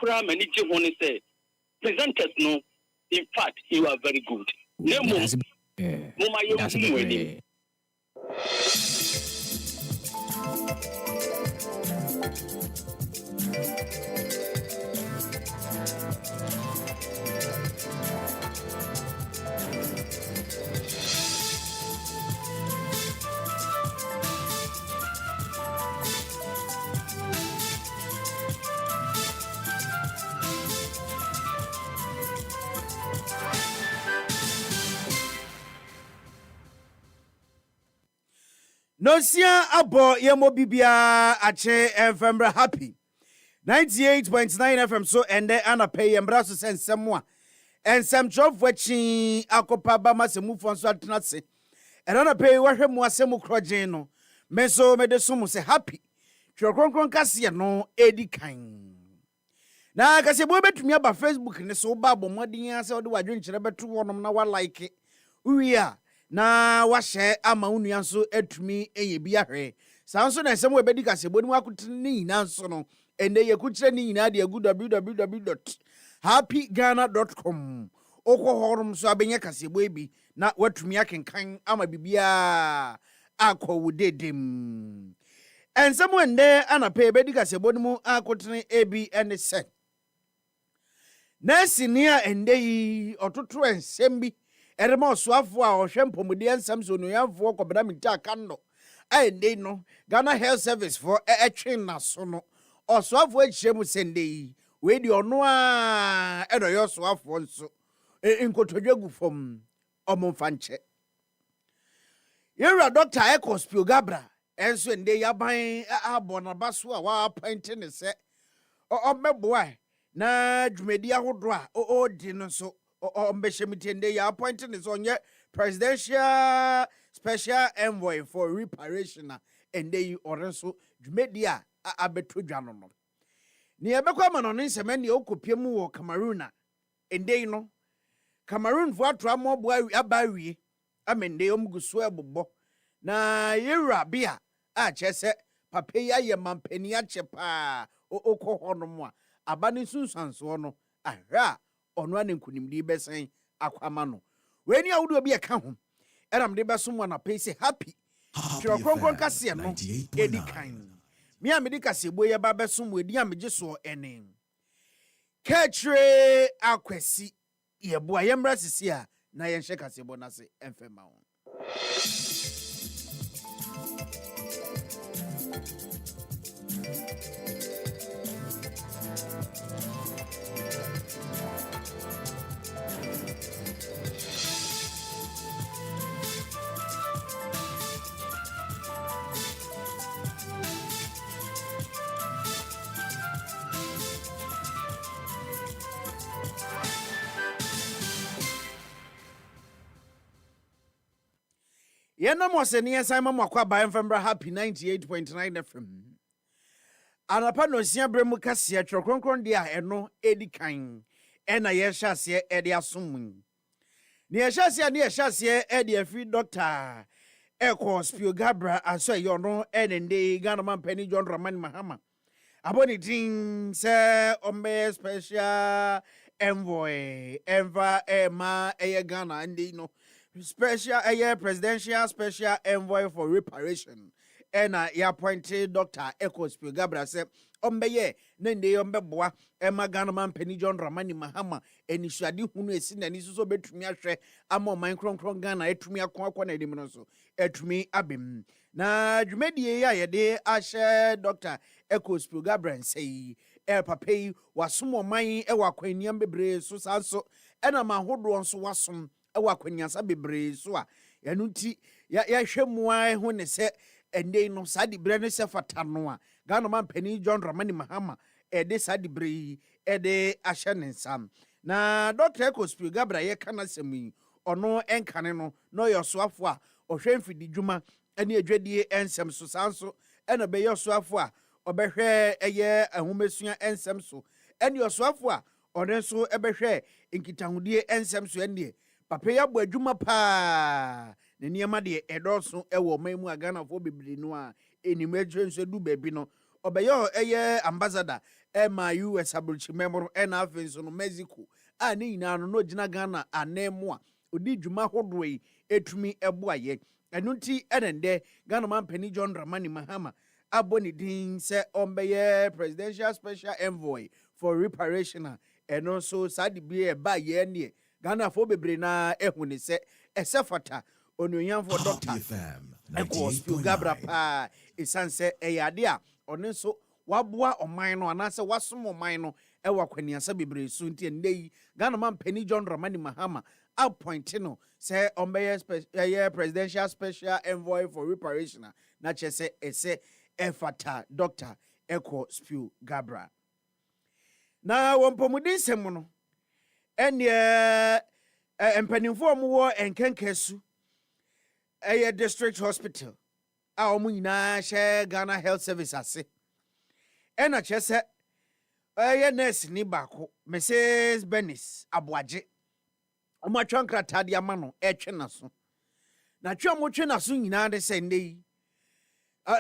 kura mani je ho ne say presenters no in fact you are very good nemo mo ma yo mu weni Nosia abo yemo bibia ache FM happy 98.9 FM so ende ana pay embra so sensem ensem chof wachi akopa ba masemu fonso atenase ana pay wahwe mu asemu krogen no me so me de so mu se happy twekronkron kase no edi kan na kase bo betumi aba Facebook ne so ba bomodin ase ode wadwenkyere beto wonom na wa like uwia na wahye ama unua nso atumi eye bia hwe sanso na nsem we bedi kasebo ni wakutini nyina nso no ende ye kukyere ni nyina de www.happyghana.com okohorum so abenye kasebo ebi na watumi akenkan ama bibia akọ dedem ensem wende anape bedi kasebo ni mu akutini ebi ene se na sinia ende yi ototo ensem bi erema osuafo a ohwempomudi ensam so no yamfo kobra mita kando ende no Ghana Health Service for etwen na so no osuafo achiemu sende we di ono a edo yo osuafo nso nkotodwagu fom omomfanche yera Dr. Ekos Piogabra enso ende yaban abona baso a wa appoint ne se omeboa na dwumedi ahodo a odi no so Mbeshemitiende ya appointed is on your presidential special envoy for reparation and they also media abetu janono. Ni abekwa manono nsemeni okopiem wo Cameroon and they no Cameroon for tramo boy abawi amende omguso ebobo na yera bia a chese papeya ye mampeni achepa okohono a abani sunsanso no ahra ono ane nkunimdi besen akwama no weni awudu obi eka ho eram de beso mo na pese happy kronkron kase no edi kan mi amedi kase bo ye ba beso mo edi amege so ene katre akwasi ye bo ayemra sisi a na ye hye kase bo na se emfema ho Yena moseni assignment makwa ba emfembra happy 98.9 FM. Anapa no sia bremu kase atwekronkron dia eno edikan ena ye hyase ede asom. Ni ye hyase ede afi Dr. Ekos Piogabra aso ye no enende Ghana man pani John Dramani Mahama. Aboni din se ombe special envoy enva ema eye Ghana ande no special presidential special envoy for reparation and ya appointed Dr. Ekos Piogabra se ombeye nende ombeboa ema Ghana man pani John Dramani Mahama enisuade hunu esi na ni so betumi ahwe ama man kronkron Ghana etumi akwa na edim no so etumi abem na dwumedie ya yede ahye Dr. Ekos Piogabra sei papei wasom man wakwaniam bebre so sanso ena mahodo nso wasom wakwaniasa bebre so a yanuti ya hwemua ho ne se ende no sadi bre ne se fata no a Ghana man pani John Dramani Mahama ede sadi bre ede ahye ne nsam na Dr. Ekos Piogabra ye kana semi ono enkane no no yosoafo a ohwemfidi dwuma ene adwadie ensem so sanso ena be yosoafo a obehwe eye ahumesua ensem so ene yosoafo a onenso ebehwe nkitahudie ensem so ene papa ya bo adwuma pa ne niema de edoso ewo mamu agana fo bibiri no a enimu adwenso du baabi no obeyo eye ambassador US abrochi member na afen so no Mexico a ne nyina no gina Ghana anemu a odi dwuma hodo yi etumi eboaye enu nti enende Ghana man pani John Dramani Mahama aboni din se ombeye presidential special envoy for reparation eno so sadi bi ba ye ne Ghana fo bebre na ehuni se esefata onuyamfo doctor Kwadwo Gabra isanse eyade a one so waboa oman no anase wasom oman no ewa kwaniasa bebre so nti endei Ghana man pani John Dramani Mahama appoint no say ombeye presidential special envoy for reparation na chese ese efata Dr. Kwadwo Gabra na wompomudin sem no ene empanimfo omo enkenkesu district hospital a omo nyina she Ghana Health Service ase ena chese nurse ni bako Mrs. Benis Abuaje omo atwankrata de ama no etwe naso na twa mo twe naso nyina de sendei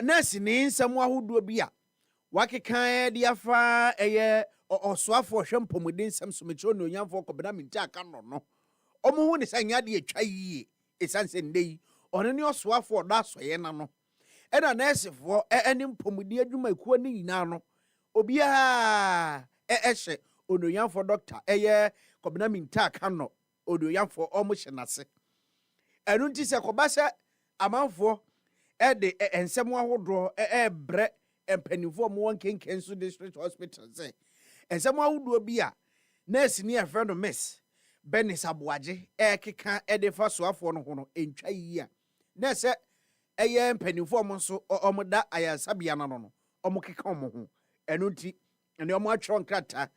nurse ni nsam ahodo bi a wakekan de afa osoafo hwempomuden nsam so metro no nyamfo kobena minta aka no omo hu ne sanya de atwa yie esanse ndei ono ne osoafo do asoye na no ena nurse fo eni mpomuden adwuma ekuo ni nyina no obia ehye ononyamfo doctor kobena minta aka no ononyamfo omo hyenase enu nti se kobasa amanfo de ensem ahodo bre empanifo mo wonkenkensu district hospital say ensem ahodo bi a nurse ni afre no Miss Benis Abuaje keka de fa soafo no ho no entwa yi a nurse empanifo mo so omo da ayansabia na no omo keka omo ho enu nti ene omo atwo nkrata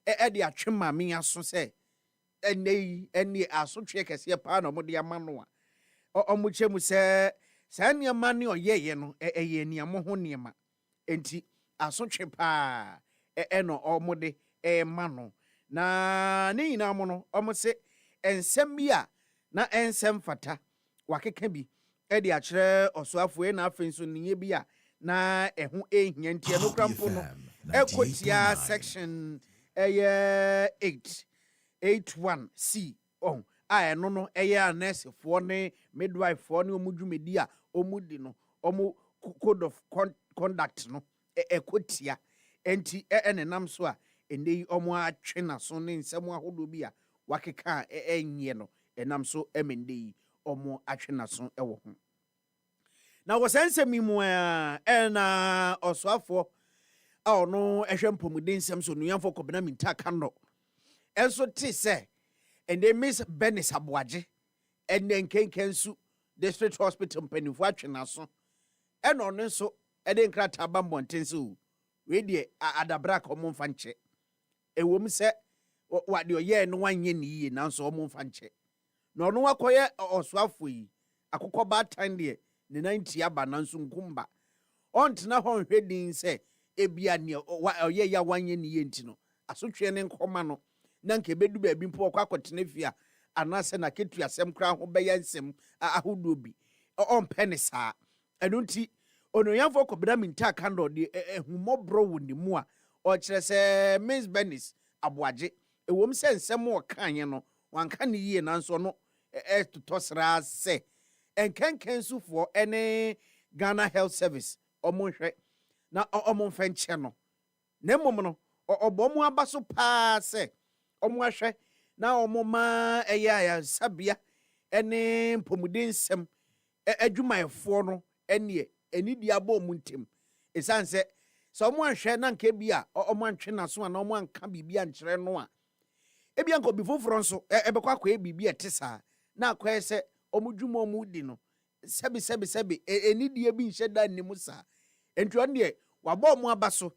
de atwe maame aso say ene asotwe kese pa na omo de ama no a omo chemu say sa niema ne oyeye no niemo ho niema enti asotwe pa no omode ma no na ne nyina mo no omo se ensem bi a na ensem fata wakeka bi de akere osoafo na afenso niye bi a na eho ehia ntia no krampo no ekotia section 881C oh eno no nurse fo ne midwife fo ne omudwumedi a omudi no omo code of conduct no ekotia enti enenam so a endei omo atwe na so ne nsem ahodo bi a wakeka enye no enam so emendei omo atwe na so ewo ho na wosensemi mu na osoafo a ono ehwempomuden nsem so nuyamfo kobena minta kando enso ti se and they Miss Benis Abuaje and then kensu district hospital mpanifo atwe na so e no no so e de nkrata ba mbonten so we de adabra ko mo mfa nche e wom se wa de oye no wanye ni yi na so mo mfa nche no no wakoye osoafo yi akokọ ba tan de ne 90 aba na so nkumba ontena ho hwedin se ebia ne oye ya wanye ni yi ntino asotwe ne nkoma no na nke bedu ba bi mpo kwa akotene fia anase na ketu asem kra ho beya nsem ahodo bi on penisa enu nti onoyamfo kobena minta kando de ehumobro woni mu a o kire se Miss Benis Abuaje ewom se nsem o kanye no wanka ne yie nanso no tutosra se enkenkensufo ene Ghana Health Service omonhwe na omonfenche no nemom no obomu abaso pa se omo ahwe na omo ma ya sabia ene mpomuden nsem adwumayefo no ene enidi aba omu ntem esanse so omo ahwe na nka bia omo antwe na so na omo anka bibia nkyere no a ebia nko bifoforo nso ebekwa kwa bibia tesa na akwa se omo dwuma omu di no sebi enidi bi nhye da nimu sa entuo ne waba omo abaso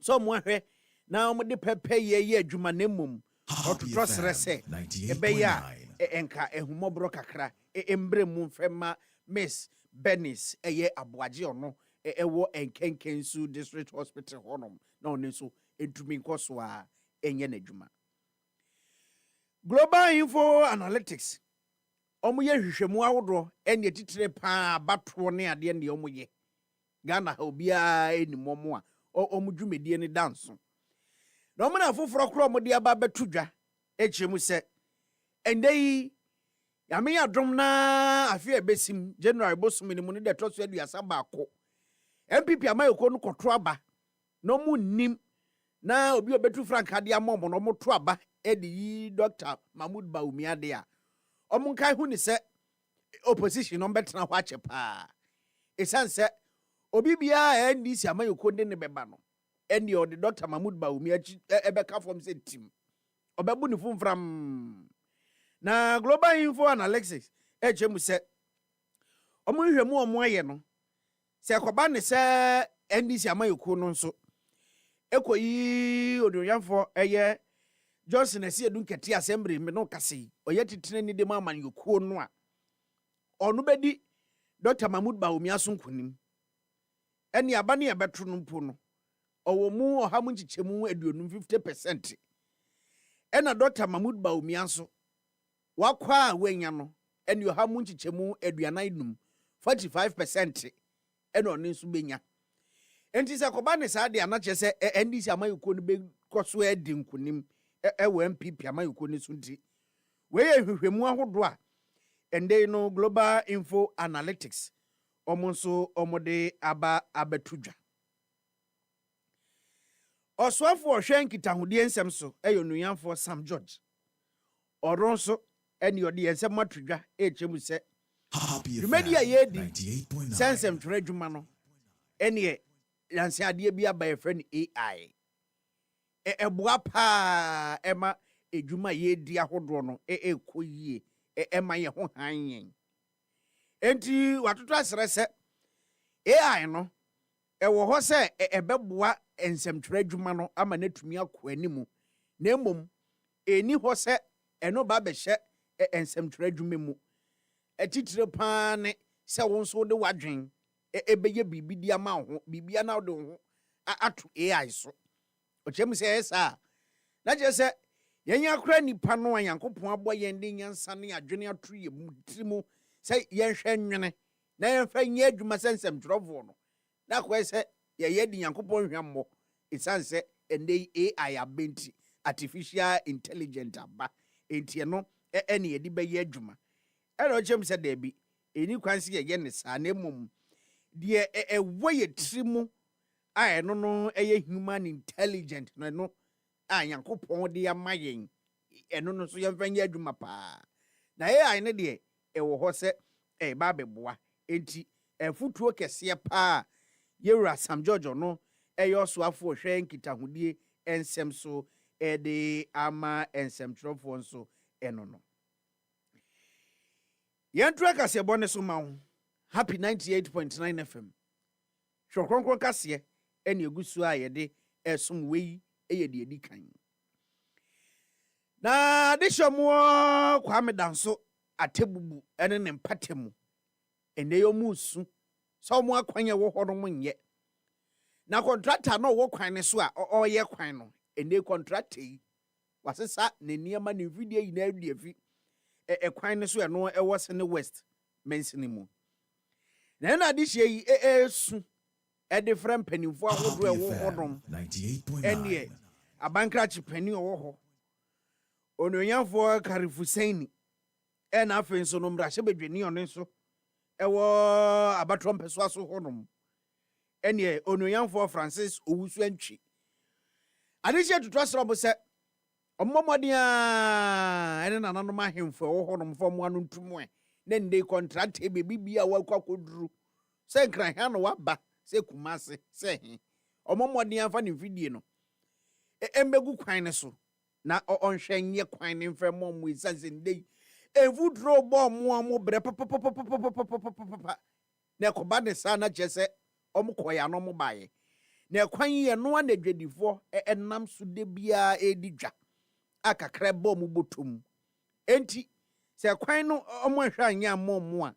so omo ahwe na omo de pepe ye adwuma na mum ototo srese ebeya enka ehumobro kakra embre mu mfema Miss Benis Abuaje ono ewo enkenkensu district hospital honom na onenso edumi nkoso a enye n'adwuma Global Info Analytics omo ye hwehwemu awodo ene titire pa batro ne ade ne omo ye Ghana ha obia enimomo a omo dwumedie ne danso no mana foforo kro mo de aba betudwa echemu se endei ya me adom na afi ebesim January bosom ni mu ne de toso aduasa baako MPP amayeko no koto aba no mu nim na obi obetu frank ade amom no mo to aba edi Dr. Mahmoud Bawumia de a omun kai hu ni se opposition no betena ho ache pa esanse obi bia NDC amayeko de ne beba no eni o de Dr. Mahmoud Bawumia ebeka form se team obebu ni fumfram na global info analysis echemu se omunhwemu omo aye no se akoba ne se NDC amayeko no nso ekoyi odoyanfo eye Johnson esi edun kete assembly me no kase oye titene ni de amanyeko no a onu bedi Dr. Mahmoud Bawumia so nkunim eni aba ne ebeto no mpo no owo mu ohamu nchichemu aduonum 50% ena Dr. Mahmoud Bawumia so wakwa wenya no eni ohamu nchichemu aduananum 45% ena onu nso benya enti se koba ne sa de anache se NDC amayeko no be koso edi nkunim ewe MPP amayeko ne sunti we ehwehwemu ahodo a ende no global info analytics omonso omode aba abetudwa oswafo ohwe nkitahudie nsem so eyonuyanfo Sam George oronso eni ode ensem atudwa echemu se media yedi sensem tredwuma no eni yanse ade bia ba efren AI eboa pa ema edwuma yedi ahodo no ekoyie ema ye ho hanyen enti watoto asrese AI no ewo ho se ebeboa ensemtwe adwuma no ama natumi akọ animu na emom eni ho se eno ba be hye ensemtwe adwuma mu etitire pa ne se wo nso de wadwen ebeye bibidi ama ho bibia na de ho ato AI so ochem se esa na je se yenya kra nipa no Yankopon aboye de nyansa ne adwene ato ye mu trimu se yenhwe nwene na yenfa nye adwuma sensemtwerofo no na kwa se ye di Yankopon hwammo isanse ende AI abenti artificial intelligent aba entie no ene ye di beye adwuma ero ochem se da bi eni kwanse ye ne sa na emom de ewoye trimu a eno no eye human intelligent no a Yankopon de amayen eno no so yenfa nye adwuma pa na AI ne de ewo ho se ba beboa enti efutuo kese pa yewura Sam George no eyo afo hwe nkitahudie ensem so de ama ensem trofo nso eno no yentra kase bone so ma ho happy 98.9 FM hwekronkron kase ene egusu a yede esum wei eyedi edikan na de hwemo kwame danso atebubu ene ne mpatemu ene yo musu so mo akwanye wo ho no monye na contractor no wo kwan ne so a oye kwan no ene contractor yi wasesa ne niema ne video yi na aduafi kwan ne so e no ewo se ne west mensini mu na de hye yi esu different penifo ahodo ewo hodom 98.9 abankrachi peni owo ho onyanfo Karifusaini na afen so no mra hye bedweni ono nso ewo abatrom peso aso hodom ene onyanfo Francis Owusu antwi adehye tutwasro bo se ommomodin a ene nananom ahemfo ewo hodom fo mo anu ntumu na ndey contract e bibia wakwakoduru se nkran ha no waba se kumase se he ommomodin afa ne video no embegu kwan ne so na onhwenye kwan ne mfa mo isanse ndey evudro bo mo bre papa na koba ne sa na chese omkoya no mo baye na kwan ye no na dwadifo enam so de bia edidwa akakra bo mo botom enti se kwan no omonhwa anya mo a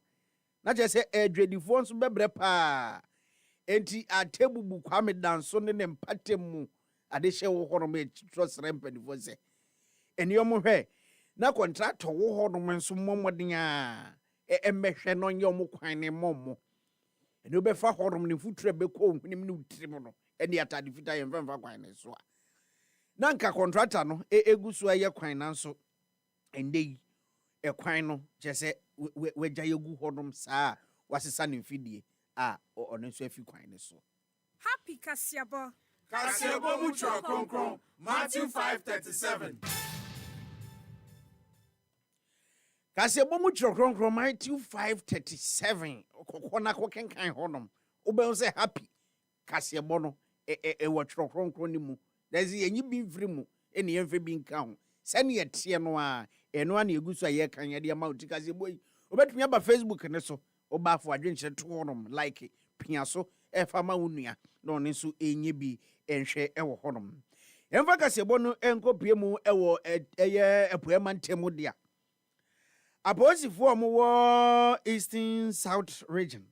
na chese edwadifo nso bebre pa enti atebubu kwame danso ne mpatemu adehye wo horom etro srempanifo se eni omohwe na contractor wo horom nso momodin a emmehwe no nye omkwan ne momo eni obefa horom ne future beko ohnim ne utrim no eni atade fita ye mfemfa kwan ne so a nanka contractor no egu so aye kwan nanso endei ekwan no kyese wagya yegu hodom saa wasesa ne mfidie a ono nso afi kwan ne so. Happy Kasiabo. Kasiabo mucho konkron Matthew 5:37. Kasiabo mucho konkron Matthew 5:37. Kokona kokenkan hodom. Obe say happy Kasiabo no wo konkron ni mu. There's yenyi bi mfiri mu ene yemfe bi nka ho. Sane yetie no a eno a na egusu aye kan ye de ma Kasiabo yi. Obetumi aba Facebook ne so. Oba afọ adwenche to hodom like pia so efama wonua na one so enye bi enhwe ewo hodom. Emfa Kasiabo no enkopie mu ewo eye epoema ntemu dia. Aposifo omo Eastern South region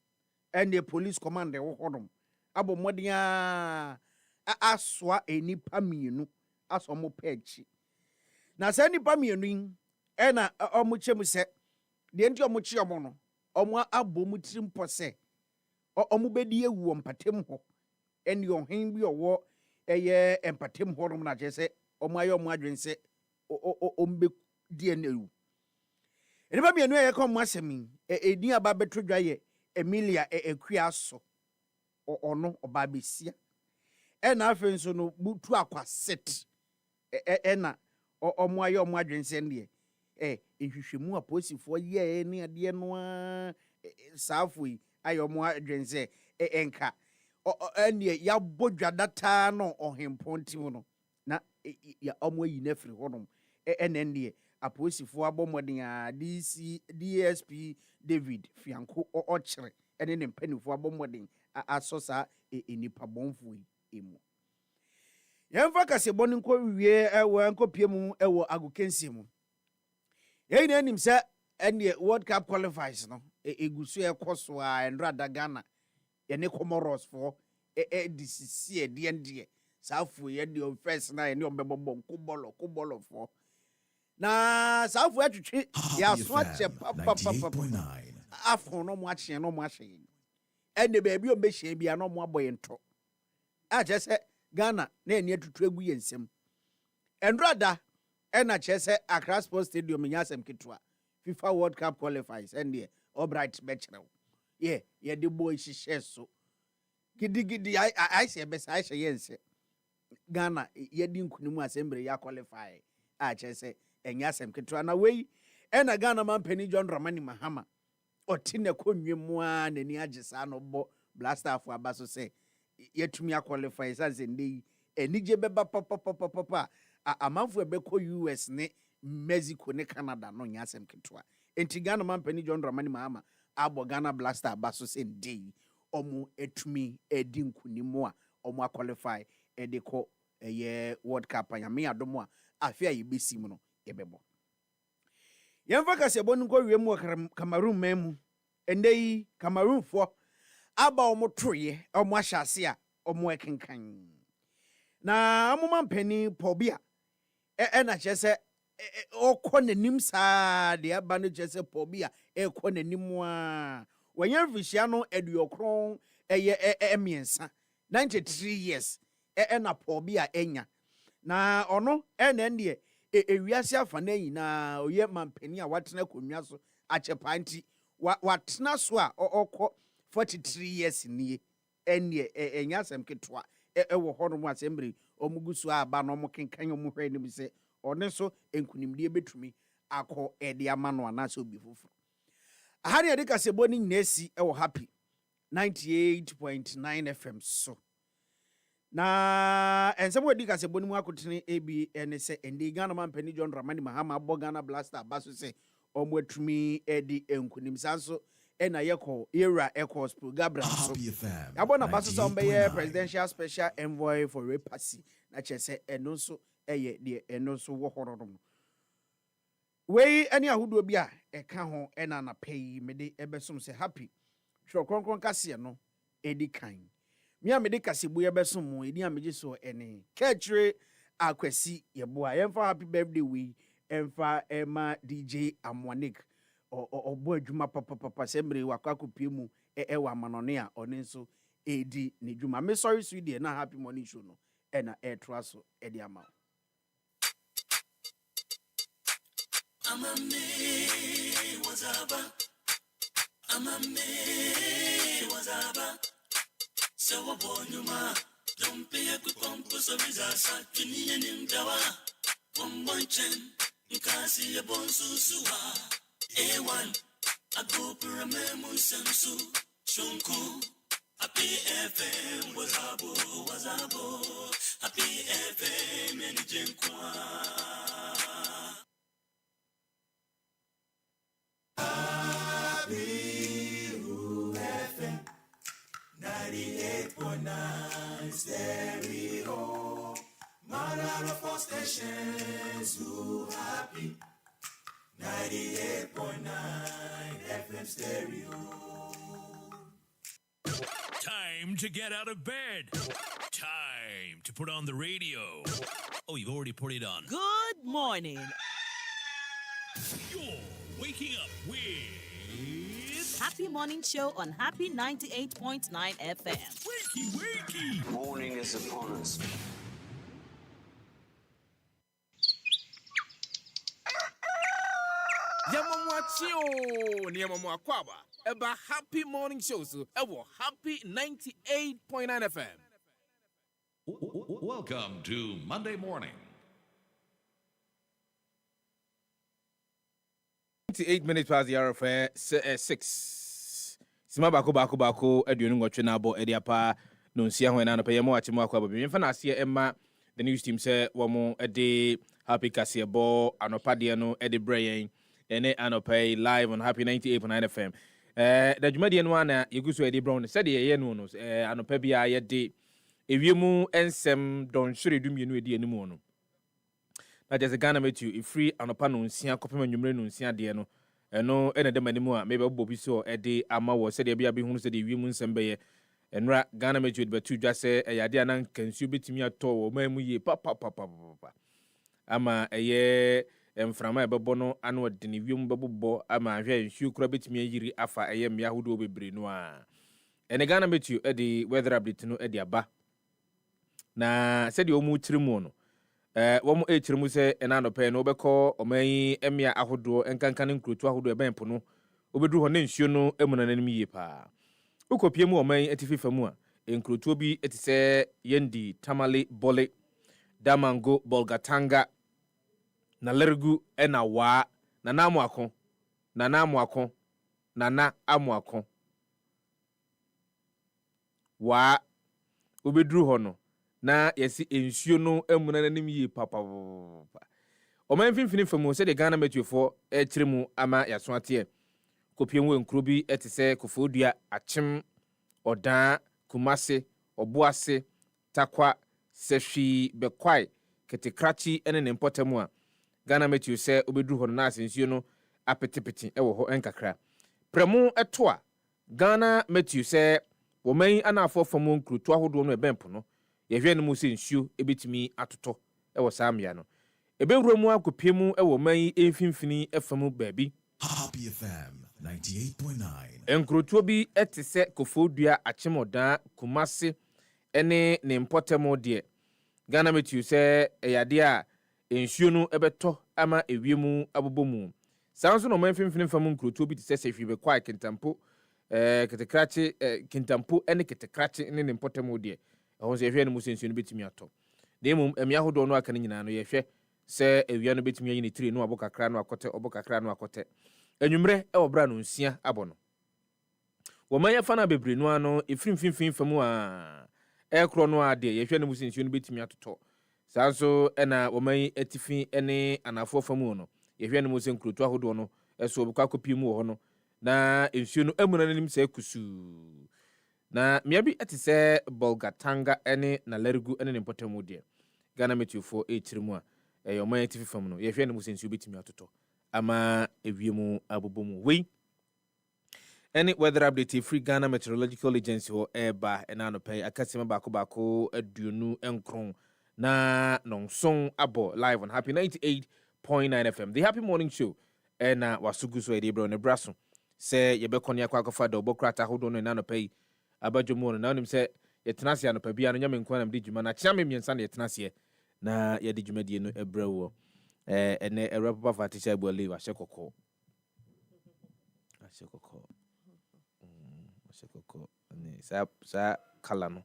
and the police command wo hodom. Abo modia aswa enipa mienu aso mo pechi. Na sa nipa mienu e na omo chemu se de enti omo chi omo no omo abom tirimpo se omo bedi ewu ompatem ho eni ohen bi owo eye empatem ho rom na je se omo aye omo adwen se ombe die na ewu enipa mienu ye kom asemi edin aba betodwaye Emilia Ekuaso ono oba besia na afen so no butu akwaset na omo aye omo adwen se ne ehwehwemu aposifo ye ne ade no a safui aye omo adwen se enka ene ya bodwa data no ohemponti no na ya omo yi na firi honom ene aposifo abomoden a DSP David Fianko ochre ene ne mpanifo abomoden asosa enipa bonfo emu. Yemfa Kasiabo nko wie ewo nkopie mu ewo agokensi mu. Yeyi na nim se ene World Cup qualifiers no egusu ekoso a endrada Ghana ye ne Comoros for DCC de ndie safu ye de first na ye ne ombebobbo kubolo for na safu atwetwe ya so ache papa afo no mo ache no mo ahye ene baabi obehye bia no mo aboye nto a chese Ghana na eni atutu egu yensem endrada ena chese Accra Sports Stadium nyasem kitwa FIFA World Cup qualifiers ende Albright Bechrew ye de boy hihye so gidi I say best I say yense Ghana ye di nkunimu assemble ya qualify a chese enyasem kitwa na wei ena Ghana man pani John Dramani Mahama otine konwemu a nani agesa no bo blaster afọ abaso se yetumi qualify sanse ndey enije beba papa amanfo ebeko US ne Mexico ne Canada no nyasem kitwa enti Ghana man pani John Dramani Mahama abo Ghana blaster abaso se ndey omo etumi edi nkunimu a omo qualify edeko eye World Cup anyame adomo a afia yebesi mu no yebebo. Yemfa Kasiabo nko wiemu Cameroon memu endei Cameroon fo aba omo troye omo ahyase a omo ekenkan na amoma mpani pobia na chese okọ nanim saa de aba no chese pobia ekọ nanim a wanya vihia no eduokron emiensa 93 years na pobia enya na ono ene ndie ewiase afa na nyina oye mampani a watena konwa so achepanti watena so a okọ 43 years nie ene enyasem ketwa ewo hono mu asembri omugusu aba no mokenkan omuhwe ne bi se one so enkunimdie betumi akọ ede ama no anase obi foforo ahari ede Kasiabo ni nyina si ewo happy 98.9 FM so na ensem wedi Kasiabo ni mu akotene ebi ene se ende Ghana man pani John Dramani Mahama abo Ghana blaster baso se omo atumi edi enkunim sanso ena yeko era equals pro Gabriel so abona baso so mbeye presidential special envoy for repassy na chese eno so eye de eno so wo horodom we ani ahodo bi a eka ho ena na pay mede ebesom se happy tro kronkron kase no edi kan mi a mede Kasiabo yebesom mo edi a meje so ene kechre akwasi yeboa yemfa happy birthday we emfa ema DJ Amwanik obo adwuma papa sembre wakakopie mu ewa manone a one nso edi ne dwuma me sorry sweet na happy morning show no ena airtraso edi ama So abonyuma Lumpia kupompo so bizasa Kini nimdawa Pomboinchen Nkasi ya bonsu suwa A1 Agopura memu sensu Shunku Happy FM wazabo Happy FM enijenkwa FM 98.9 stereo. Manana for stations who happy. 98.9 FM stereo. Time to get out of bed. Time to put on the radio. Oh, you've already put it on. Good morning. You're waking up with Happy Morning Show on Happy 98.9 FM. Wakey. Morning is upon us. Yamamwachio Niamamwa Kwaba Eba Happy Morning Show so Ewo Happy 98.9 FM. Welcome to Monday morning. 28 minutes past the hour of 6. Sima bako aduonu ngotwe na abo ediapa no nsia ho na no peye mo achimo akwa babi mfa na ase emma the news team say womo ede happy kasebo anopa de no ede brayen ene anopa live on Happy 98.9 FM. Da dwuma de no ana yeguso ede brown said ye no no anopa bia ye de ewiemu ensem don hwere dumienu ede animu no. Na just Ghana met you free anopa no nsia kopema nwumre no nsia de no eno ene de manimu a mebe bobi so ede ama wo se de bia be hunu se de wiemu nsem be ye enra Ghana met you be tu dwa se eyade anan kansu betimi ato wo mamu ye papa ama eye emframa ebebo no anu odene wiemu bebobbo ama ahwe nsu kura betimi ayiri afa eye mmea hodo bebre no a ene Ghana met you ede weather update no ede aba na se de omu tirimu no womo echirimu se enano pe no obekọ oman emia ahodo enkankan nkrutu ahodo ebenpo no obeduru ho ne nsuo no emunananim yie pa ukopie mu oman atififa mu a nkrutu bi etise yendi tamale bole damango bolgatanga na lergu ena wa na namu akon na amuakon wa obeduru ho no na yesi ensuo no emunananim yi papa oman finfini famu se de Ghana metuefo echiremu ama yaso ate kopiem we nkro bi etise kofodua achim odan kumase oboase takwa sehwi bekwai ketekrachi ene ne mpotemu a Ghana metu se obeduru ho na asensuo no apetepeti ewo ho enkakra premu eto a Ghana metu se woman anafo famu nkrutu ahodo no ebempo no yehwe no musi nsuo ebetimi atoto ewo samia no ebewura mu akopie mu ewo man emfimfini efamu baabi Happy FM 98.9. enkrotuo bi etise kofodua achimoda kumase ene ne mpotemo de Ghana metu se eyade a nsuo no ebeto ama ewiemu abobomu sanso no man emfimfini famu nkrotuo bi tise sehwi be kwa kentampo ketekrache kentampo ene ketekrache ene ne mpotemo de ehon se yehwe no musensuo no betimi ato de mum emia hodo no aka nyina no yehwe se ewia no betimi ayi ne tire no abokakra no akote obokakra no akote enwumre ewobra no nsia abono wo man yafa na bebre no ano efrimfimfim famu a ekro no ade yehwe no musensuo no betimi atoto sanso ena wo man etifi ene anafo famu no yehwe no musenkruto ahodo no eso obukwa kopi mu ho no na ensuo no emunananim se kusu na miabi etise bolgatanga ene na lergu ene ne mpotemu de Ghana metuefo echirimu a eyoman etifi fam no yehwe no musensuo betimi atoto ama ewiemu abobomu we any weather update free Ghana Meteorological Agency ho eba enano pay akasema bako aduonu enkron na nonson abo live on Happy 98.9 FM the Happy Morning Show na wasugu so ede bro ne braso se yebekoni akwakofa do bokrata hodo no enano pay abadwomu no na onim se yetenase anopa bia no nyame nkwa na mdi djuma na chiame miensa na yetenase na yede djuma die no ebrawo And a rapper for teacher will leave a shekoko. A shekoko. A shekoko. And sa kalano.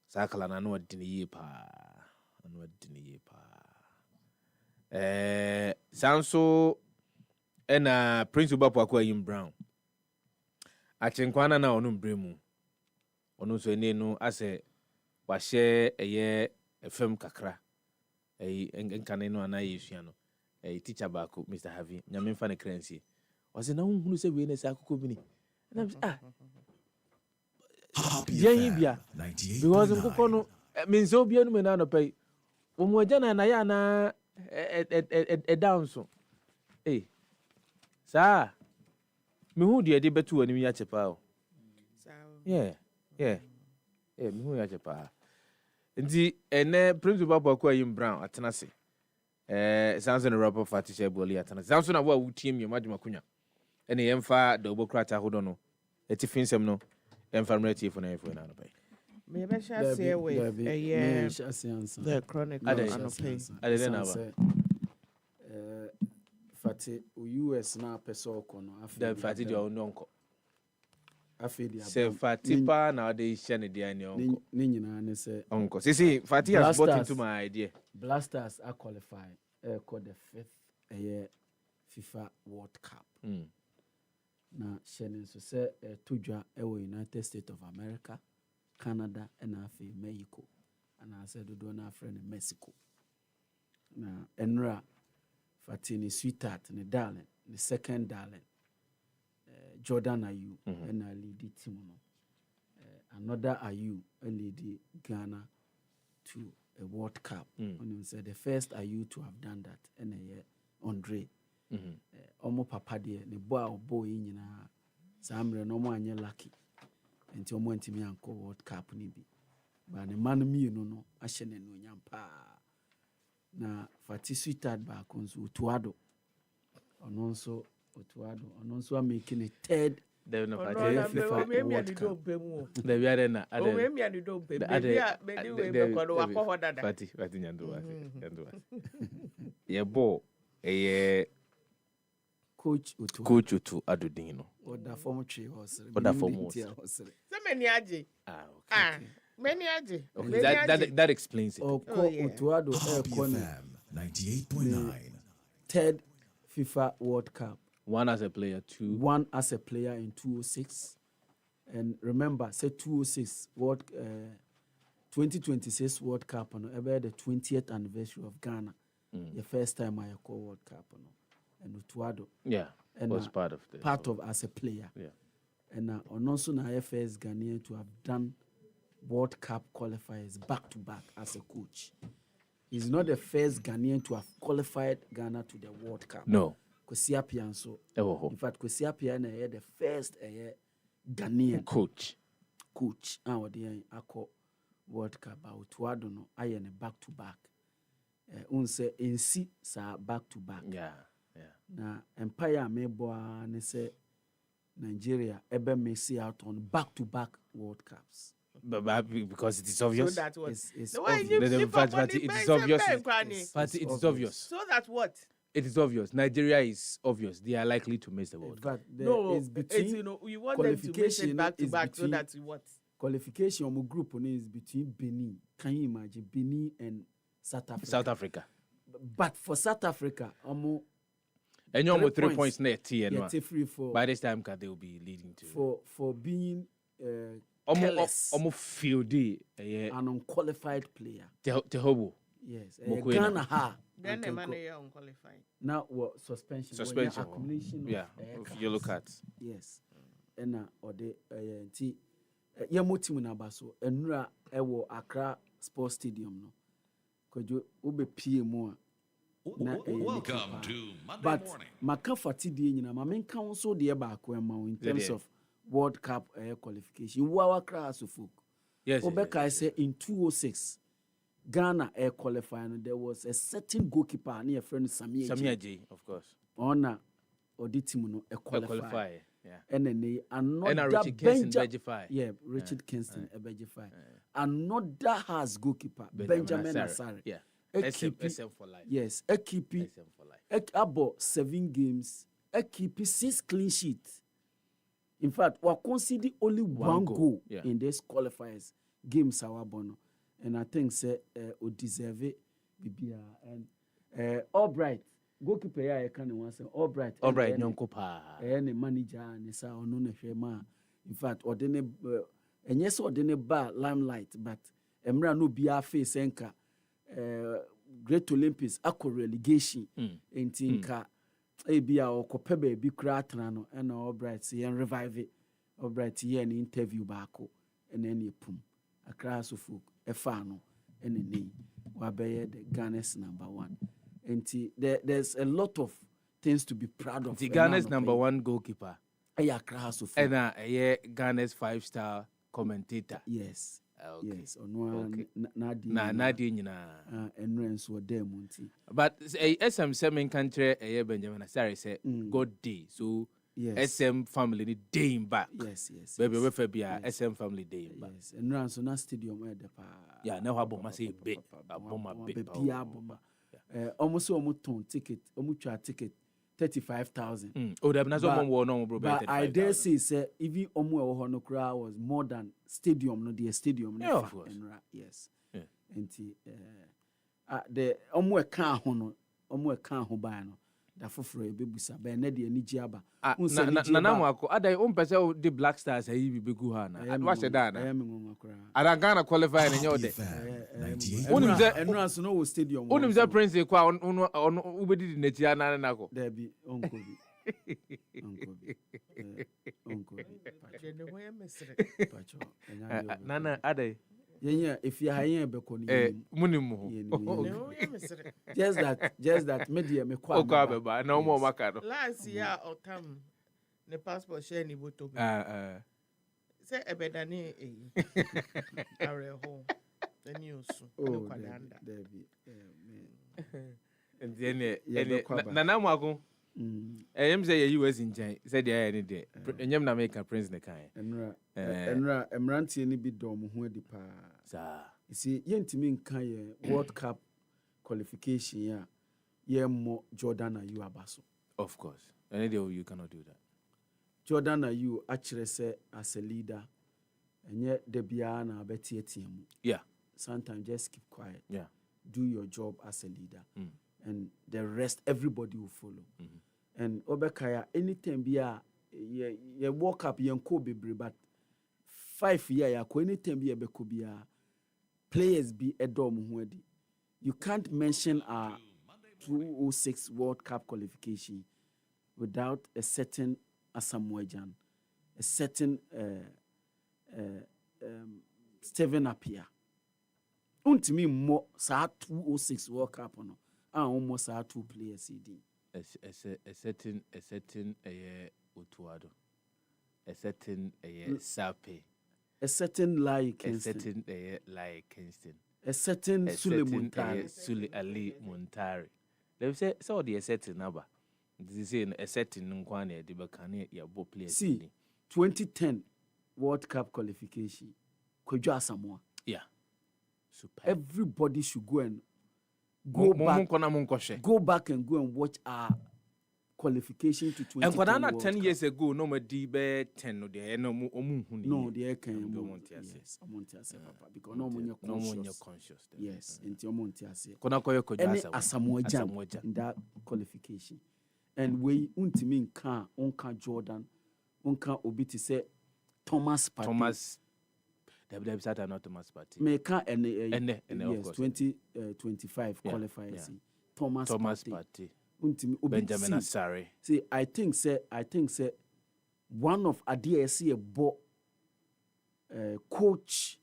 Sa kalana no dini pa. No dini pa. Sanso and Prince Ubapwa in Brown. A chenkwana na onum bremu. Onu so no ase wa share a year a film kakra. Enkane no ana yesua no teacher baako Mr. Harvey nyame fa ne kransie was na hunu se we ne sa akoko bi ni na yen bia because nkoko no me nso bia no me na no pay wo mo agya na ya na down so sa me hu de betu ani ya chepa o yeah me hu ya chepa nti ene principal bako ayim brown atena se sounds in a rapper for teacher boli atena sounds na wa team your maduma kunya ene yemfa the obokrata hodo no eti finsem no yemfa mreti for na no pay me be sha say we the chronicle anopay ade na ba fati US na peso kono afi the fati de ononko afedi se Fatipa na de share de ani onko ni nyina ne se onko see Fati has bought into my idea. Blasters are qualified called the 5th FIFA World Cup na shene so se tujwa United States of America, Canada and afi Mexico and I said do na friend Mexico na enra Fati ni sweetheart ni darling ni second darling Jordan Ayew and I lead the team. Another Ayew lead Ghana to a World Cup. And said the first Ayew to have done that and Andre. Omo papa de ne boy in Samre no more lucky. Until one to me uncle World Cup ni bi. But the man me no ashene no nyampa. Na Fati sweetheart back on so Tuado. And also Otuado, and also making a third. They no Maybe I don't pay more. The Viadena, Maybe I don't pay. Maybe Fati Nyanduwa. Yeah, bo a coach to Adudino. Or the former tree horse. Or the former. So many aji. Many aji. That explains it. Otuado FM 98.9. Third FIFA World Cup. One as a player, one as a player in 2006. And remember, say 2006 2026 World Cup about the 20th anniversary of Ghana. The first time I call World Cup and Utuado. Yeah. And was part of this. Part of as a player. Yeah. And also na first Ghanaian to have done World Cup qualifiers back to back as a coach. He's not the first Ghanaian to have qualified Ghana to the World Cup. No. Kwesi Appiah so. In fact, Kwesi Appiah na the first Ghanaian coach. Odi akọ World Cup out Tuado no aye ne back to back. Unse NC sa back to back. Yeah. Na Empire meboa ne say Nigeria ebe messy out on back to back World Cups. But because it is obvious. So that what? It's it is obvious. It is obvious. So that what? It is obvious. Nigeria is obvious. They are likely to miss the World Cup. No, it's between. You want them to miss it back to back so that what? Qualification on group is between Benin. Can you imagine Benin and South Africa? South Africa. But for South Africa, and you almost 3 points net by this time they will be leading to for being almost field an unqualified player. Tehobo. Yes. Ghana ha. Then the man is unqualified. Now what suspension. Accumulation of yellow cards. Yes. And or the team na baso enura ewo Accra Sports Stadium no. Kojo obe pie mu a. Welcome to Monday but morning. Maka fatidie nyina ma menka so de ba ko ema in terms of World Cup qualification. Wa Accra so folk. Yes. Obeka say in 2006 Ghana qualifying there was a certain goalkeeper near friend Samia J, of course. Ona team no qualify. Yeah. And then another Richard Kingston Richard Kingston Ebejify. Another has goalkeeper Benjamin Asare. Yeah. SM for life. Yes, Ekipi. SM for life. About 7 games. Ekipi 6 clean sheets. In fact, we consider only one goal in this qualifiers games our bono. And I think say we deserve it. And Albright, goalkeeper ya can once Albright nyonko pa. Ne manager ne sa ono ne hwema. In fact, ordene and yes ordene ba limelight, but emra no bia face enka Great Olympics akọ relegation enti nka ebia okope ba bi kra atena no and Albright say revive it. Albright here an interview baako and then pum akra so folk efa no and ni wabeye the Ghana's #1. And there's a lot of things to be proud of. The Ghana's #1 goalkeeper. Akra so folk. And Ghana's 5-star commentator. Yes. Okay. Yes, on Nadi nyina. Enrens were there monty. But SM seven country Benjamin Asari say God day. So SM family ni day back. Yes. Baby we fe bia SM family day back. Yes. Enrens na stadium e de pa. Yeah, now aboma say big. Aboma big. Almost ton ticket, twa ticket 35,000. Oh, there na so no bro. But I dare say even omo no crowd was more than stadium no the stadium no. Of course. Yes. Yeah. Enti the omo ka ho no omo ka ho ba no da foforo ebebusa ba na de ani giaba. Na mo akọ adai o mpese o the Black Stars ayi bi begu ha na. Wa she da na. Ada Ghana qualify na nyo de. Onim ze enrance no stadium. Onim ze Prince kwa ono ubedi na ti na na ko. There be onko bi. Onko bi. Pacho. Nana adai. Yeah, if you are be koni. Munimu. Just that media me kwa. Okwa beba na mo maka no. Last year otam ne passport share ni boto. Say ebedani are home. The news. Oh, there be. And then nana mo akon. Em say US in China. Say there any day. Enyem na make Prince ne kan. Enra emrantie ni bi dom ho adi pa. Sa. You see, yentimi nkan ye World Cup qualification ya ye mo Jordan and you abaso. Of course. Any day you cannot do that. Jordan and you actually say as a leader enye de bia na abeti etiemu. Yeah. Sometimes just keep quiet. Yeah. Do your job as a leader. And the rest everybody will follow. And obekaya anytime bia ye walk up yen ko bebre but 5 year ya ko anytime bia be ko bia players be edom ho adi. You can't mention our 2006 World Cup qualification without a certain Asamoah, a certain Steven Appiah. Untimi mo sa 2006 World Cup no. Almost our 2 players CD. A certain Utuado. A certain Sape. A certain like Kingston. A certain like Kingston. A certain Sule Muntari. Sule Ali Muntari. They say so the certain number. This is a certain Nkwane the Bakane ya bo players. See 2010 World Cup qualification. Kwadwo Asamoah. Yeah. Super. Everybody should go and go back and go and watch our qualification to 2010. And Kwadana 10 years ago, no more DB 10 no there no no there can yes Amontiase papa because no more conscious yes into Amontiase Kona koyo Kwadwo Asamoah in that qualification and we untimi nka Jordan unka obi to say Thomas WW Sata not Thomas Party. Meka and yes 2025 qualifiers. Thomas Party. Benjamin Asare. See, I think say one of ADSC bo coach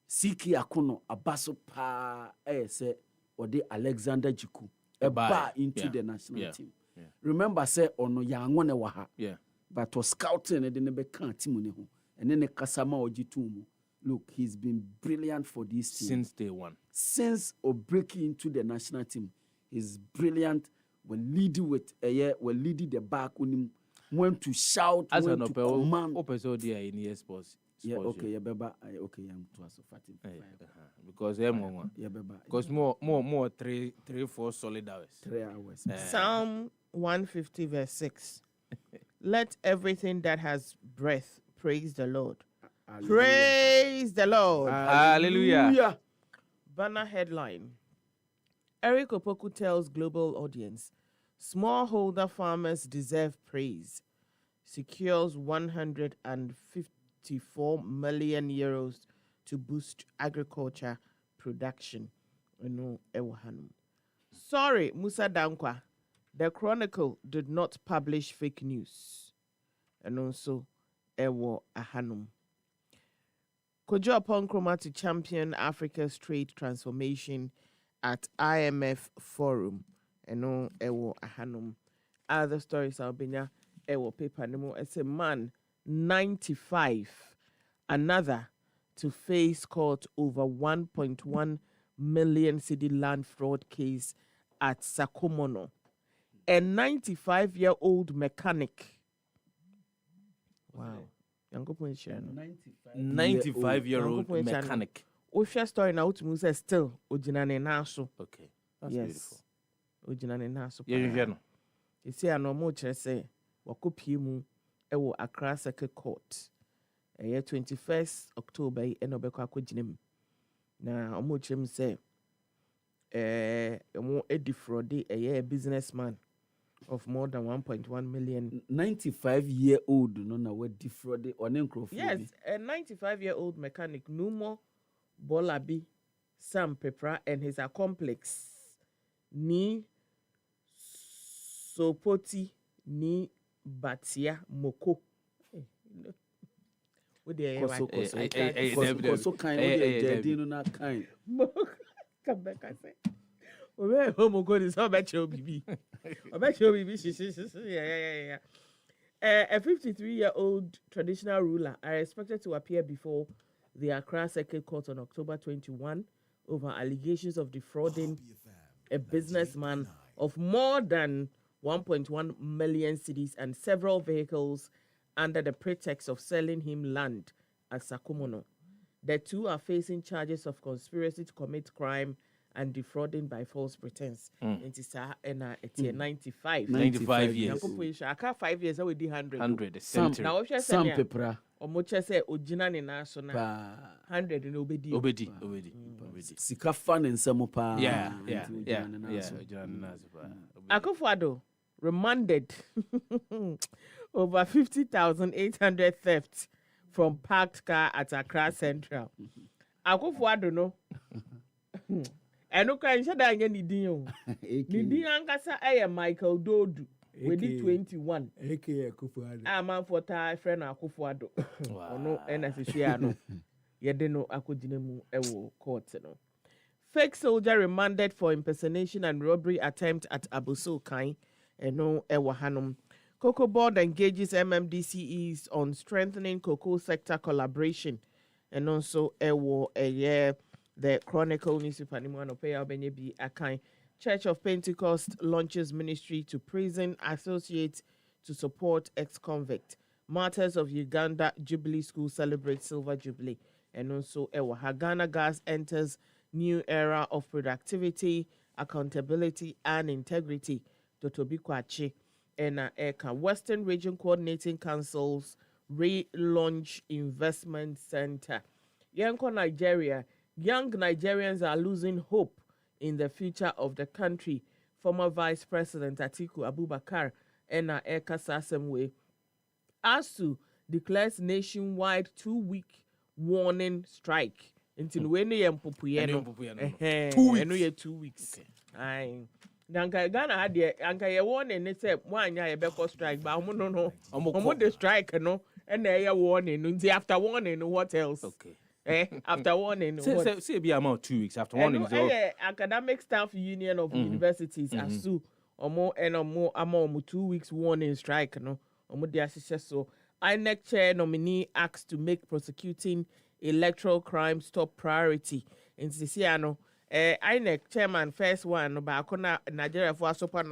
Siki Akono Abaso pa say or the Alexander Jiku bar into the national team. Yeah. Remember say ono ya ngone waha. Yeah. But was scouting and then be kan team ne ho. And then the Kasama Ojitumu, look, he's been brilliant for this team. Since day one. Since breaking into the national team, he's brilliant. When leading with the back, when to shout, as when to command. Open so there in sports. Yeah, okay, yeah, beba. Okay, young to us because because more 3-4 solid hours. 3 hours. Psalm 150 verse 6. Let everything that has breath praise the Lord. Hallelujah. Praise the Lord. Hallelujah. Banner headline. Eric Opoku tells global audience, smallholder farmers deserve praise. Secures 154 million euros to boost agriculture production. Sorry, Musa Danquah. The Chronicle did not publish fake news. And also, Ewo Ahanum. Kwadwo Sefah-Danquah to champion Africa's trade transformation at IMF Forum. And Ewo Ahanum. Other stories, Albania, Ewo paper. It's a man, 95. Another to face court over 1.1 million cedi land fraud case at Sakomono. A 95-year-old mechanic. Wow. 95-year-old mechanic. Osha story na utumu say still ojinane naso. Okay. That's beautiful. Ojinane naso. Yeah. You see ano mo kire say wakopie mu ewo Accra Circuit Court. 21st October eno beko akoginem. Na omo kire say omo edifraud a businessman of more than 1.1 million. 95-year-old no na we defrauded on Encroft. Yes, a 95-year-old mechanic Numo Bolabi Sam Pepra and his accomplice ni Sopoti ni Batia Moko. What the so kind na kind. Come back, I say. Well, homo god is how about your baby. About your baby, yeah. A 53-year-old traditional ruler are expected to appear before the Accra Circuit Court on October 21 over allegations of defrauding a businessman of more than 1.1 million cedis and several vehicles under the pretext of selling him land at Sakomono. The two are facing charges of conspiracy to commit crime and defrauding by false pretense. It is 95. 95 years. I can't 5 years. I will do 100. 100. Some pepper. Omocha say ojina ni national 100 in obedi. Sika fan and samopa. Yeah. Akufo-Addo remanded over 50,800 thefts from parked car at Accra Central. Akufo-Addo no. Eno kan shada anya ni din o. Ni din ankasa Michael Dodu with 21. AKA Akufo-Addo. Man for ta friend Akufo-Addo. Ono NSC no. Yede no akogina mu ewo court no. Fake soldier remanded for impersonation and robbery attempt at Abuso Kai. Eno ewo hanom. Cocoa Board engages MMDCEs on strengthening cocoa sector collaboration. And also ewo the Chronicle newspaper Akai. Church of Pentecost launches ministry to prison associates to support ex-convict. Martyrs of Uganda Jubilee School celebrate Silver Jubilee. And also Ghana Gas enters new era of productivity, accountability, and integrity. Totobi Kwachi and Western Region Coordinating Council's relaunch investment center. Nigeria. Young Nigerians are losing hope in the future of the country. Former Vice President Atiku Abubakar and Eka Sasemwe. ASU declares nationwide 2-week warning strike. Until when you 2 weeks. 2 weeks. Aye. Nanka Ghana had the anka ye warning they say one ya beko strike but no. The strike no and they warning until after warning what else? Okay. After warning, say be amount 2 weeks after warning. Academic Staff Union of Universities ASU more 2 weeks warning strike no the assessor so INEC chair nominee asks to make prosecuting electoral crime top priority in Sisiano. INEC chairman first one ba akona Nigeria for super.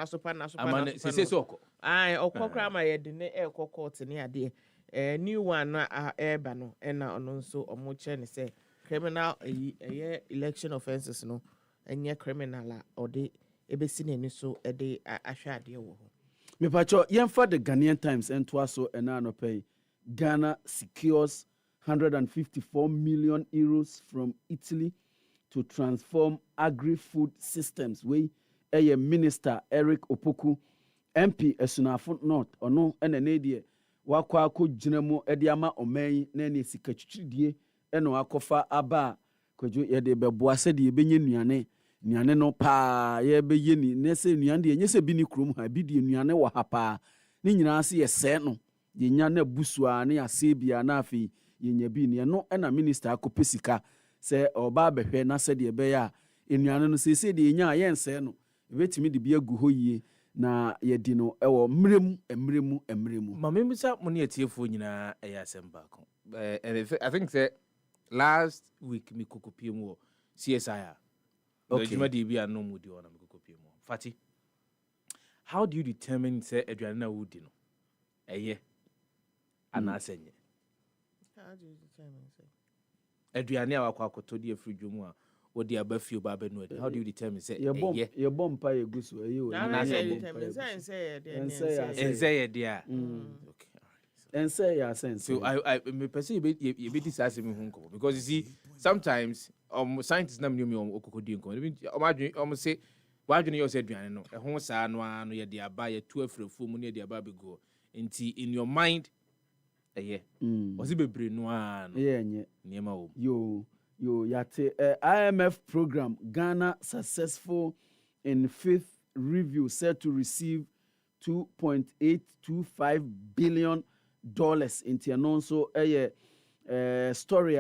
Aye okokra ma ye de ne court ni ade new one na eba no na ono nso omo che ne say criminal election offences no enye criminal a ode ebesi n'ani so de ahwe ade wo ho. Me pacho yemfa the Ghanaian Times and twaso ena no pay. Ghana secures 154 million euros from Italy to transform agri-food systems. We a minister Eric Opoku MP Esunafo North ono ene nedie wakwa akọ ginemu ediama omen na ne sikatwitridie eno akofa aba kwadwo ye de beboa se de benye nuane no pa ye beye ni ne se nuane de nye se bi ni krom ha bi de nuane wo ha pa ni nyina se ye se no ye nya na busua ne asebia na afi ye nya bi ne no na minister akopesika se oba behwe na se de be ya nuane no se de nya ye nse no betimi de bi agu ho yie na yedi no ewo mremu ma memisa mo ne atiefo nyina asem baako I think say last week me kokopie mu CSI okay ma de bi anom mudi ona me kokopie mu Fati, how do you determine say aduane na wudi no anasenye How do you determine say aduane a wakwakoto de afridwo mu a wodi abafio ba be no how do you determine say ye bom pa ye gusu o na say ense ye a okay ense ya sense. So I me person you be this as me hunko because you see sometimes scientists na me okokodi nko say why do you say aduane no ho saa no ano ye de aba ye tu afrefo mu ne de aba be go nti in your mind was it bebre no ano nye niema wo yo yate IMF program Ghana successful in fifth review set to receive $2.825 billion into anonso story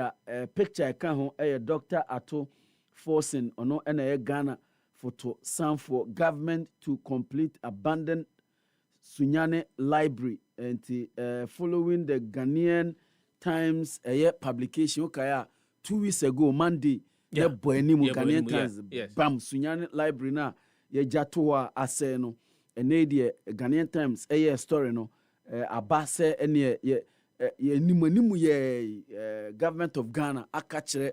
picture kan ho Dr. Ato Forcing ono na Ghana photo sam for government to complete abandoned Sunyane library and following the Ghanaian Times publication okay 2 weeks ago Monday the boyani Ghanaian Times bam Sunyane library na ye jato a ase no ene de Ghanaian Times story no abase ene ye nimanimu ye government of Ghana akachire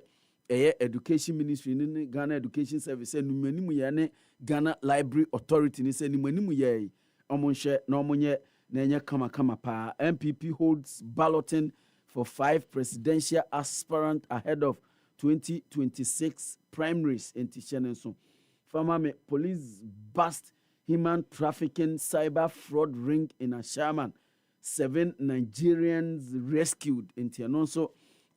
education ministry ni Ghana education service nimanimu ye ne Ghana library authority ni se nimanimu ye omonhye na omonye na enye kama pa. MPP holds balloting for 5 presidential aspirant ahead of 2026 primaries in Tichenenso. Former police bust human trafficking cyber fraud ring in Ashaman. 7 Nigerians rescued in Tianonso.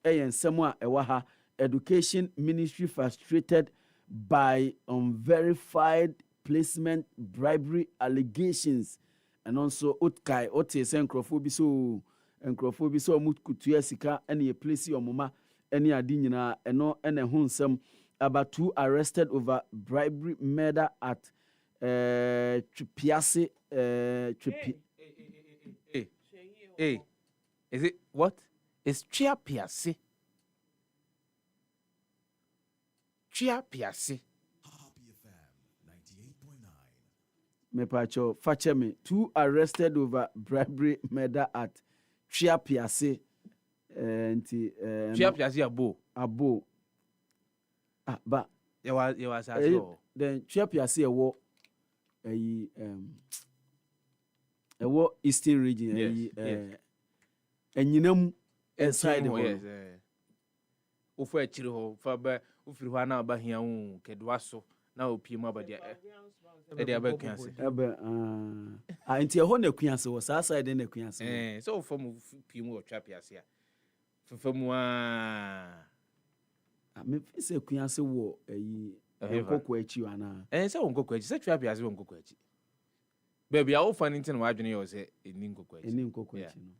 Semwa Ewaha. Education Ministry frustrated by unverified placement bribery allegations. And also Utkai Ote Senkrofobi so mutkutuya sika any place your mama any adinina eno ene hunsem about 2 arrested over bribery murder at Tripiase is it what? It's Tripiase. Me pacho fachemi 2 arrested over bribery murder at Tripiase nti Tripiase abo ba you was as well then Tripiase ewo eastern region enyinam inside yes ofu achiri ho fa ba ofiri ho na ba hia hu kedwa so na opie mu abadia e aba kuanse nti ho na kuanse wo sa side na kuanse so for mu pie mu Tripiase a mu me fise kuanse wo nkoko achi ana se wo nkoko achi se Tripiase wo nkoko achi baby I will find it in wadwene yo se eni nkoko achi no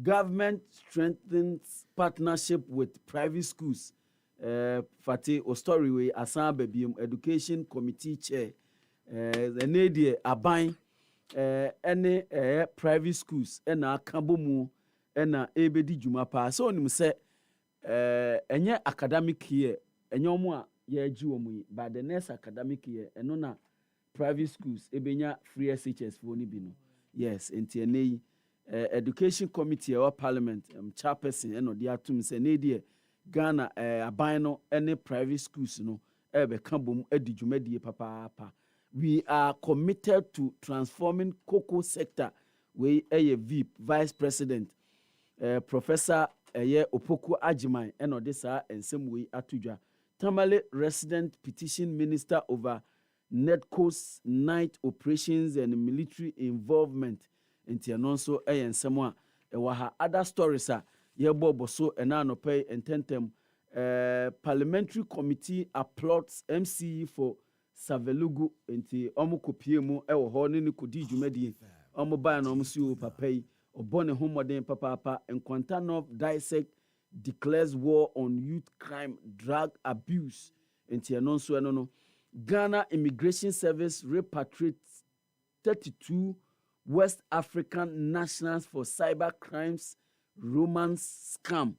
government strengthens partnership with private schools. Fati Ostori we asan babium education committee chair. The need aban any private schools ena kambomu ena ebedi juma pa. So onim se enye academic year enye omo a ye agi omo yi by the next academic year eno na private schools ebenya free SHS for ni bi no. Yes, enti enei education committee or parliament chairperson and the atum say ne die Ghana aban no any private schools no beka bom edi dwumadie papa. We are committed to transforming cocoa sector. We VIP vice president Professor Opoku Ajiman and Odessa and some way atudwa. Tamale resident petition minister over NEDCO's night operations and military involvement. Inti anonso and someone waha other stories yebo boso enano pay and tentem parliamentary committee applauds MCE for Savelugu inti omu kopiemu ewo ho ni kodi dwumadi omu ba na omu si o papai obone homoden papa Nkwantanov dissect declares war on youth crime drug abuse inti anonso eno Ghana Immigration Service repatriates 32 West African nationals for cyber crimes romance scam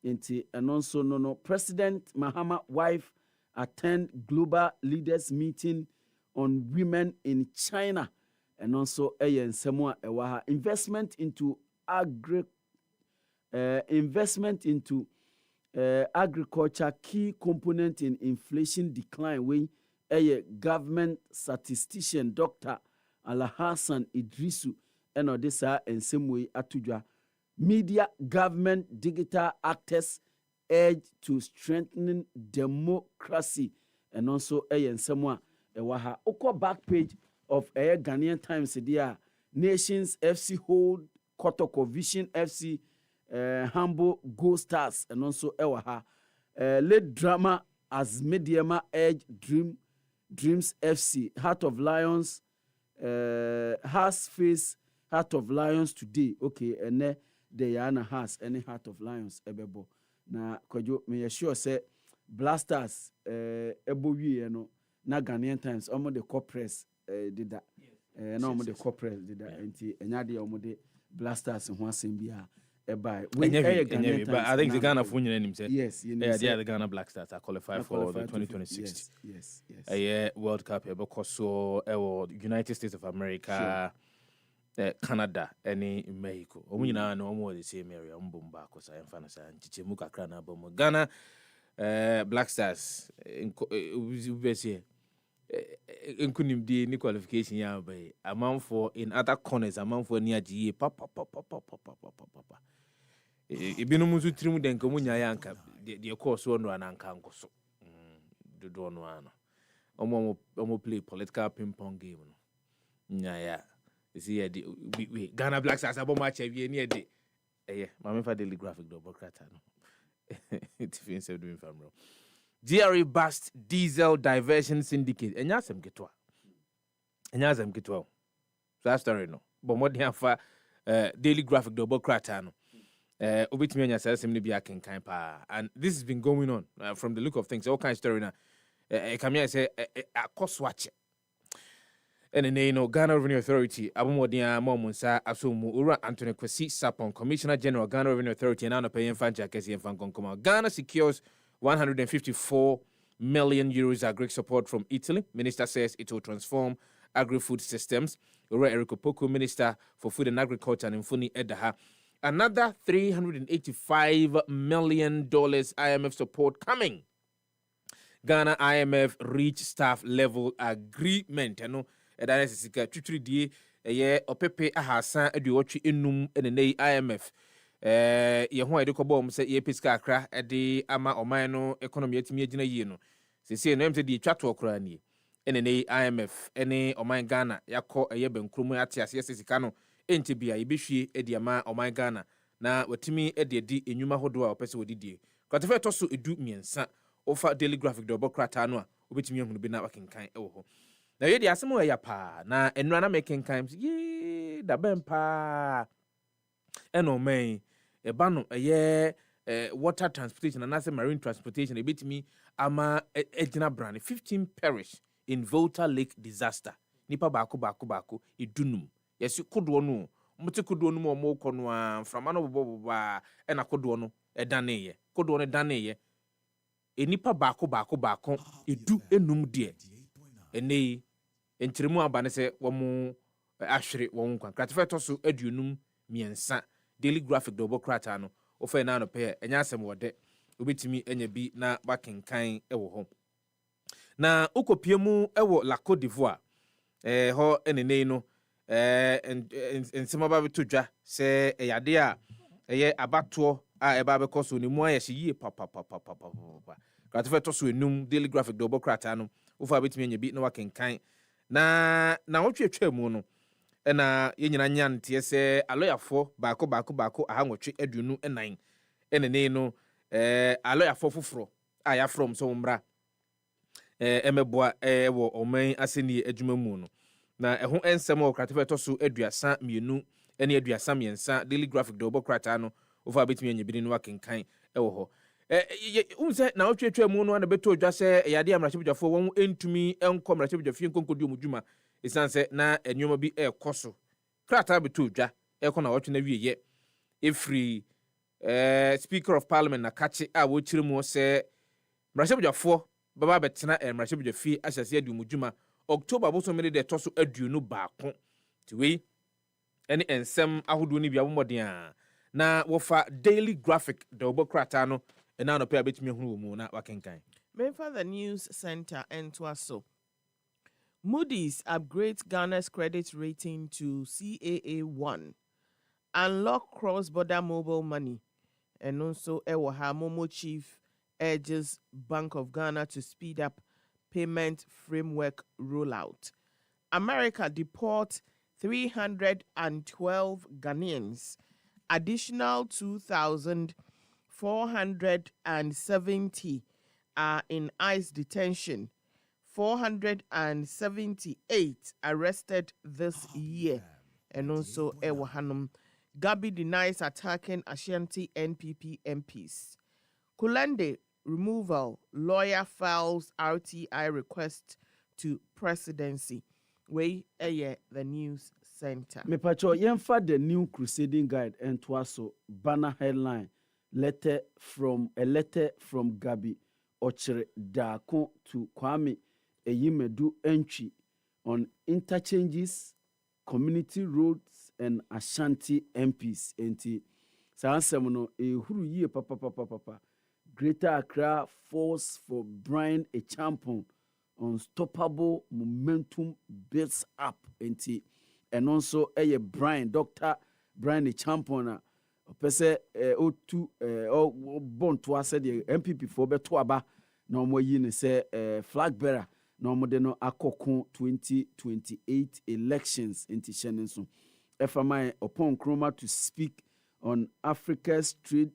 inti anonso no President Mahama wife attend global leaders meeting on women in China and also nsemo ewaha investment into agriculture key component in inflation decline when government statistician Dr. Alhassan Idrisu and Odessa and Semwe Atudwa. Media government digital actors urge to strengthening democracy and also and someone ewaha oko back page of Ghanaian Times there Nations FC hold Kotoko Vision FC Humble Go Stars and also ewaha late drama as Mediama urge Dreams FC Heart of Lions has face Heart of Lions today. Okay, and they yana has any Heart of Lions ebebo. Na Kwadwo me sure say Blasters ebo wie no na Ghanaian Times omo the corpress did that. Na omo the corpress did that enti enya de omo the Blasters ho asem bia by we but I think the Ghana for name said yes, the Ghana Black Stars are qualified for the 2026 World Cup because so United States of America, Canada, any Mexico. We now no more the same area. Mbumba kosa emfana Chichemuka krana bomo Ghana Black Stars ubese inkunim di ni qualification ya by amount for in other corners amount for near GA papa ibino muzu trimu den ko munya yanka de course wonu ananka nkoso do ono ano omo play political ping pong game no nya ya see ya we Ghana Black Stars abo match awie ni de mama fa daily graphic do bokrata no it feels so doing from wrong GRE bust diesel diversion syndicate enyasem ketwa so that story no but more than for daily graphic do bokrata no obitimi anya sasem ne bia kenkan pa and this has been going on from the look of things all kind of story na come here say akoswache and you know Ghana Revenue Authority abomodin amomunsa asomu ura Anthony Kwesi Sapon Commissioner General Ghana Revenue Authority and na pay fancha kesi enfankonkoma Ghana secures 154 million euros agri support from Italy. Minister says it will transform agri-food systems. Ura Eriko Poku, Minister for Food and Agriculture and Infuni Edaha. Another $385 million IMF support coming. Ghana IMF reach staff level agreement. You know, that is a 3 day opepe ahasa eduochi enum enene IMF. Ye ho ede kobom se ye piska akra ede ama oman no economy atimi agina yie no. Se no emse de twato okra ni. Enene IMF ene oman Ghana yakọ eye benkrumu ate ase sika no enti bia yebehwie edi ama oman Ghana na watimi edi enwuma hodo a opese wodidie. Kwatafe to so edu miensa ofa daily graphic do bokrata no a obetimi ehunu bi na wakenkan ewo ho. Na ye di asemo ya pa na enura na mekenkan ye da ben pa eno man eba no water transportation and also marine transportation ebetimi ama ejina brand 15 perish in Volta Lake disaster nipa baako edunum yesi kodo no mute kodo no mo ko no amframa no boboba na kodo no edaneye kodo no daneye enipa baako edu enum de enei entiremu abane se wo mu ahwere wo nkwan kratefe to so adunum miensa daily graphic double krataa no ofa na no pe enya asem wode obetimi enya bi na bakenkan ewo ho na ukopie mu ewo la Côte d'Ivoire ho enene no ensema ba beto dwa se eyade a eye abato a eba be koso ne mu ayehye yie papa kratofe to so enum daily graphic double krataa no ofa betimi enya bi na wakenkan na wotwetwa mu no na yenyina nya ntie se aloyafo baako ahanwotwe aduonu enan enene no aloyafo foforo a ya from so mra emeboa wo oman aseni adwuma mu no na eho ensem o kratofe to so aduasa mienu ene aduasa miensa daily graphic double krataa no ofa betimi anya bi no wakenkan ewo ho unse na wotwetwa mu no na beto dwa se yade amrachibujafo won entumi enko amrachibujafie nkonkodi omudwuma esanse na enyoma bi ekoso krata beto dwa ekọ na wotwe na wieye efri speaker of parliament na kache a wochire mu se amrachibujafo baba betena amrachibujafie asase adu omudwuma October boso mede de toso aduonu baako tiwe ene ensem ahodo ni bia bomoden a na wofa daily graphic double krata no ena no pe abetumi hunu mu na wakenkan Memphis the news center entwaso Moody's upgrades Ghana's credit rating to CAA1. Unlock cross-border mobile money. And also, Ewaha Momo chief urges Bank of Ghana to speed up payment framework rollout. America deport 312 Ghanaians. Additional 2,470 are in ICE detention. 478 arrested this year. And also, Ewahanum. Gabi denies attacking Ashanti NPP MPs. Kulende removal. Lawyer files RTI request to presidency. The news center. Me pacho yenfa the new crusading guide and twaso banner headline a letter from Gabi Ochere Dako to Kwame Eyimedu entry on interchanges, community roads and Ashanti MPs. Enti Sansemono huru ye papa. Greater Accra force for Brian a champion. Unstoppable momentum builds up. Enti and also Brian, Dr. Brian a champion. Pese O2 born to us the MPP for Betuaba. No more yin say flag bearer. No more than akokon 2028 elections into Shenenso. FMI upon Chroma to speak on Africa's trade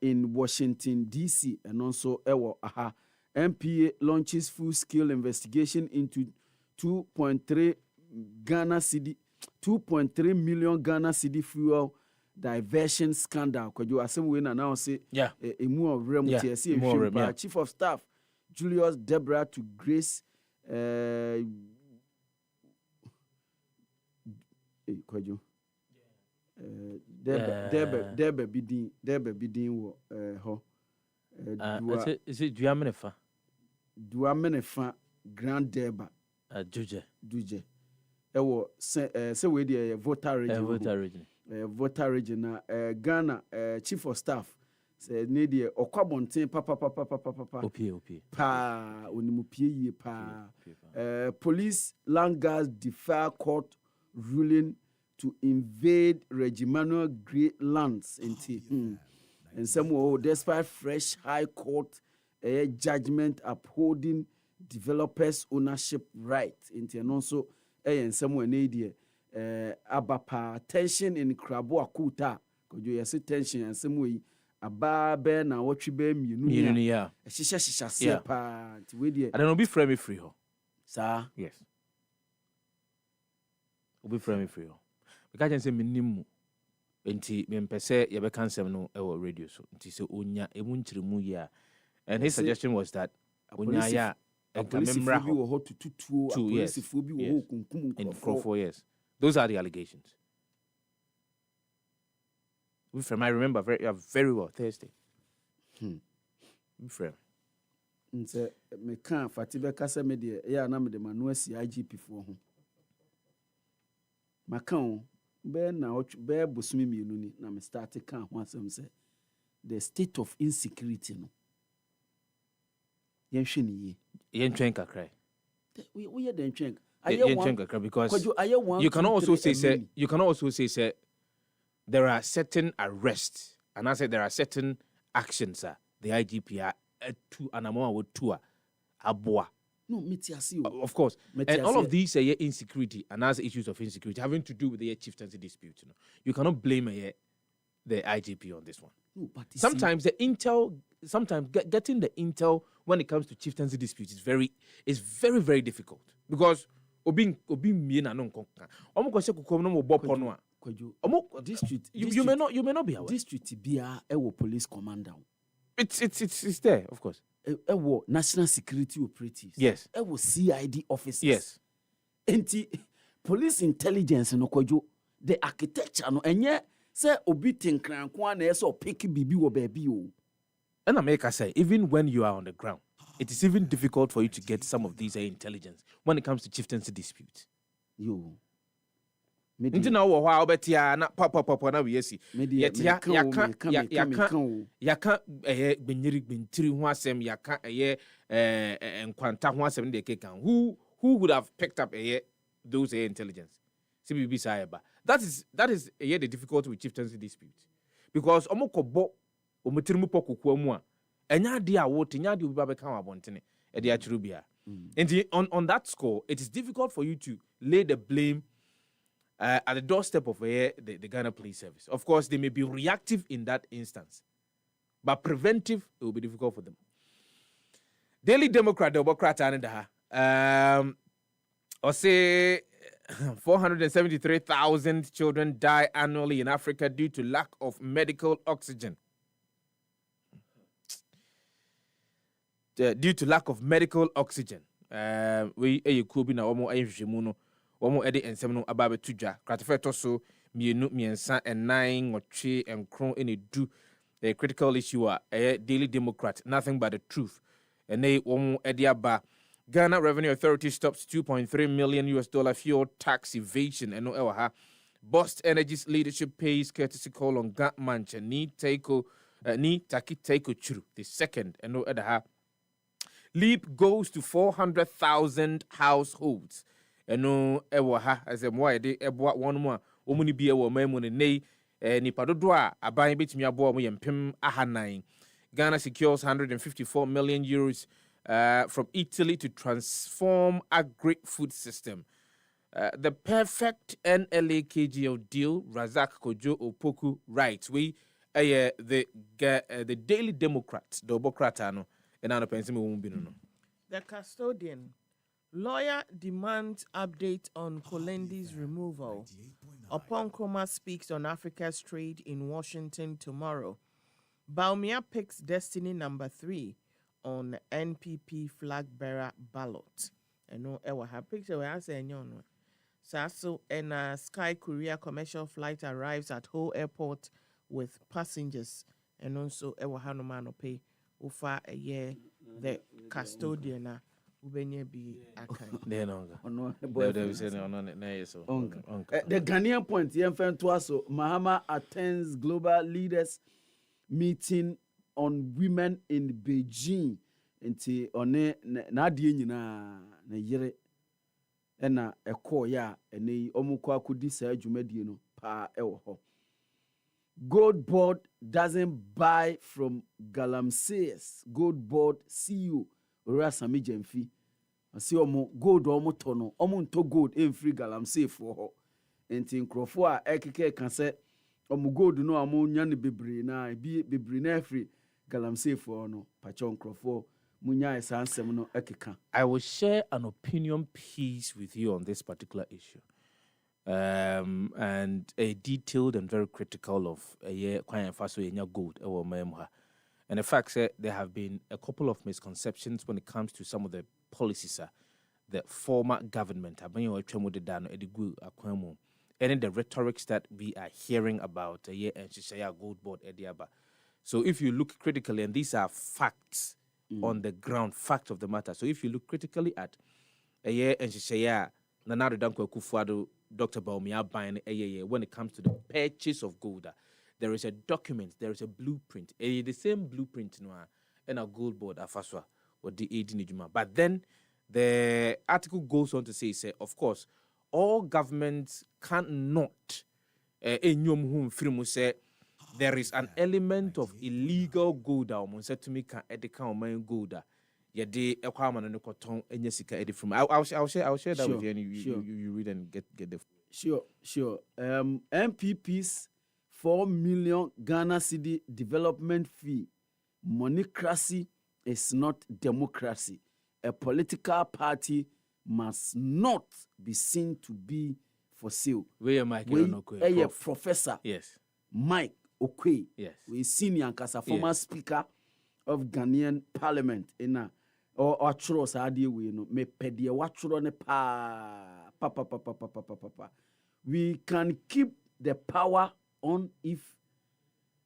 in Washington DC and also aha. MPA launches full-scale investigation into 2.3 million Ghana cedi fuel diversion scandal. Could you assume we now say a more realm Chief of Staff Julius Deborah to Grace could you Debe bidin wo ho is it Duamenefa Grand Deba Duje ewo say we the voter region Ghana Chief of Staff say need the okwabonten papa opie pa onimupie ye pa police land guards defy court ruling to invade Regimanuel Grey lands and some despite fresh high court judgment upholding developers ownership right and also and somewhere need abapa tension in Krabo Akuta because you see tension and some way ababe na watch be mienu ya shisha pa we dey I don't be frame free ho sir yes obi frame free ho because I say minimum enti me mpese ye be cancel no e wo radio so enti se onya emu nchiremu ya and his suggestion was that onya ya enkamemra ho to tutuo police fo bi wo kunkum in 4 years. Those are the allegations. We from I remember very well Thursday. We from nse me kan fatibe kasa me de ya na me de manu asi IGP fo ho makan Bear busumi mienu na me start kan ho asem say the state of insecurity no. Yen hwe ni ye. Yen twen kakra. We hear them twen. Yen twen kakra because you can also say there are certain arrests and I said there are certain actions the IGP are to anamo with two aboa. No, metiasi. Of course. And all of these are insecurity and other issues of insecurity having to do with the chieftaincy dispute. You cannot blame the IGP on this one. No, but sometimes the intel, getting the intel when it comes to chieftaincy disputes is very, very difficult because you may not be aware. District be a police commander. It's there, of course. National security operatives. Yes. CID officers. Yes. Police intelligence no kwajo the architecture no enye say obi tinkran kwa na eso pick bibi wo baby o. And America say even when you are on the ground, it is even difficult for you to get some of these intelligence when it comes to chieftaincy disputes. Yo. Nti na wo hwa obetia na papa na we yesi. Yaka benyiri bentiri ho asem yaka enkwanta ho asem de kekan. Who would have picked up those intelligence? CBB Sayaba. That is the difficulty with chieftaincy disputes. Because omokobo omotirimu pokuku amu a enya de a wote nya de obi ba beka abontene e de achiru bia. And on that score, it is difficult for you to lay the blame at the doorstep of the Ghana Police Service. Of course, they may be reactive in that instance, but preventive, it will be difficult for them. Daily Democrat, or say 473,000 children die annually in Africa due to lack of medical oxygen. Due to lack of medical oxygen. We could be now almost Womo edi ensem ababe tuja kratefe so mienu miensa and 9 or 3 and kron in do the critical issue Daily Democrat nothing but the truth and they womo edi aba Ghana Revenue Authority stops $2.3 million fuel tax evasion and no ewa Bust Energy's leadership pays courtesy call on Gatmancha ni taki take churu the second and no edaha leap goes to 400,000 households. Eno ewa ha as a moy de eboa one more omuni bi ewo mamu ne nei nipa dodo a aban betimi aboa mo yempem ahanan. Ghana secures 154 million euros from Italy to transform agri-food system. The perfect NLA KGL deal, Razak Kojo Opoku writes. We the Daily Democrat, the Obokratano, and I pensimi won't be no. The custodian. Lawyer demands update on Kolendi's removal. Upon Nkrumah speaks on Africa's trade in Washington tomorrow. Baumia picks destiny number 3 on NPP flag bearer ballot. And no ever have picture where I say no. Sasso and a Sky Korea commercial flight arrives at Ho Airport with passengers. And also ever Hanomano pay ufa a year the custodian. The Ghanaian point, Mahama attends global leaders meeting on women in Beijing. Nti one na die nyina na yere na ekọ ya ene omukọ akodi sa adwumadie no pa ewo ho. Gold board doesn't buy from Galamsey's. Gold board CEO Orasami Jemfi. Asi omo gold omo tono omo nto gold free Galamsey for ho. Enti nkrofo a ekeke kan se omo gold no omo nya ne bebre na bi bebre na free Galamsey for no pacho nkrofo munya esansem no ekeka. I will share an opinion piece with you on this particular issue. And a detailed and very critical of a kwanya faso yenya gold ewo memha. And the fact that there have been a couple of misconceptions when it comes to some of the policies the former government and the rhetorics that we are hearing about and gold board ediaba. So if you look critically, and these are facts on the ground, fact of the matter. So if you look critically at Kwadwo Sefah-Danquah Dr. Baumia buying when it comes to the purchase of gold. There is a document, there is a blueprint. The same blueprint and a gold board afaswa or the 18 Juma. But then the article goes on to say, of course, all governments cannot there is an element of illegal gold said to me can gold. I'll share that with you and you read and get the Sure. MPP's 4 million Ghana cedi development fee. Monocracy is not democracy. A political party must not be seen to be for sale. Where Mike Professor yes. Mike Okwe. Yes. We senior and former speaker of Ghanaian Parliament in a or churros adi we no me pedie wachuro ne pa. We can keep the power on if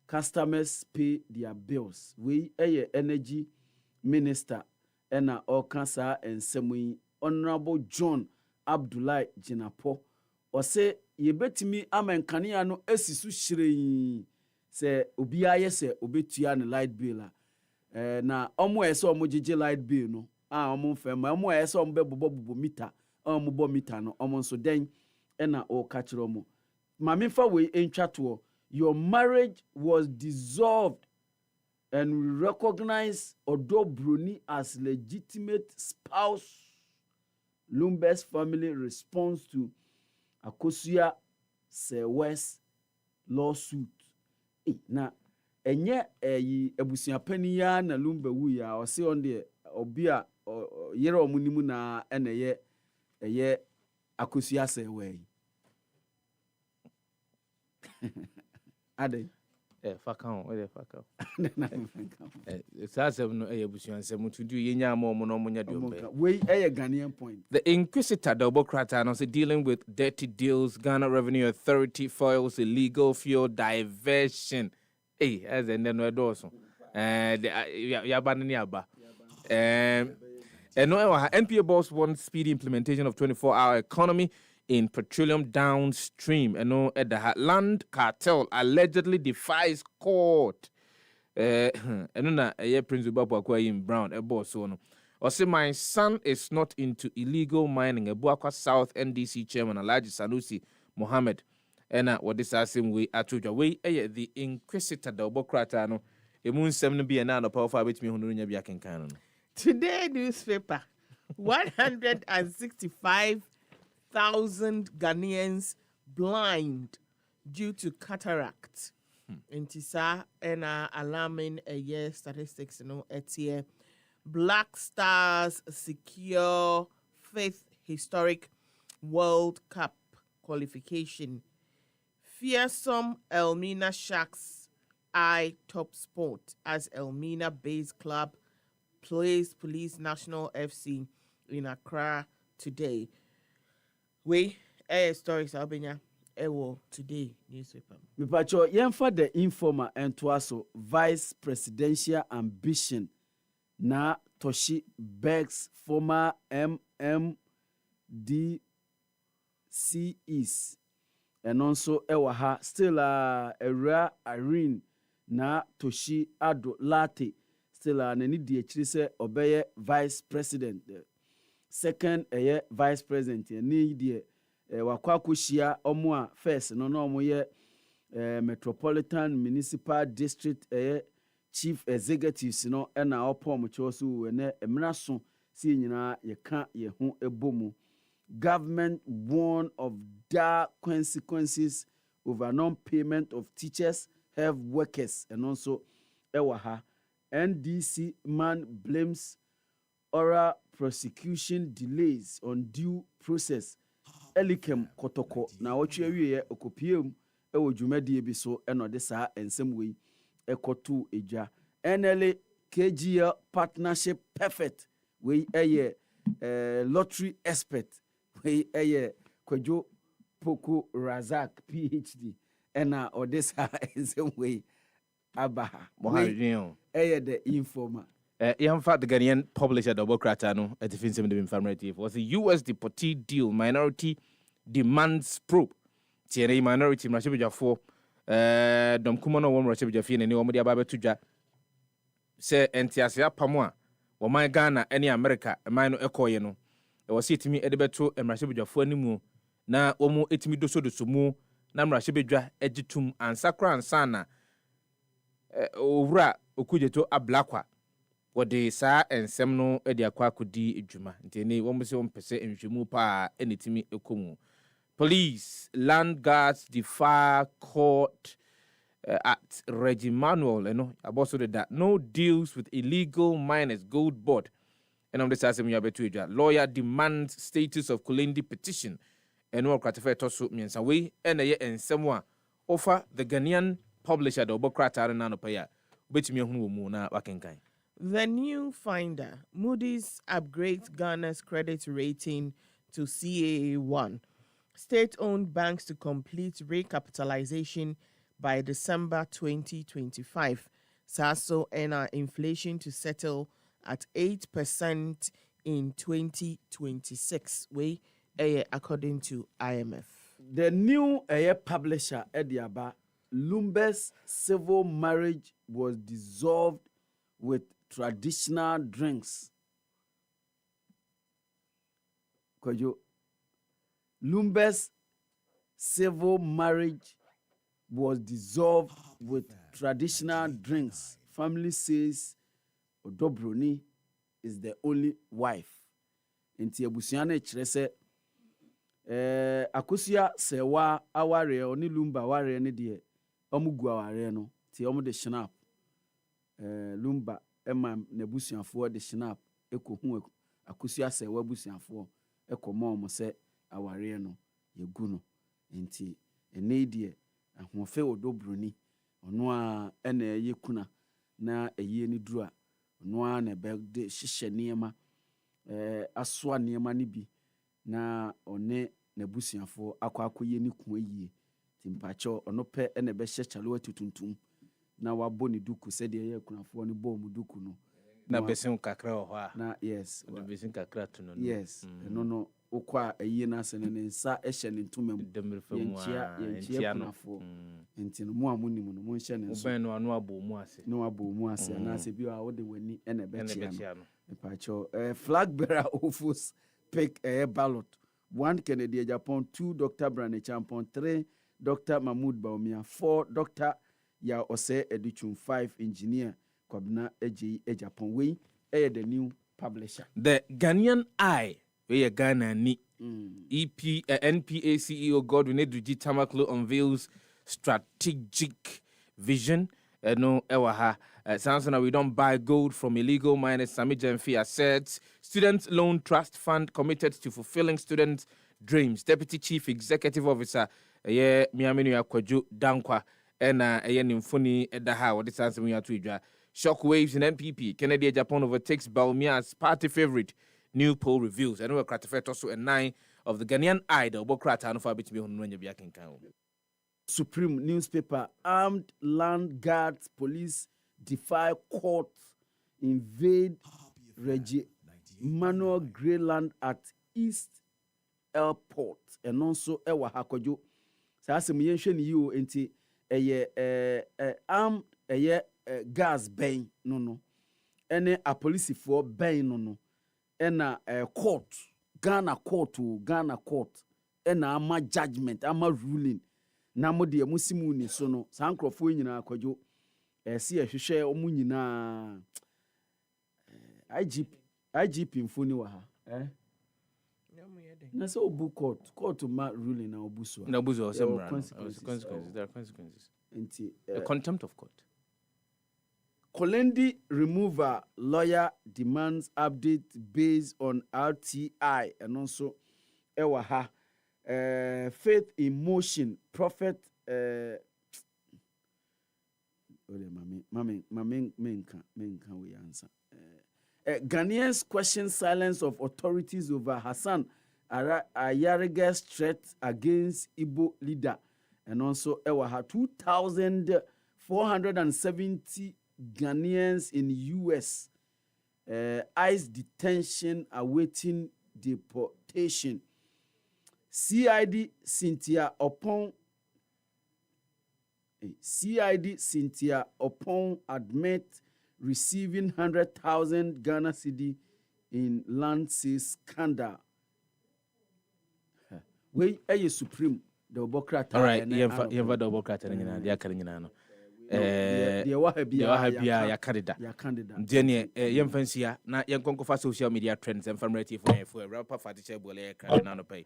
customers pay their bills. We energy minister and our cancer and semi Honorable John Abdullahi Jinapo or say ye betimi amenkania no esisu shirei se obi aye se obetua ne light bill na omo ese omo jeje light bill no omo fema omo ese omo bebobo meter omo bo meter no omo so den na o ka kire omo mame fa we entwa to your marriage was dissolved and we recognize Odo Bruni as legitimate spouse. Lumber's family responds to Akosua Sewes lawsuit. Na enye ebusia pani ya na Lumber wu ya o se on de obi a yere omunimu na eneye Akosua Sewe. Ade Fakao, where the Fakao? A Ghanaian point. The Inquisitor, the Obokrata, also dealing with dirty deals. Ghana Revenue Authority foils illegal fuel diversion. Hey, as and then we're also. Yabaniniaba. And no, NPA boss wants speedy implementation of 24-hour economy in petroleum downstream. And no, at the land cartel allegedly defies court. And no, Prince Ubabwa in Brown, a boss so. Or say my son is not into illegal mining. A Buakwa South NDC chairman Alhaji Sanusi Mohammed. And what this same way at way the Inquisitor the Obokrata no. A moon 7 be an hour power which me Honoria Biakin canon. Today newspaper 165,000 Ghanaians blind due to cataract. Intisa and alarming a year statistics, etie Black Stars secure 5th historic World Cup qualification. Fearsome Elmina Sharks eye top sport as Elmina based club plays Police National FC in Accra today. We stories Albania Ewo today newspaper. Mipacho yenfa the informer and twaso vice presidential ambition na Toshi Beg's former MMDCs and also ewaha still Era Irene na Toshi Ado Late still nani di echiri se obeye vice president second vice president ni di wakwa kushia omo a first no omo ye metropolitan municipal district chief executives no na opom chosu ene emraso si nyina ye ka ye ho ebomu. Government warn of dire consequences over non-payment of teachers, health workers, and also ewaha. NDC man blames oral prosecution delays on due process. Elikem kotoko na ochwe wiye okopiem ewo dwumadi bi so eno de saa ensem wei ekotu eja. NLA KGL partnership perfect wei lottery expert wei Kwadwo Poko Razak PhD ena odesa ensem wei abaha. The informer. In fact, the Ghanaian publisher, the Obokrata, at the Finsem de Infirmity, was the U.S. deportee deal minority demands probe. Tiere minority mmarahyɛbadwafoɔ dɔm kuma no wɔ mmarahyɛbadwafie ne wɔn de aba abɛto sɛ entiase apam a wɔman Ghana ne America man no ɛkɔɔyɛ no ɛwɔ sɛ etimi de bɛto mmarahyɛbadwafoɔ animu na wɔn etimi dosodoso mu na mmarahyɛbadwa agye tum ansakra ansana owura okugyeto ablakwa wɔde saa ensɛm no de akɔ akɔdi adwuma nti ne wɔn sɛ wɔn pɛsɛ nhwɛmu paa ɛna etimi ɛkɔ Police, land guards defy court at Reggie Manuel, also that no deals with illegal miners gold board. And on this asem you have lawyer demands status of Kulendi petition. And what Kratife Tosu means away and someone offer the Ghanaian publisher the Obokrata Nano Paya. Bet me who na wakenkai. The new finder, Moody's upgrades Ghana's credit rating to CAA1. State-owned banks to complete recapitalization by December 2025. SASO and inflation to settle at 8% in 2026, according to IMF. The new publisher, Ediaba, Lumber's civil marriage was dissolved with traditional drinks. Lumber's civil marriage was dissolved with traditional drinks. Family says Odobroni is the only wife. Inti abusiane kyerɛ sɛ akosia sewa aware oni Lumba aware ne de omugu aware no ti omu de snap Lumba ema nebusiafo de snap ekohu akosia sewa abusiafo ekomo omo sɛ aware no yegu no nti ene de ahofe Odobroni ono a ena yekuna na eye ni duru a ono a na be de hyehyɛ niema asoa niema ne bi na one nabusiafo akwakoye ni ku ayie timpacho ono pe ena be hye chalo atutuntum na wabɔ ne duku sɛ de ye kunafo ne bɔ mu duku no na besin kakra ho a na yes na besin kakra to no yes no okwa ayie na sene ne nsa ehye ne ntumam yenchia kunafo enti no mu amunim no mu nhye ne nso oben no anu abɔ mu ase na se bi a wo de wani ena be chia no timpacho flag bearer office pick a ballot. 1 Kennedy Japan, 2 Dr. Brane Champon, 3 Dr. Mahmoud Baumia, 4 Dr. Ya Ose Edichun, 5 Engineer Kwabna Eji Japan. We the new publisher. The Ghanaian Eye, we Ghana ni NPA CEO Godwin Eduji Tamaklo unveils strategic vision. No ewaha. Sounds like we don't buy gold from illegal miners. Sami Jemfi asserts Student Loan Trust Fund committed to fulfilling students' dreams. Deputy Chief Executive Officer, Kwadwo Sefah-Danquah, and Nimfuni Edaha. What this answer we are to shockwaves in MPP. Kennedy Japan overtakes Baumia's party favorite. New poll reveals. I know a Kratifet also a 9 of the Ghanaian Idol. Bokrata and for bit me on when you be Supreme newspaper, armed land guards, police defy court, invade Reggie Manuel Greyland at East Airport, and also Ewa Hakojo. Sasa miyenshwe ni yu enti armed gas bang no ene a police for bang no ena court Ghana court ena ama judgment ama ruling na mo de musimu ni so no sankrofo nyina akwadwo si ehwehwe omu nyina IGP mfoni wa ha na so obu court ma ruling na obuso some consequences there are consequences nti contempt of court. Kulendi remover lawyer demands update based on RTI and also ewa ha faith in motion prophet menka we answer Ghanaians question silence of authorities over Hassan Ayarege's threat against Igbo leader and also ewa ha 2,470 Ghanaians in US ICE detention awaiting deportation. CID Cynthia Upon admit receiving 100,000 Ghana cedi in land sales scandal. We are supreme the Obokrata. All right, yemva the Obokrata nyina dia kan nyina no. The Wahabia ya candidate. Ya candidate. Dene yemfansia na yenkonkofa social media trends and family for rapper fatiche bole kra na no pay.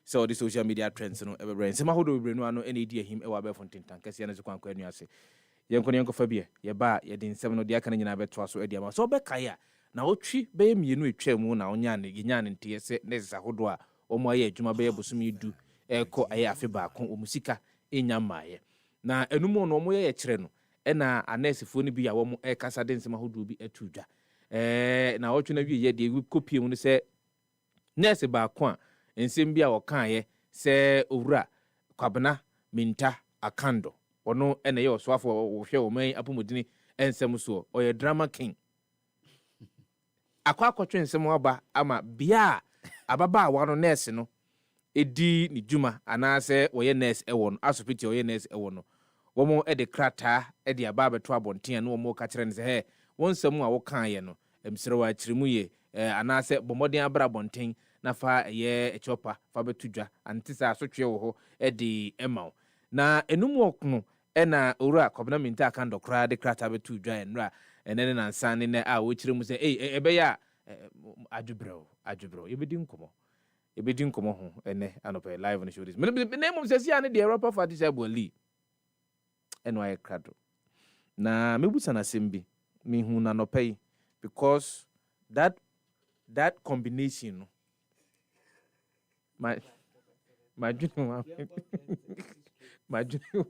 So the social media trends no e brain. Sema hodo bre no ano ene die him e wa be fontentan kase ya na kwankwa anu ase. Yenkonfa bia ye ba ye din nsem no dia kan nyina be to so e dia ma. So be kaya na otwi be mienu etwa mu na onya ne nte se ne sesa hodo a omo aye adwuma be bosumi du eko aye afi ba ko omusika enya maaye. Na enumu no omo ye kire no ena anesifo ni bi ya wo mo kasa de nsema hodo bi atudwa na otwe na wi ye de kopie mu no se nurse ba ko a nsem bi a wokan ye se owura kwabena minta akando ono ena ye osoafo wo hwe wo man apomodini ensem so oye drama king akwa nsem aba ama bia ababa wa no nurse no edi ni juma anase wo ye nurse ewo no asopiti wo ye nurse ewo no womo ede krata ede aba beto abonten no womo ka kire ne se he wonsam a wo kan ye no emsere wa akirimu ye anase bomoden abra bonten na fa ye echopa fa betudwa antisa asotwe wo ho ede emaw na enum okno ena owura kwabena minta aka ndokra de krata betudwa enra enene na nsane ne a wo kirimu se ebeya adwubro ebedi nkomo ho ene anope live on show this me name se sia ne de rapper fatiche boli NY Krado. Na mebusa na sembi me hu na no pay because that combination my junior my junior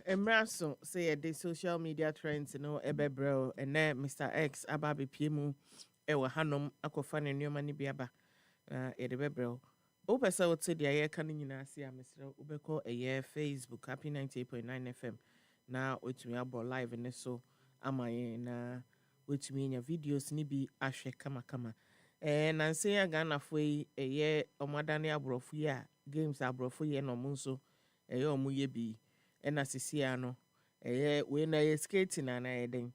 Emraso say the social media trends no ebebro and Mr. X ababe piemu ewa hanom akofa ne nneoma ne biaba edebebro opesa wote dia ye kan nyina ase a Mr. Ubeko eye Facebook Happy 98.9 FM na otumi abo live ne so amaye na otumi nya videos ni bi ahwe kama na nse ya Ghana foi eye omadane abrofo ya games abrofo ye no munso eye omuye bi ena sisia no we na ye skating na eden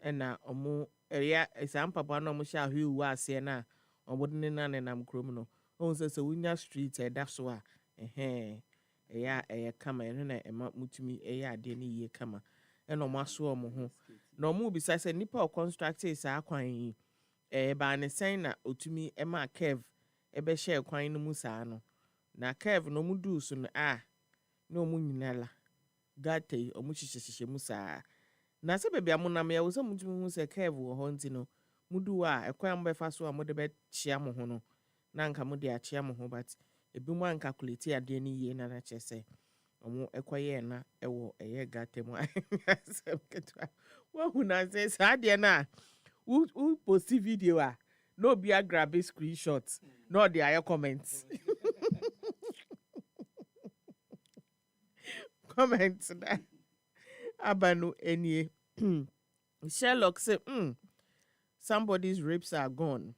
ena omu area esampapa no mo sha hwi wa ase na omodene na nam krom no on se wunya street eda so a kama eno na ema mutumi ade ne ye kama ena omo aso omo ho na omu bisa se nipa o construct isa akwan yi ba ne sen na otumi ema curve ebe share kwan no mu saa no na curve no mu du so no no mu nyinala gate omu hihye musa na se bebia mo na me wo se mutumi hu se curve wo ho ntino mudu a ekwan mbefa so a mo de be chia mo ho no na nka mo de achia mo ho but ebi mo an calculate ade ni ye na na chese Omo ekwaye na ewo eye gatemu asem ketwa wo hu na say saa na who post video no be a grab a screenshot no the ayo comments comments na abanu enie Sherlock say somebody's ribs are gone.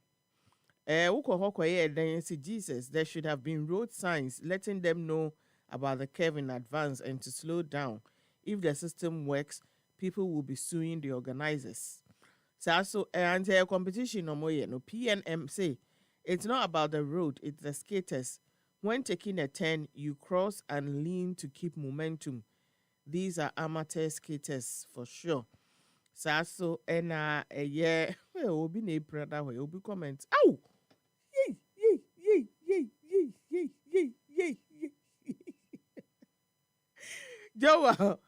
Jesus, there should have been road signs letting them know about the curve in advance and to slow down. If the system works, people will be suing the organizers. So anti-competition no PNM say it's not about the road, it's the skaters. When taking a turn, you cross and lean to keep momentum. These are amateur skaters for sure. So and yeah, will be na brother will be comment. Ow! Joe,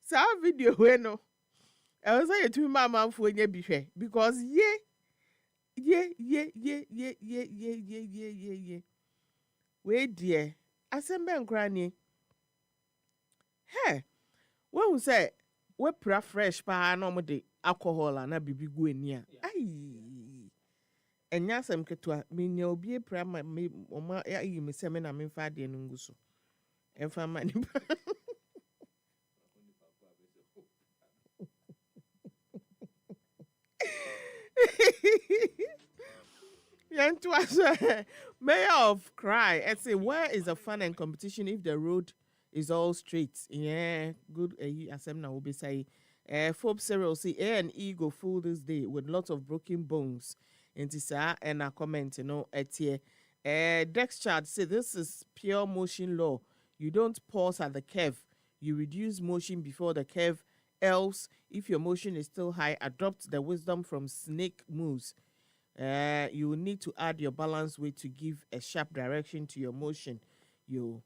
sa video we no. I was say to mama for nye bihwe because yeah. Wait dear, asembe nkra ni. Hey, when we say we pra fresh pa na mo de alcohol na bibi gu ani a. Ai. Enya asem ketua me nya obi pra ma me oma ayi me se me na me fa de no nguso. Emfa ma ni. Mayor of Cry, I say, where is the fun and competition if the road is all straight? Yeah, good. Asem na will be say, Forbes Cyril say, A and E go full this day with lots of broken bones. And a comment, at here. Dex Chart say, this is pure motion law. You don't pause at the curve. You reduce motion before the curve. Else, if your motion is still high, adopt the wisdom from snake moves. You will need to add your balance weight to give a sharp direction to your motion. You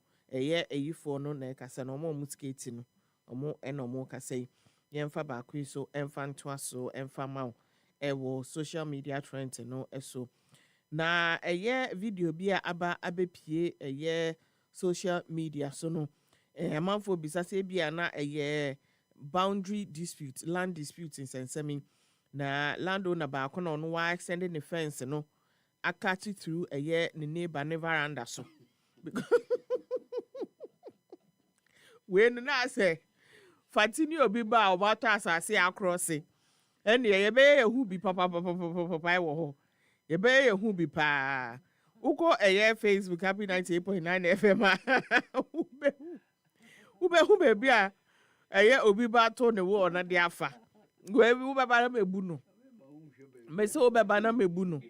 for no na kasa no mo musketi no omo enomo kasa yemfa ba so emfa ntoa so emfa ma wo social media trend no eso na video bi a aba abepie social media so no amanfo bisa se bia na boundary dispute, land dispute in Sensemi. Na landowner ba kono no wa extending the fence no akati through a year ni neighbor never under so. When na say Fatini obi ba o water asase across it. And ye be who be papa wo. Ye be who be pa. Uko Facebook happy 98.9 FM. Ube bia obi ba to ne wo na de afa. Gwebi ubaba na mebu no. Me se ubaba na mebu no.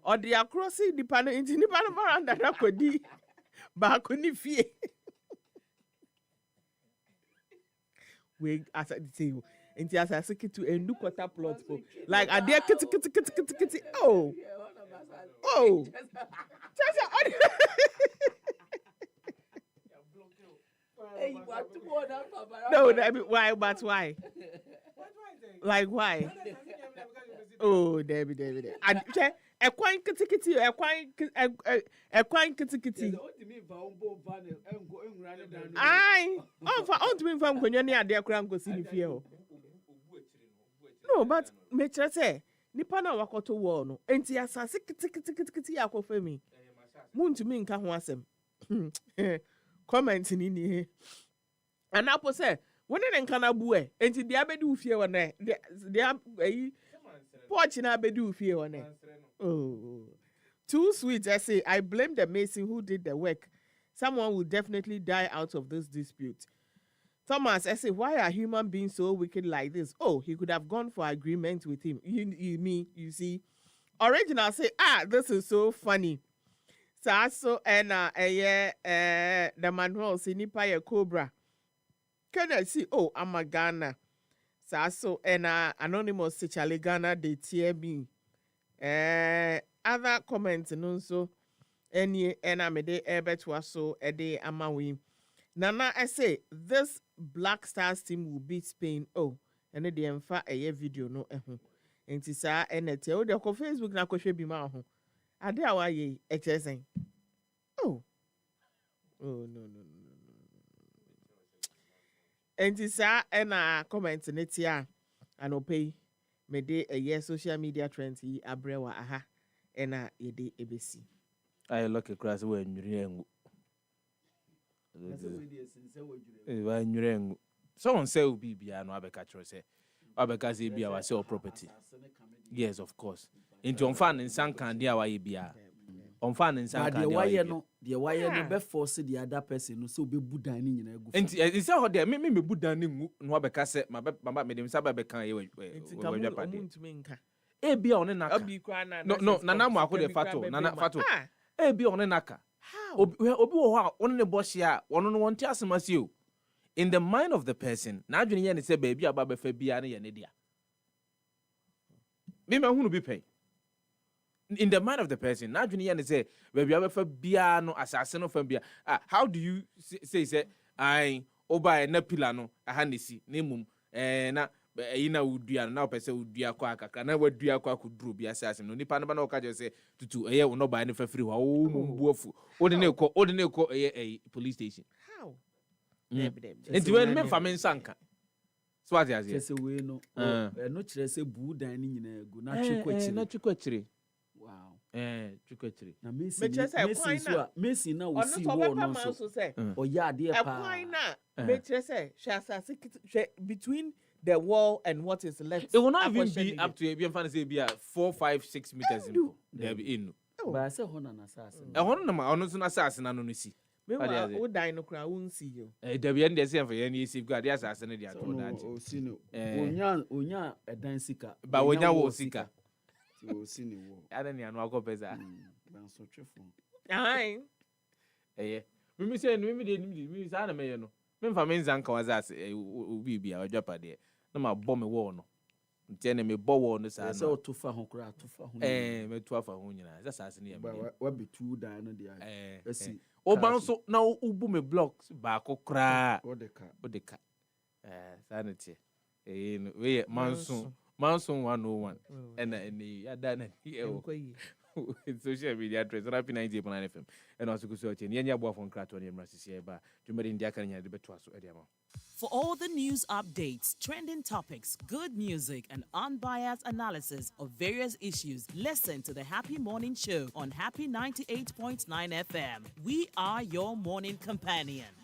O de across the panel into the panel veranda na kwedi. Ba ko ni fie. We as I say you. Inti as I say to endu quarter plot for. Like are there kiti. Oh. Oh. No, why? But why? Like why? Oh, Debbie. And a quite kitty, a quite kitty. I for me from when you're near their crown go see you. No, but make say Nipana wakoto war no. Enti asase kitty akofemi. Moon to me nka ho asem. Comment ni and Apple say when in kana bue enti dia bedu fie wona dia porch na bedu fie wona. Oh, too sweet. I say I blame the mason who did the work. Someone will definitely die out of this dispute. Thomas, I say, why are human beings so wicked like this? Oh, he could have gone for agreement with him. You see. Original say, this is so funny. So and the manual say nipa ye cobra. Can I see? Oh, I'm a Ghana. So and anonymous say Charlie Ghana they tear me. Other comments and so any enamede ebet was so a day amawi. Nana, I say this Black Stars team will beat Spain. Oh, and the emfa a video no and tisa and a tell the Facebook na koshe bi ma ho. Ade awaye exercise. Oh. Oh no. Enti sa na comment ne tia anope me de a social media trends yi abrewa aha na ye de ebesi. I look across when you someone say Ubi no abeka say abeka say bia wa sell property. Yes, of course. Into on fan in san kan dia wa bia. On fan in san kan dia. The wire no be force the other person no so be budan ni nyina gu. Enti e say ho there me budan ni ngu no abeka say mama me dem say abeka ye we Enti nka. E bia on naka. No, nana mo akode fato, nana fato. E bia on naka. Obi wo ho a on ne bohye a ono no wonte asemase o. In the mind of the person, na adwene ye ne say baby aba be fa bia ne ye ne dia. Me ma hunu bi pen. In the mind of the person, na adwene ye ne say baby aba fa bia no asase no fa bia. How do you say I oba na pila no aha nesi na mum na na udua na opese udua kwa akaka na wadua kwa kuduro bia asase no nipa na oka je say tutu eye wo no ba ne fa free wa o mumbuafu odi ne ko police station. How? Enti when me fa men sanka. So what is it? Say we no no kire say budan ni nyina gu na twekwachi. Na twekwachi. Wow. Twekwachi. Na Messi na we see war no so. O ya de pa. Why na? Me kire say asase between the wall and what is left. It will not even be up to a fantasy be 4, 5, 6 meters in. There be in. But I say hona na assassin. Hona na ono so na assassin na no see. Me wo dine no kra won see you. There be end dey say for any safeguard the assassin dey at all that. O see no. Onya edan sika. Ba onya wo sika. O see ni wo. Ada ni anu akopeza. Ban so twefo. Ai. Me say no me say na me no. Me fa me nzanka wazase obi bia odwapa de. Na ma bɔ me wɔ no ntiene me bɔ wɔ no saa no so to fa ho kra to fa ho me to afa ho nyina za saa se ne ba wa betu dan no dia esi oban so na ubu me blocks ba ko kra odeka saa ne tie no we manson 101 and ya da na social media address Happy 90.9 FM and also go search and yenya bo fon kra to ne mrasisi e ba tumeri ndia kan nya de beto aso e dia ma. For all the news updates, trending topics, good music, and unbiased analysis of various issues, listen to the Happy Morning Show on Happy 98.9 FM. We are your morning companion.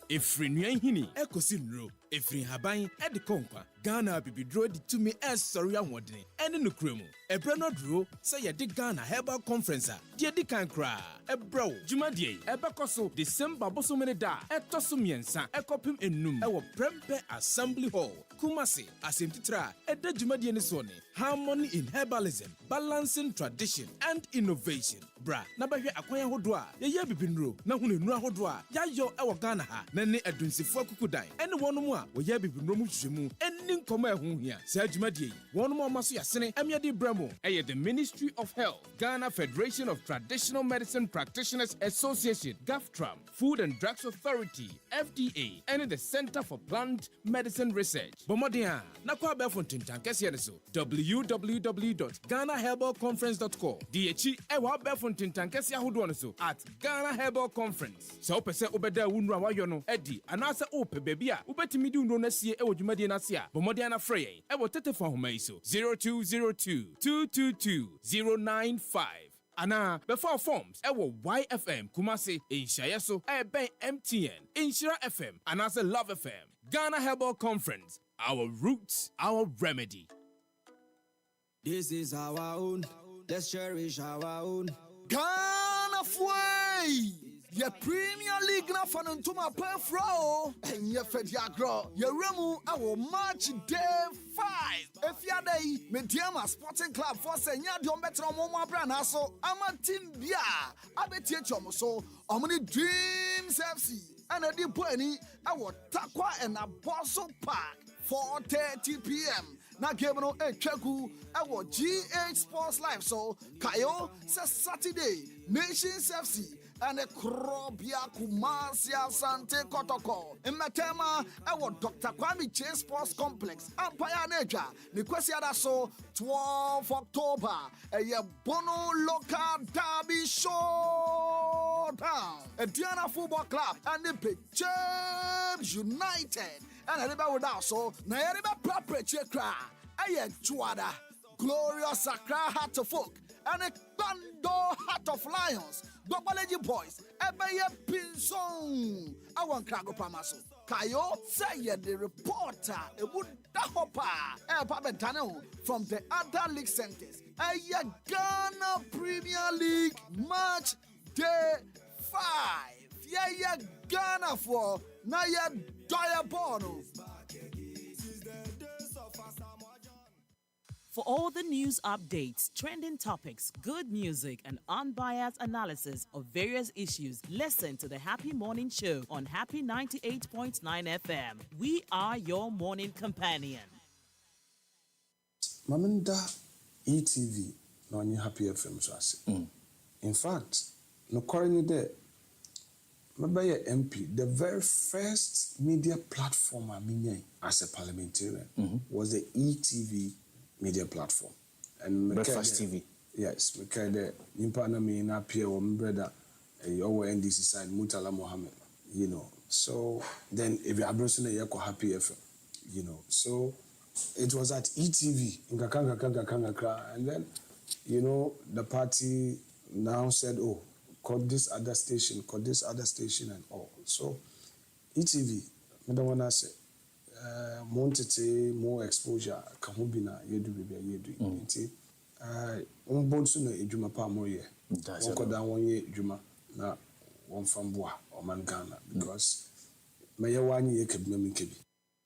Efri nyanhini ekosi nro efri haban edi konkwa Ghana bibidro di tumi sorry anwodene ene nukremu ebre no dro say ye di Ghana Herbal Conference die di kan kra ebro jumadie ebekoso December bosomene da etoso miensa ekopim enum ewo Prempe Assembly Hall Kumasi asemtitra eda jumadie ne so ne harmony in herbalism balancing tradition and innovation bra na bahwe akwan ahodo a ye bibinro na hunu nu ahodo a yayo ewo Ghana ha na ne adunsifo akukudan ene wonom a wo ye bibinro mu hwehwemu eni nkoma ehu hia sa adwumadie wonom amaso yasene amiade bramo eye the Ministry of Health Ghana Federation of Traditional Medicine Practitioners Association GAFTRAM Food and Drugs Authority FDA and the Center for Plant Medicine Research bomodia na kwa be fontintan kese ne so www.ghanaherbalconference.com DHI ewa be fontintan kese ahodo ne so at Ghana Herbal Conference so pese obeda wunu a wayo no edi anasa ope baby a ubetimi di wunu na sie ewo dwumadie na sia bomodia na frey ewo tetefo homa iso 0202-222-095 Ana before forms ewo YFM Kumasi Inshaye so ben MTN Inshira FM anasa Love FM Ghana Herbal Conference, our roots, our remedy. This is our own. Let's cherish our own. Ghana Fway! Ye Premier League na fanon to my perfro. And ye Fediagro. Ye Remu our March day 5. If ya day, Mediama Sporting Club for Senya Dion Betro Momo Branaso. I'm a team bia. Abetie Chomoso. Omni Dreams FC. And a deep penny, our Takwa and a Bosso Park, 4:30 p.m. Now, Gabriel and Cheku, our GH Sports Live. So, Kayo says Saturday, Nations FC, and a Krobia Kumasi Asante Kotoko. In Matema, our Dr. Kwame J Sports Complex, Empire Nature, Nikwesi so 12 October, a Bono Local Derby Showdown. A Diana Football Club and the James United. And everybody would also, Nayariba Proper Chekra, a Chuada, Glorious Sacra Heart of Folk, and a Bando Heart of Lions, Dobaleji Boys, Ebeye Pinson, I want Krago Pamaso. Kayo say the reporter, a wood dahopa, a Pabentano from the other league centers, a Ghana Premier League match day 5. Yeah, Ghana for Naya Diabono. For all the news updates, trending topics, good music, and unbiased analysis of various issues, listen to the Happy Morning Show on Happy 98.9 FM. We are your morning companion. Mamanda ETV no any Happy FM so ase. In fact, no currently there Mabaya MP, the very first media platform I mean as a parliamentarian was the ETV media platform. And Breakfast TV. Yes, because the Nimpana me na appear on brother our NDC side Mutala Mohammed, you know. So then if you are browsing a Happy FM, you know. So it was at ETV in Kakanga, and then you know the party now said, oh, call this other station, and all. So ETV, I don't want to say more exposure, Kahubina, Yedu Bibia Yedu. Bonsu na ejuma pa moye. One koda one ye ejuma na one from Boa or Mangana because Maya one ye kebi me kebi.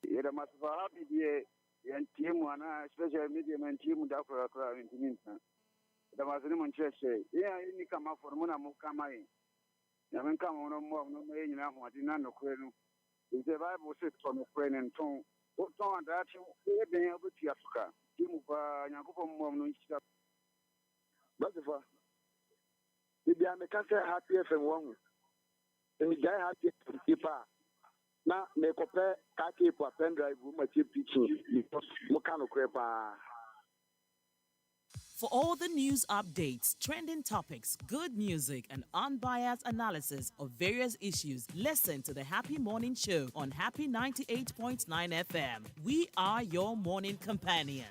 Yeda masifa happy die yan team wana special media man team da kura intiminta. Da masini mon chese. Ya ni kama formuna mu kama yi. Ya men kama ono mo no me nyina ho ati na no kwenu. Is the Bible says on the kwenu and ton. O ton da chi e ben obuti Africa. Team ba nyakopo mo no nchita. Masifa. Bibi ameka say Happy FM won. Emi guy Happy people. Na me kope ka keep a pen drive ma chip teaching mo kanu krepa. For all the news updates, trending topics, good music, and unbiased analysis of various issues, listen to the Happy Morning Show on Happy 98.9 FM. We are your morning companion.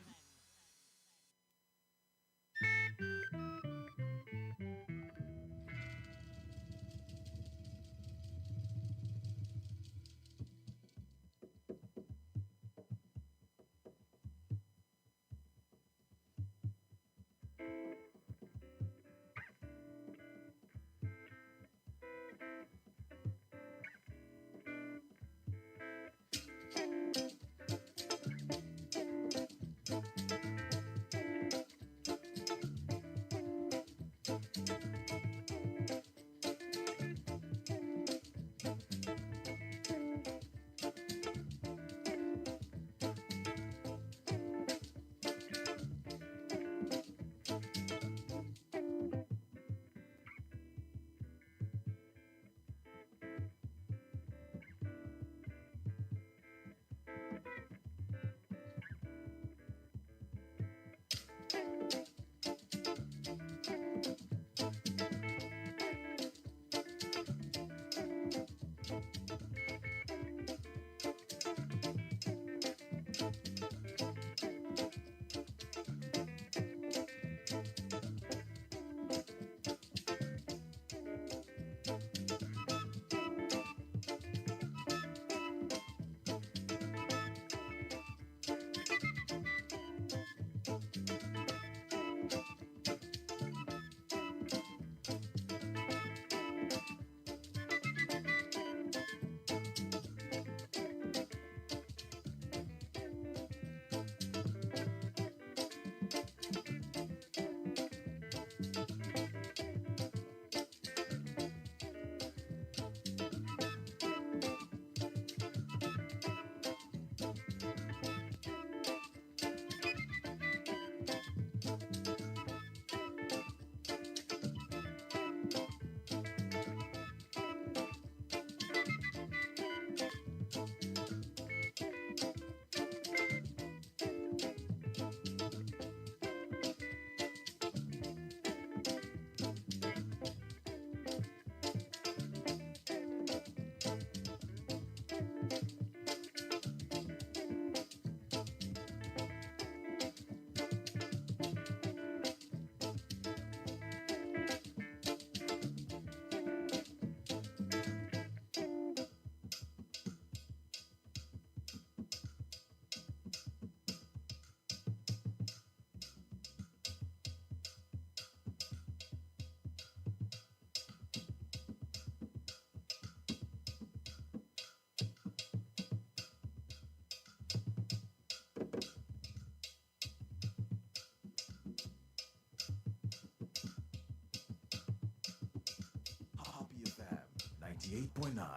98.9.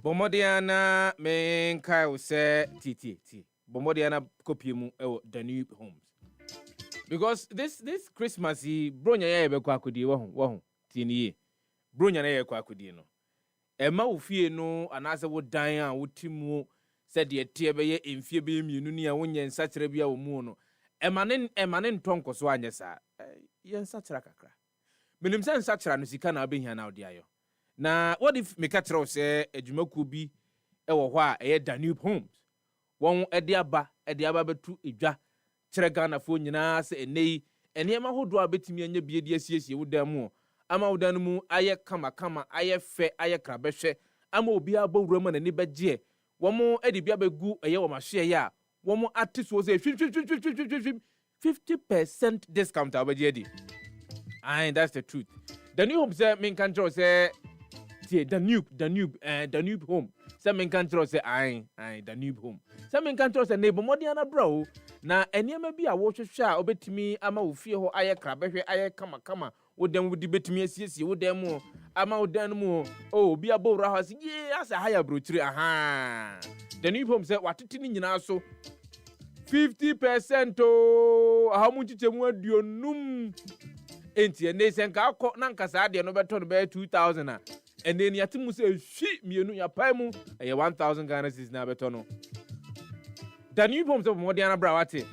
Bomodiana men kai say TT. Bomodiana copy mu the new homes. Because this Christmas bronya ya be kwa akudi wo tini bronya na ya kwa akudi no. Ema ofie no anase wo dan a wotimu said de tie be ye emfie be mienu ni a wonye nsakire bia wo mu no. Ema ne ntonko so anye sa. Ye nsakira kakra. Menim se nsakira no sika na abehia na odi ayo. Na what if me catch us say adwumaku bi ewo hɔ a ɛyɛ Danube Homes wɔn ɛde aba betu edwa kyerɛ Ghana fo nyinaa sɛ enei enema hodo a betimi anya bie de asiesie wo dan mu ama wo dan mu ayɛ kama ayɛ fɛ ayɛ krabɛhwɛ ama obi aba wura na ni begye wɔn ɛde bia begu ɛyɛ wɔn ahwe ɛyɛ a wɔn ate so sɛ 50% discount abegye di. And that's the truth. The new home say me kan say Danube Home. Some men can't trust say I Danube Home. Some men can't trust say neighbor Modiana bro. Na eniema bi a wo hwehwe a obetimi ama wo fie ho aye krabehwe aye kama wo dem wo dibetimi asiesie wo dem mo ama wo dan mu o bi abowra ha se ye asa haya brochiri aha. Danube Home say watete ni nyina so 50% o ahamu chichemu aduonum enti ene senka akọ na nkasa ade no beto no be 2000 and then yatimu say shi mienu ya paimu 1000 Ghana cedis na beto no. The new homes of Modiana Brawati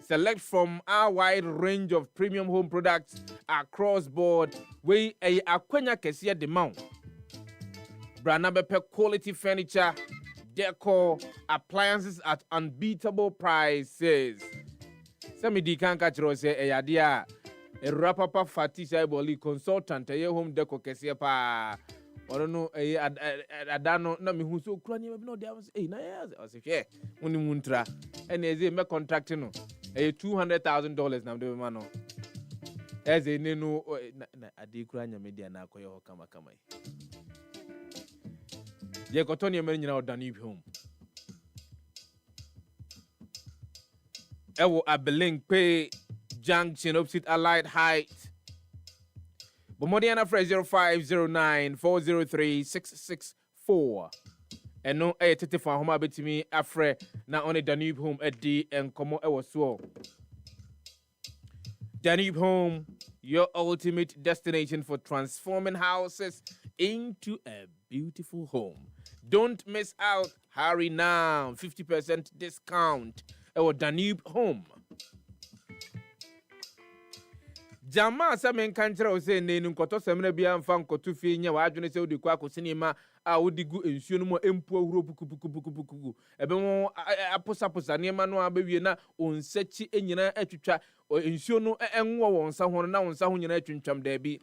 select from our wide range of premium home products across board we a akwanya kesiya demand. Brana bepe quality furniture, decor, appliances at unbeatable prices. Semi di kan kachiro say eyadia a rapapa fatisha boli consultant a home decor kesiya pa. I don't know, Adano, na me who so crony, no, there was na years. I was here, only Muntra, and as a me contracting, $200,000 now, the man. As a no, a decranya media na koyo kama. Ye Cotonia men out Danube Home. Ewo Abeling Pay Junction opposite Allied Height. Bomodiana Fresh 0509-403-664. And no a tete for home betimi afre na on Danube Home edi and komo ewo so. Danube Home, your ultimate destination for transforming houses into a beautiful home. Don't miss out. Hurry now. 50% discount. Ewo Danube Home. Jama sa men kanchira o se ne nkoto semre bia mfa nkoto fie nya wa adwene se odi kwa kosinima a odigu ensuo no mo empu ahuro pukupukupukupuku ebe mo aposaposa ne ma no abewie na onsachi enyina atwitwa ensuo no enwo won sa ho na won sa ho nyina atwintwam da bi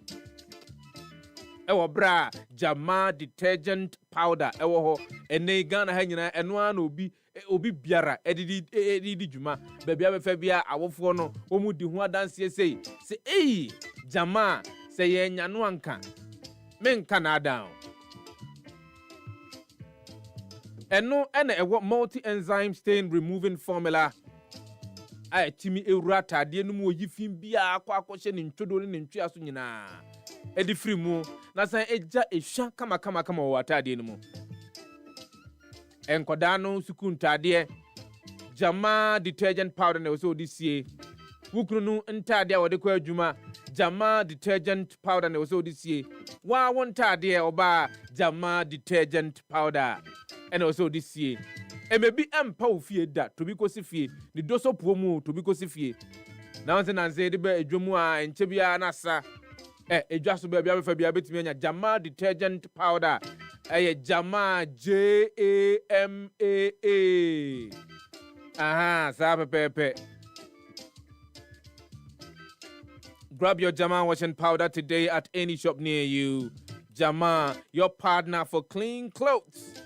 ewo bra Jama detergent powder ewo ho ene Ghana ha nyina eno a na obi biara edidi dwuma bebia befa bia awofo no omu di ho adanse sei se Jama se ye nya no anka menka na down eno ene ewo multi enzyme stain removing formula a timi ewrata de no mu oyifin bia akwa ne ntwodo ne ntwia so nyina edi free mu na san eja ehwa kama wo atade no mu enkoda no sukuntade Jama detergent powder na so disie wukunu no ntade a wode kwa adwuma Jama detergent powder na so disie wa wontade oba Jama detergent powder ena so disie emebi empa ofie da to bi kosifie ni doso puomu to bi kosifie na wonse nanze de ba adwomu a enche bia na sa edwa so bia befa bia betimi anya Jama detergent powder Jama JAMAA aha sa pepe. Grab your Jama washing powder today at any shop near you. Jama, your partner for clean clothes.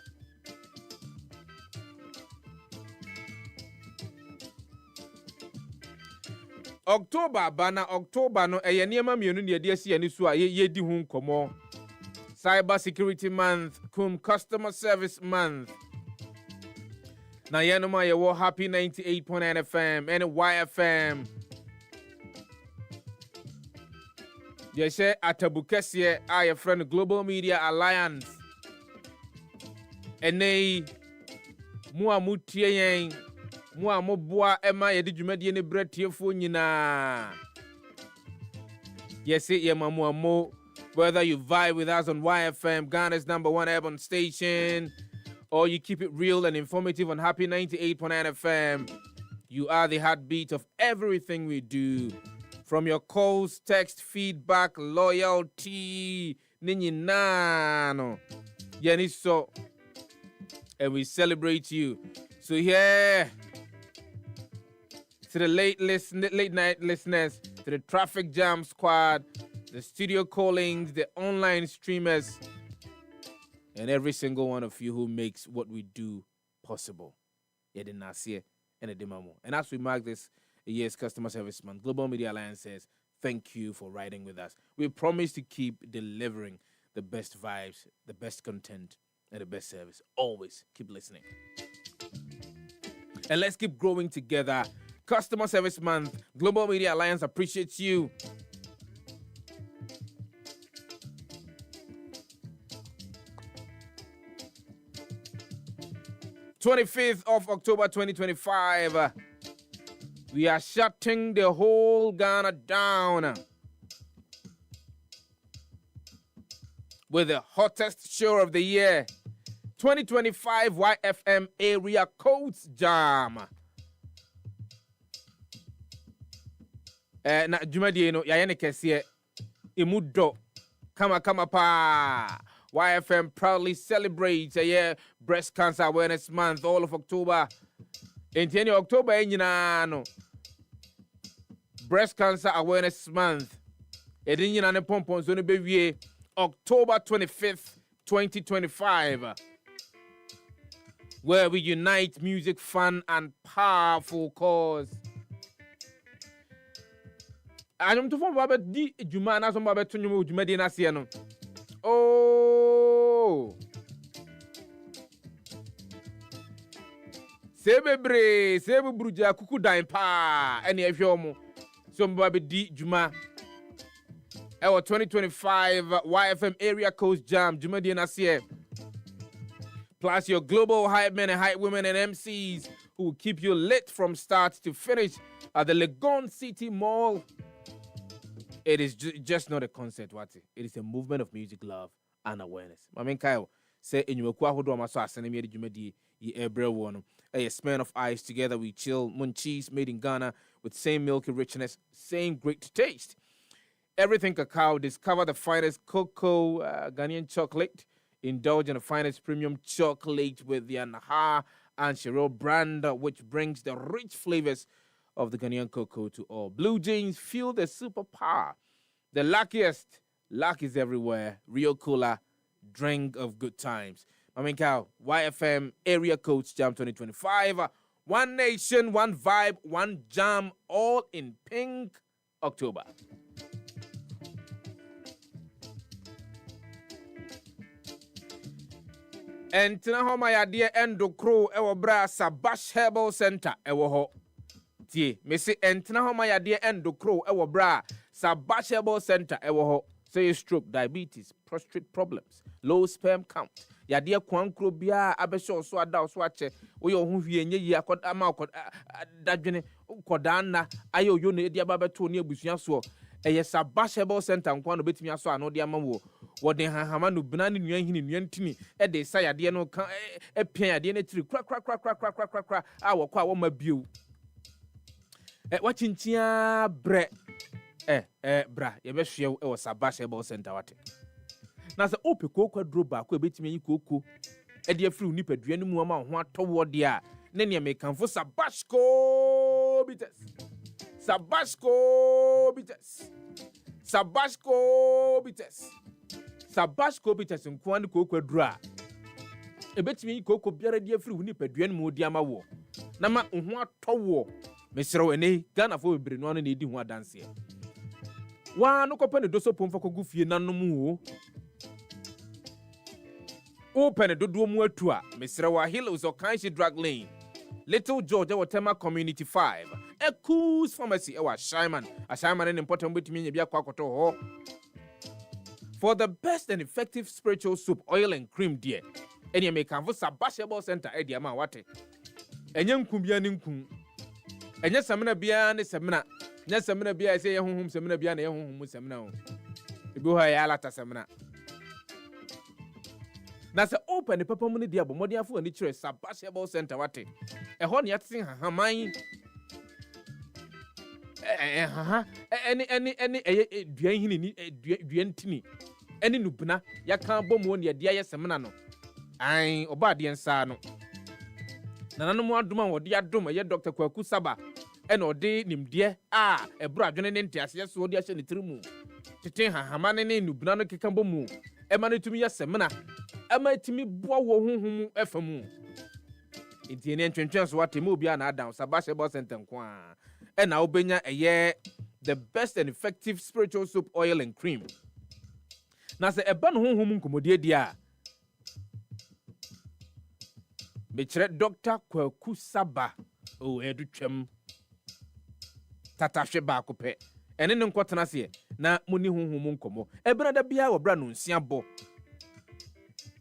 October bana October no eye niema mienu ne de asi ani so a ye di hu nkomo. Cyber Security Month, Customer Service Month. Na yenoma ye wo Happy 98.9 FM and YFM. Ye say atabukese a ye friend Global Media Alliance. Ene mu amutie yen mu amoboa ema ye di dwumadie ne bretiefo nyina. Ye say ye mamu amo. Whether you vibe with us on YFM, Ghana's #1 urban station, or you keep it real and informative on Happy 98.9 FM, you are the heartbeat of everything we do. From your calls, text, feedback, loyalty, ninyi nano, yaniso, and we celebrate you. So here, to the late night listeners, to the traffic jam squad, the studio callings, the online streamers, and every single one of you who makes what we do possible. And as we mark this year's Customer Service Month, Global Media Alliance says, thank you for riding with us. We promise to keep delivering the best vibes, the best content, and the best service. Always keep listening. And let's keep growing together. Customer Service Month, Global Media Alliance appreciates you. 25th of October 2025, we are shutting the whole Ghana down with the hottest show of the year, 2025 YFM Area Codes Jam. Na Jumadi no yayene kesiye imudo kama pa. YFM proudly celebrates a year Breast Cancer Awareness Month, all of October. In October, no Breast Cancer Awareness Month. Edinyana pompon zone be October 25th, 2025, where we unite music, fun, and powerful cause. I'm to form Baba di Jumana some Baba Tunyum Jumedina Siano. Oh, Sebebre, Sebebruja, Kuku Dime Pa, any of your some Baba di Juma. Our 2025 YFM Area Coast Jam, Jumedina Sia. Plus your global hype men and hype women and MCs who will keep you lit from start to finish at the Legon City Mall. It is just not a concert, what it is a movement of music, love, and awareness. I mean, Kyle, say in your Kwahodo Maso Asanemi Jumedi, ye Ebre one, a span of ice together we chill, munchies made in Ghana with same milky richness, same great taste. Everything cacao, discover the finest cocoa, Ghanaian chocolate, indulge in the finest premium chocolate with the Anaha and Shiro brand, which brings the rich flavors of the Ghanaian cocoa to all. Blue Jeans, feel the superpower. The luckiest, luck is everywhere. Rio Cola, drink of good times. I mean, Cow, YFM Area Coach Jam 2025. One nation, one vibe, one jam, all in pink October. And tonight, my dear Endo Crow, ewo bra Sabash Herbal Center, ewo ho. Tie, me say entina ho my dear Endo Crow, ewo bra Sabash Herbal Center, ewo ho. Say stroke, diabetes, prostate problems, low sperm count. Ya dear kwankro bia abesho so ada so ache. We yo hu hwie nye yi akoda ma akoda dadwene koda na ayo yo na dia babeto ne abusua so. Eye Sabash Herbal Center nkwa no betimi aso ano dia ma wo. Wode hahama no bina ne nuan hini nuan tini e de sa yade no kan e pian yade ne tiri kra a wo kwa wo ma bio wa chinchia bre bra ye be hwe e wo Sabash Herbal Center wate na se ope kokwa dro ba ko e betimi yi koko e de afiri nipadua no mu ama ho atowo de a ne ne me kanfo Sabashko bites Sabash Kopitas and Kwan Coco Dra. A bet me Coco Biara dear free Nipaduan Modiama war. Nama Unwa Towo. Mr. Ene, Ghana for Brinon and Eddie Wa dance here. One no open the doso pom for Goofy and Nanomu. Open a dodo more tour. Mr. Wahil was a kind drug lane. Little Georgia Watema Community 5. A cool's pharmacy. A Shyman. A Shyman and important with me. For the best and effective spiritual soup, oil and cream, dear. And you may come for Sabashable Center, Eddie Amawate. And young Kumbianinkum. And yes, I'm beyond the seminar. Yes, I'm going to be a say home seminar beyond a home seminar. You go high alata seminar. Nasa open the papa money dia bomodia fu ani chere Sabashable Center wate. E ho ne yatin haman. Any duan hini ni duan tini. Any nubna ya kan bomo ne dia ye semna no. Ai oba de nsa no. Nananom adoma wode adoma ye Dr. Kwadwo Sefah ene ode nimde ebro adwene ne ntiase so ode ahye ne tirimu. Tete hahamane ne nubna no keka bomu. Ema ne tumi ya semna. Ema timi boa wo honhom efamu. Enti ene ntwentwen so wate me obi na adam Sabashable Center kwa. Ena obenya eye the best and effective spiritual soap oil and cream. Na se eba no honhom nkomodie dia. Mechere Dr. Kwadwo Sefah edu twem. Tata hwe ba ko pe. Ene ne nkotena se na muni honhom nkomo. Ebena da bia wo bra no nsia bo.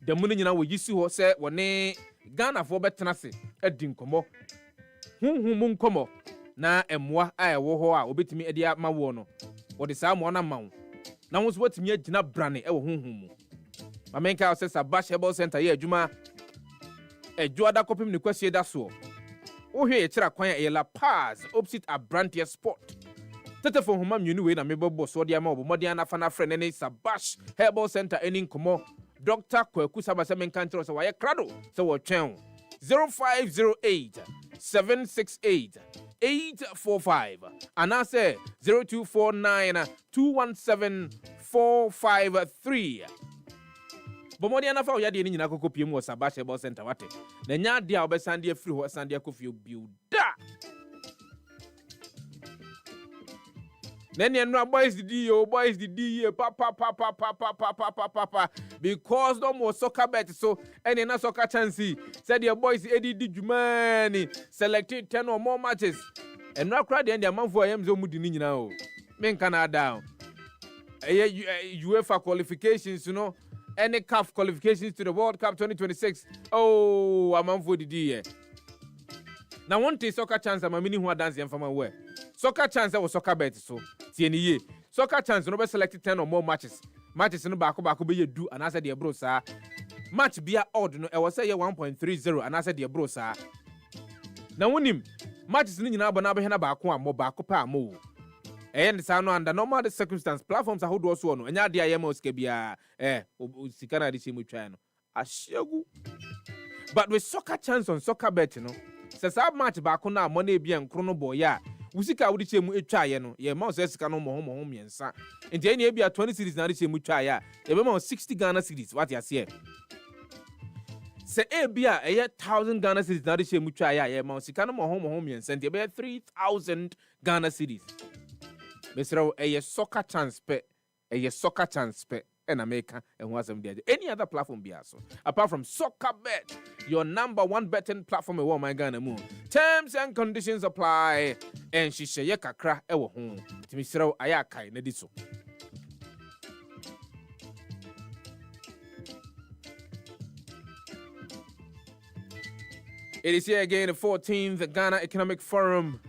Da muni nyina wo yisi ho se wone Ghana fo betena se adi nkomo. Honhom nkomo na emwa a ewo ho a obetimi edi ma wo no. Wo de sa mo na ma wo. Na wo so watimi agina brane ewo honhom mu. Mamenka se Sabashable Center ye adwuma Ejuada kopim ni kwasi da so. Ohwe ye kira kwan e La Paz opposite Abrantia Sport. Tete fo homa myunu we na mebebo so dia ma obomodi anafa na frɛ ne Sabashable Center eni nkomo. Dr. Kwadwo Sefah se menkantro so waye krado se wo twen 0508 768 845 anase 0249 217 453. Bomodi anafa o yade ni nyina kokko piem wo Sabashable Center wate. Na nya de a obesande afiri ho sande akofi obiuda. Nene no boys the D papa because no more soccer bet so any na soccer chance said your boys edi djumani selected 10 or more matches and no crowd and the man for am zo mudi ni nyina o men kana down UEFA qualifications you know any CAF qualifications to the World Cup 2026 oh amam for the D now one day soccer chance am mini who dance and from where soccer chance was soccer bet so tie soccer chance no be selected 10 or more matches no baako be do and I said the bro sir match bia odd no e was say 1.30 and I said the bro sir na wonim matches ni nyina abona be na baako am baako pa am and sa no under normal circumstance platforms are do so no enya de ayema osika bia sika na de shemu twa no ahyegu but with soccer chance on soccer bet no se sa match baako na mo na bia nkro no boy a usika wudi chemu etwaye no ye ma so sika no mo miensa enti eni e bia 20 series na de chemu twaye a ye be ma 60 Ghana series what you see se e bia e 1000 Ghana series na de chemu twaye a ye ma sika no mo miensa enti e be 3000 Ghana series mesro e soccer chance pe in America and was any other platform be also apart from soccer bet your number one betting platform in my Ghana moon terms and conditions apply and she share kakra ewo ho timisro ayakai na diso. It is here again the 14th Ghana Economic Forum,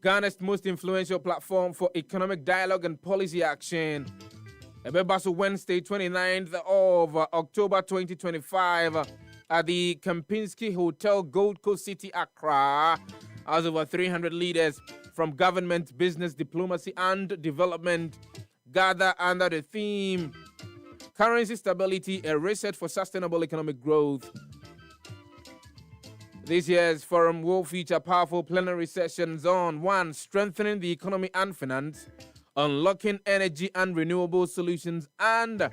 Ghana's most influential platform for economic dialogue and policy action. Ebebaso Wednesday, 29th of October 2025 at the Kempinski Hotel, Gold Coast City, Accra, as over 300 leaders from government, business, diplomacy, and development gather under the theme Currency Stability, a Reset for Sustainable Economic Growth. This year's forum will feature powerful plenary sessions on 1. Strengthening the economy and finance, unlocking energy and renewable solutions, and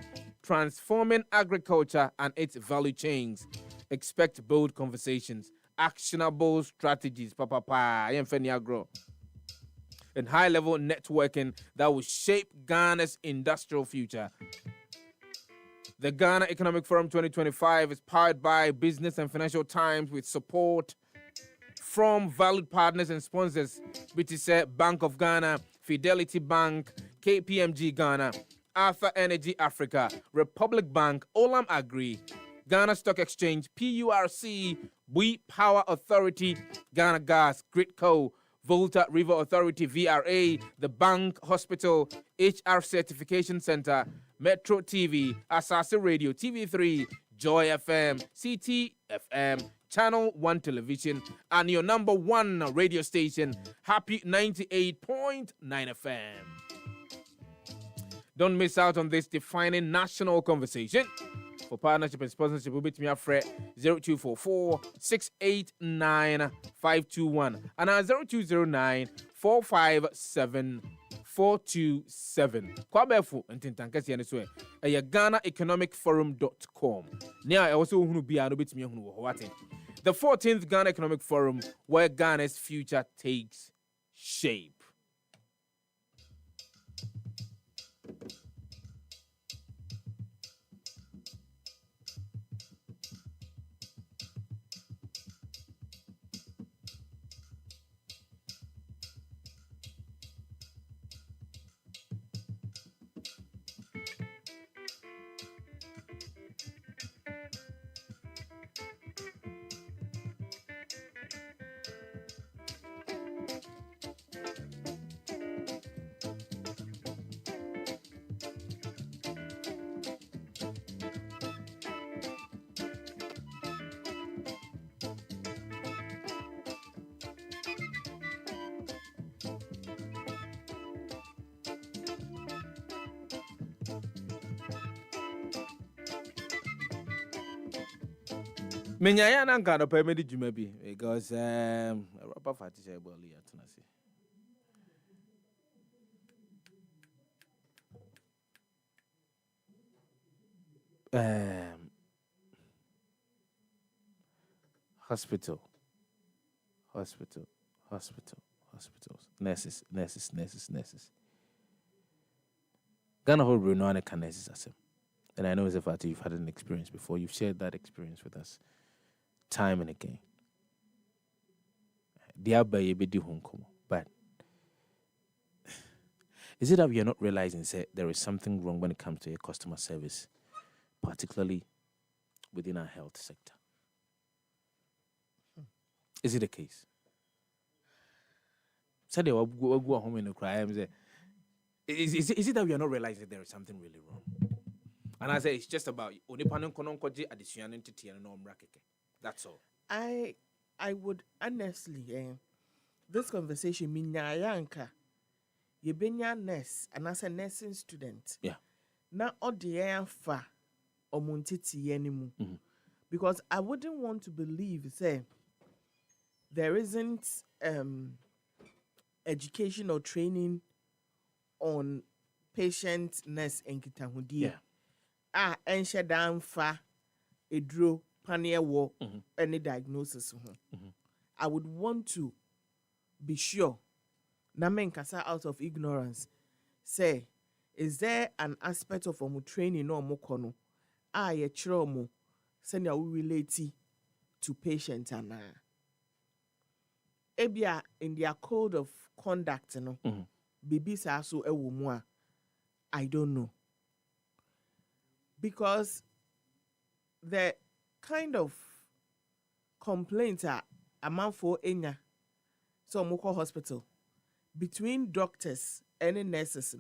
transforming agriculture and its value chains. Expect bold conversations, actionable strategies, and high-level networking that will shape Ghana's industrial future. The Ghana Economic Forum 2025 is powered by Business and Financial Times with support from valued partners and sponsors, BTC Bank of Ghana, Fidelity Bank, KPMG Ghana, Alpha Energy Africa, Republic Bank, Olam Agri, Ghana Stock Exchange, PURC, We Power Authority, Ghana Gas, Gridco, Volta River Authority, VRA, the Bank Hospital, HR Certification Center, Metro TV, Asase Radio, TV3, Joy FM, CTFM, Channel 1 Television, and your number one radio station, Happy 98.9 FM. Don't miss out on this defining national conversation. For partnership and sponsorship, we'll be to me at 0244 689 521 and 0209 457 427. Kwabefu and Tintankasi and Swe. A GhanaEconomicForum.com. Now, I also want to be a bit me. The 14th Ghana Economic Forum, where Ghana's future takes shape. Menyaya na nka no pa me di dwuma bi because rapper fati say ball ya tuna se. Hospitals. Nurses. Ghana whole Bruno can nurses as him. And I know as a fact you've had an experience before. You've shared that experience with us time and again. But is it that we are not realizing that there is something wrong when it comes to a customer service, particularly within our health sector? Is it the case? Is it that we are not realizing that there is something really wrong? And I say it's just about that's all. I would honestly, this conversation yanka yebenya nurse and as a nursing student. Yeah. Na odiye fa omuntiti yenimu. Because I wouldn't want to believe say there isn't education or training on patient nurse enkitahudi. Yeah. Enshe dan fa edro pania wo any diagnosis. I would want to be sure na men kasa out of ignorance say is there an aspect of training or mokono ye chromo send you relate to patients and ebia in their code of conduct baby sa so ewo mu a I don't know, because the kind of complaints are a man for enya so moko hospital between doctors and nurses,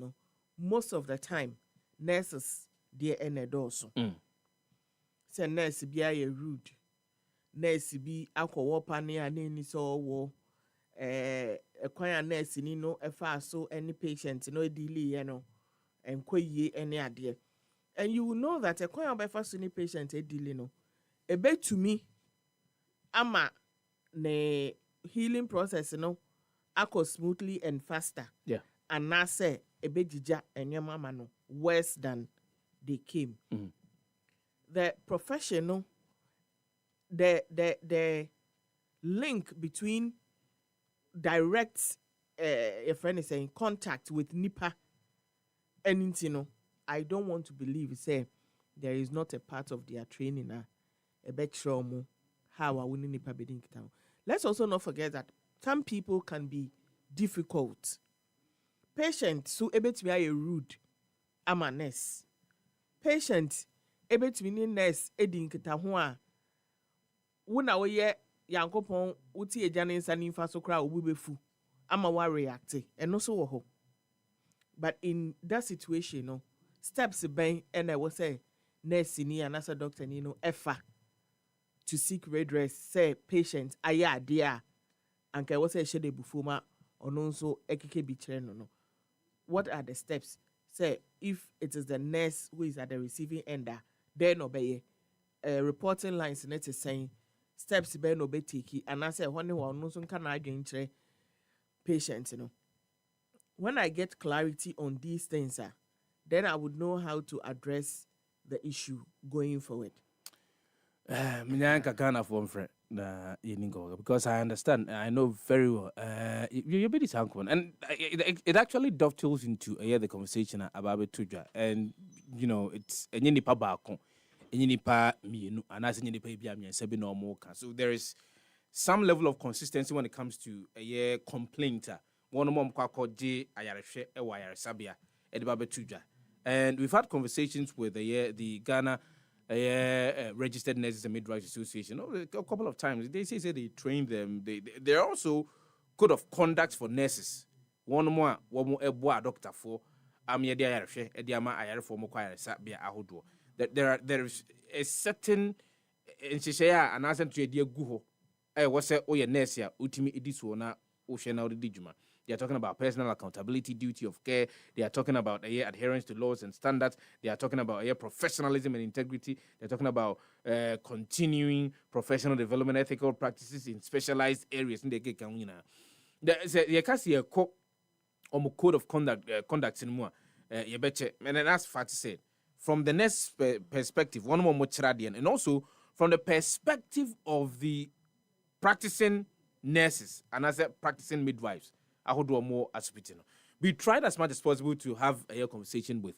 most of the time nurses they also. Say nurse be a rude, nurse be alcohol pani and any so wo a choir nurse ni no so any patient delay and ye any idea. And you will know that a choir by first any patient delay a bit to me ama ne healing process ako smoothly and faster. Yeah. And now say a bit jija and your mama worse than they came. The professional, the link between direct, a friend is saying, contact with NIPA and I don't want to believe, say, there is not a part of their training, a bit trauma, how I will NIPA bidding town. Let's also not forget that some people can be difficult. Patient, so able to be rude, I'm a nurse. Patient, able to be nurse, edin kitahua. Wuna we yankopon uti ejane nsani mfa so kra obubefu ama wa react and no so wo ho. But in that situation, no steps ben and I will say nurse ni and as a doctor ni no efa to seek redress say patient aya dia and I will say shede bufuma ono so ekeke bi kire no. What are the steps? Say if it is the nurse who is at the receiving end, then obey reporting lines net is saying steps be no be take and I say when no so can again patients, When I get clarity on these things, then I would know how to address the issue going forward. Because I understand, I know very well. You're pretty sanguine, and it actually dovetails into the conversation about Tuja, and it's a nipa bako, a nipa me, and as a nipa biami and sebi no more. So there is some level of consistency when it comes to a complaint. One mom kwako J ayareshe ewayare sabia edibabe Tuja, and we've had conversations with the Ghana. Registered Nurses and Midwives Association. A couple of times they say they train them. They're also code of conduct for nurses. One more doctor for there is a certain and answer to a guho. Was say oh nurse ya ultimate edisona ocean dijuma. They are talking about personal accountability, duty of care. They are talking about adherence to laws and standards. They are talking about professionalism and integrity. They are talking about continuing professional development, ethical practices in specialized areas. In the code of conduct in more. And that's fat to say. From the next perspective, one more Mochiradian, and also from the perspective of the practicing nurses and as practicing midwives. More we tried as much as possible to have a conversation with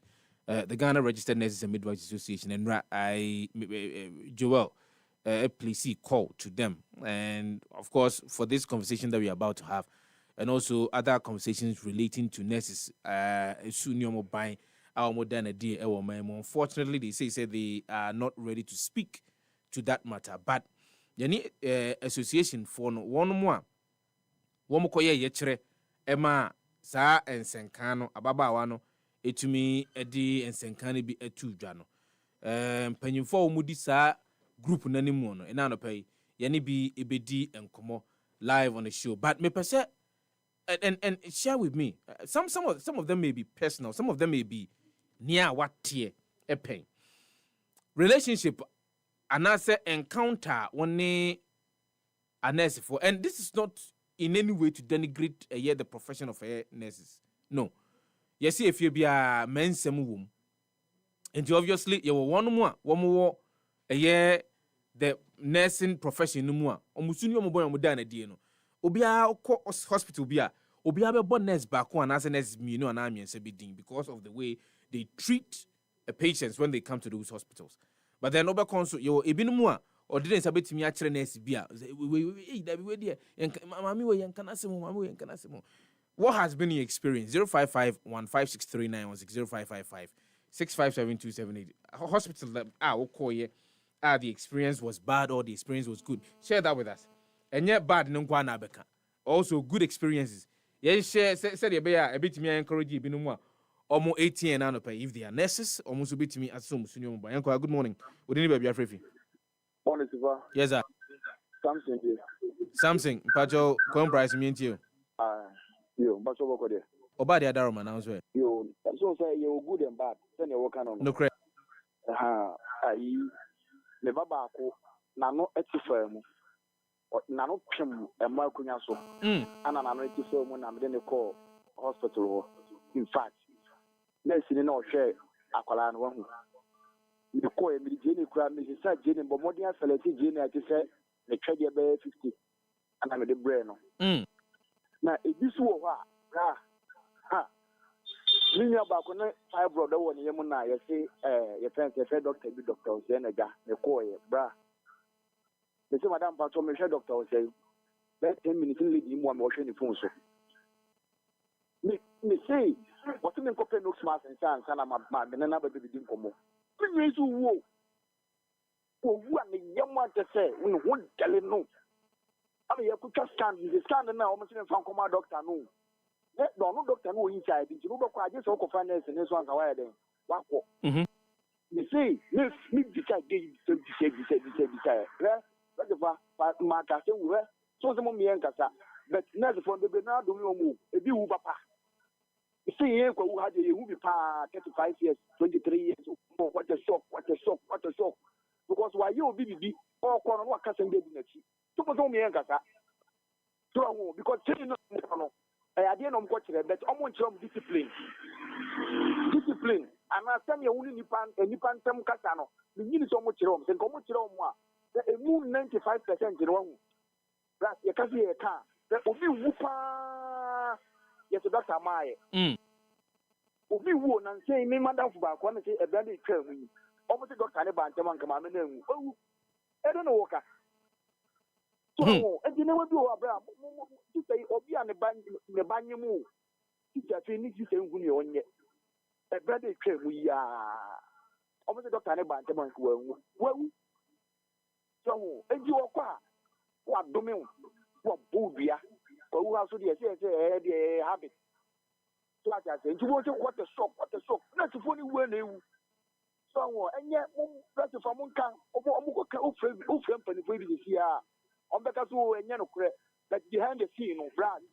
the Ghana Registered Nurses and Midwives Association, and Joel Plessy called to them, and of course for this conversation that we are about to have, and also other conversations relating to nurses. Unfortunately, they say they are not ready to speak to that matter, but the association for one more Emma sa ensenkano ababawano etumi edi ensenkano bi etu dwano panyimfo omudi sa group nanimu no ena no pay ye bi ebedi enkomo live on the show, but me pese and share with me some of them may be personal, some of them may be near what tier a pain relationship and answer encounter one a nurse for, and this is not in any way to denigrate the profession of nurses. No. You see, if you be a men's womb, and obviously you were one more the nursing profession no more. Omusunyo mo boy mo dan adie no. Obi a hospital bi a obi a be born nurse back one as a nurse me no na me be din because of the way they treat patients when they come to those hospitals. But then over consult you ebinu mu a or didn't sabet me actually nurse bia. What has been your experience? 055-1563916 055-657-278. Hospital the experience was bad or the experience was good. Share that with us. And yet bad no na beka. Also good experiences. Yeah, share said a bit me encourage you binuma. Almost 18 and pay if they are nurses, almost a bit to me assume Sunyo. Good morning. Would anybody be afraid? Morning, Sefah. Yes, sir. Something here. Something. Pacho, come price me into you. Yo, Pacho, what there? Obadi Adaroma, now, sir. Yo, so say you're good and bad. Then you're working on. No credit. Never back. Nano etifirm. Nano pim and Marcunyaso. And an etifirm when I'm in the call hospital. In fact, let's see no share Aqualan one. me call me Jenny Cram, Mrs. Jenny, but more than Felicity Jenny, I just said the trade about 50, and I'm the brain. Now, if this war, me about five brother one Yamuna, you say, your friends, your doctor, be doctor, Zenaga, the call, bra. The same Madame Pato, my doctor, say, let 10 minutes lead him one motion in phone. Me say, what you mean, copy no smart and sounds, and I'm a man, and another baby didn't come. Me raise you woe. For one, the young one to say, we won't tell him no. I mean, you could just stand, the stand now, almost in front of my doctor, no. Let no doctor know inside. You know, I just walk of finance and this one's away then. What? You see, me decide, decide. That's the market, so the mommy and Cassa. But never for the Bernard do no move. If you papa. You see, who had a movie pa 35 years, 23 years. What a shock. Because why you be all corner what cousin baby next. So for me and Cassa. So because I didn't know what but almost discipline. And I send you only Nipan Tem Casano. The need so much room, and come much room. A moon 95% in wrong. That you can see a car. That will be whoopa. Yes, that's a mile. Will be woon and say, me, Madame Fubak, want to say a very train. Almost got Canaban, Taman, come on. Oh, I don't know, Walker. So, and you never do Abraham. You say, Obi and the Banyamu. It's a thing you say, when you're on yet. A very train we are. Almost got Canaban, Taman. Well, so, and you are what domain, what boobia, or who also the habit. So I said, you want to what a shock, not to funny when you. So, and yet, that's a family can, who for this year. On the Casu and Yanocre, that behind the scene of brand,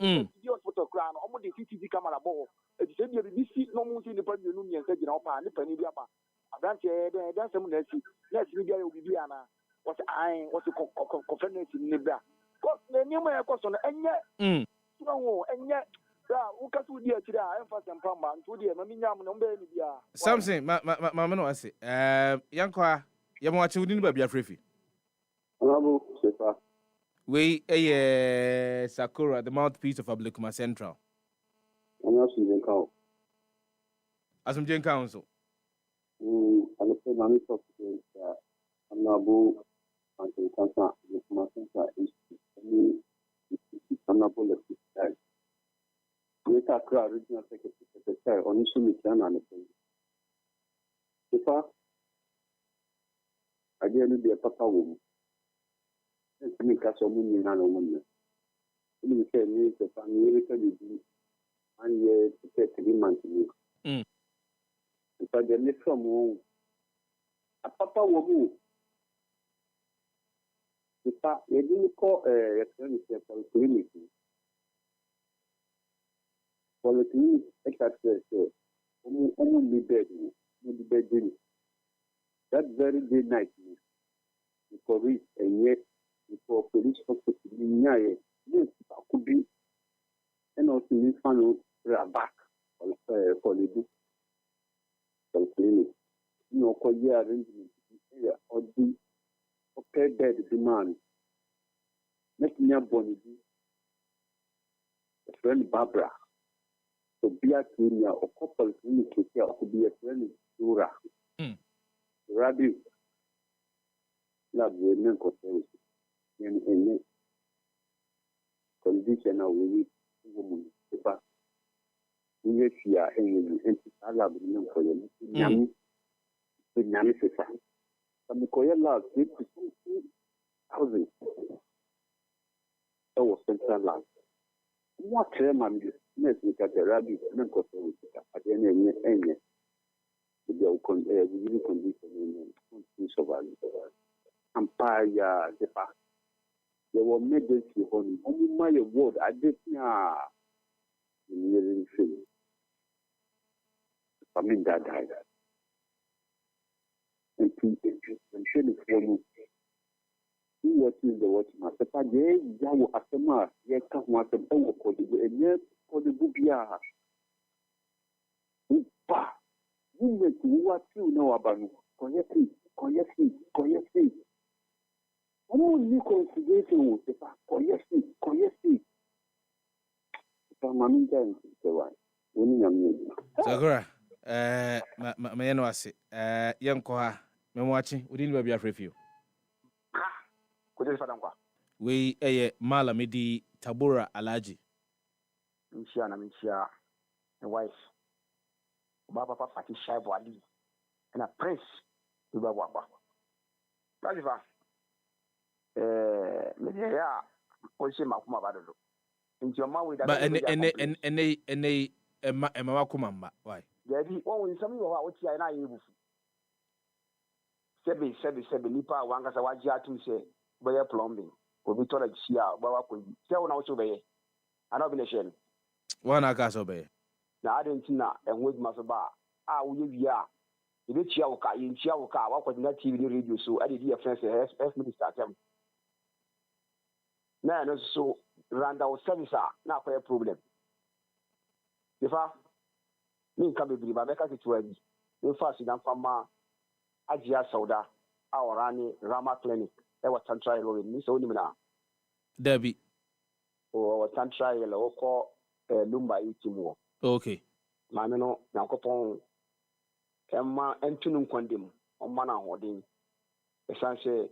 your photograph, almost the CCTV camera ball. It said you see no more in the Union, said, you know, Penny Biapa. I don't say, that's some let's read Bibiana. What I was a confidence in Libya. Because the new man question, and yet, and yet, who can do the today? I am fast and Pamba, and to the Mamma number. Something, Mamma, I say, Yankwa, Yamachi wouldn't be a free. We Sakura, the mouthpiece of Ablikuma Central. As Jane Council. I'm not until Kasa, the Masanta is honorable of this time. Let our crowd regional secretary on issue Mikan and the Sefa, I didn't be a papa woman. Let's make us a woman and a woman. You say, me, the family, and yet to take 3 months. But the next one, a papa woman. You didn't call a clinic. For the clinic, only bed, that very day night, for it, and yet, for police hospital, yes, could be, and also this funnel back for the book for clinic. No, call your arrangement or do. Okay, bed demand. Let me have one. A friend Barbara. So be a cleaner or couple clinic to be a friend Dura. Rabbi. Love women control. And condition of we woman. We are here and I love them for you. Yami. Yami Sefa. I'm going to love 50,000. That was central land. What time I'm just at the rabbi and control at the end of the condition in survival. Empire, the past. There were medals on only my word. I did not. I mean, that died. And shame is for you. What is the watchman? The Pade, Yaw Asama, Yaka, what the Bow for the yet for the Bubia. Upa, you make what you know about Koyesi. Only consideration with the Koyesi. Sagura, mayano ase. Yanko ha. Memwachi, udini baby afrefu. Kwadwo Sefah-Danquah. We mala midi Tabura Alaji. Minchia na minchia. My wife. Papa Fati Shaibu Ali. And a prince. Waba. Kwadwo. Media onse makuma badolo. Nti o ma we da. But ene ema kumamba. Why? Jadi won nsami wo ha wo tia na yebufu. Sebe nipa wanga sa waji atum se boye plumbing. Obi tola chia ba wa ko. Se wo na wo chobeye. Ana obi na shen. Wana ka so be. Na adentina enwo djuma so ba a wo ye wi a. Ebe chia wo ka, ye chia wo ka wa ko na TV ni radio so ade di friends F minister tem. Na no so randa o service na kwa problem. Ifa min ka bebiri ba meka kitu abi. In fact dan fama Ajia Sauda aworani Rama Clinic e wa Central Road ni so ni na. Debi. O Central Road ko Lumba itimu. Okay. Maame no yakopon emma entunu nkondem o ma na hodin. Esanse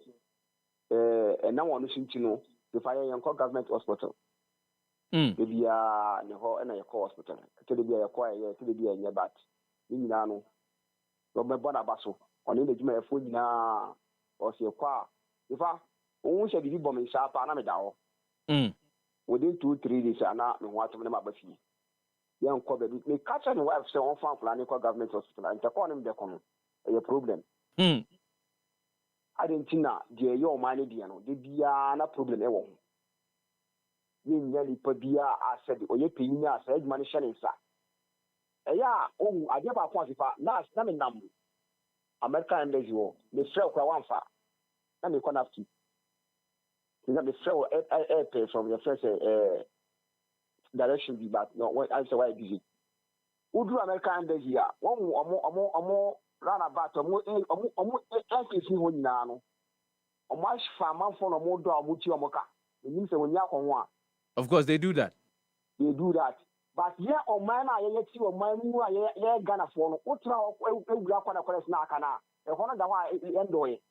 na wonu sintino the fire yanko government hospital. Bia ne ho na yakọ hospital. Tele bia yakọ ya tele bia nya bat. Ni nyina no. Lo me bona baso. Oni le juma efo nyina o se kwa. Ifa ohun se bibi bom nsa pa na me da ho. Within 2-3 days ana me ho atom na mabafi. Yanko be me catch any wife say on fan plan ko government hospital. Anta ko nim de kono. E problem. Argentina de yo mani de no. De bia na problem e wo. Yin yali pa bia ased oye peyin ased mani shanisa. Eya o ade ba ko asifa na me nam American embassy wo me frɛ kwa wanfa na me connect na me frɛ air from your first direction be back no when I say why busy udu American embassy a won omo run about omo NCC ho nyina no omo ashfa manfo no mo do omo ti omo ka nim se wonya akon a. Of course they do that. They do that. But yeah, on man, I see on my yeah, Ghana for no, what now? Ewura kwa na kwa snack na. E hono da wa endo e.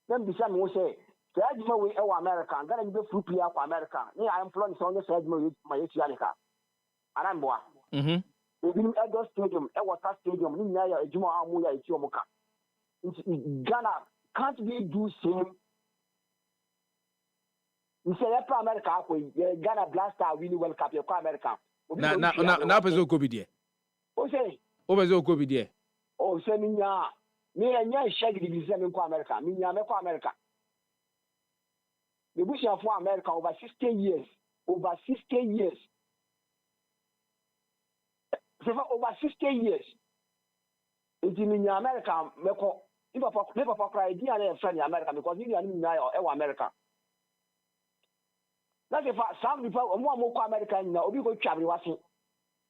Then bisa me say, "Sajima we e America, Ghana be free player for America. Me I employ so on Sajima my Yanika." Anamboa. Ebi Edo Stadium, Water Stadium, ni na ya ejuma amu ya eti omuka. Ghana can't we do same? We say America Ghana Blaster really well cap your America. Na peso ko bi de. O say. O peso ko bi de. O say minya. Me enya shag di visa me ko America. Minya me ko America. The bush for America over 60 years. Over 60 years. Over 60 years. It's in America me ko. If papa cry di na friend in America because you are in America. That's if some people more America na obi go twabri wase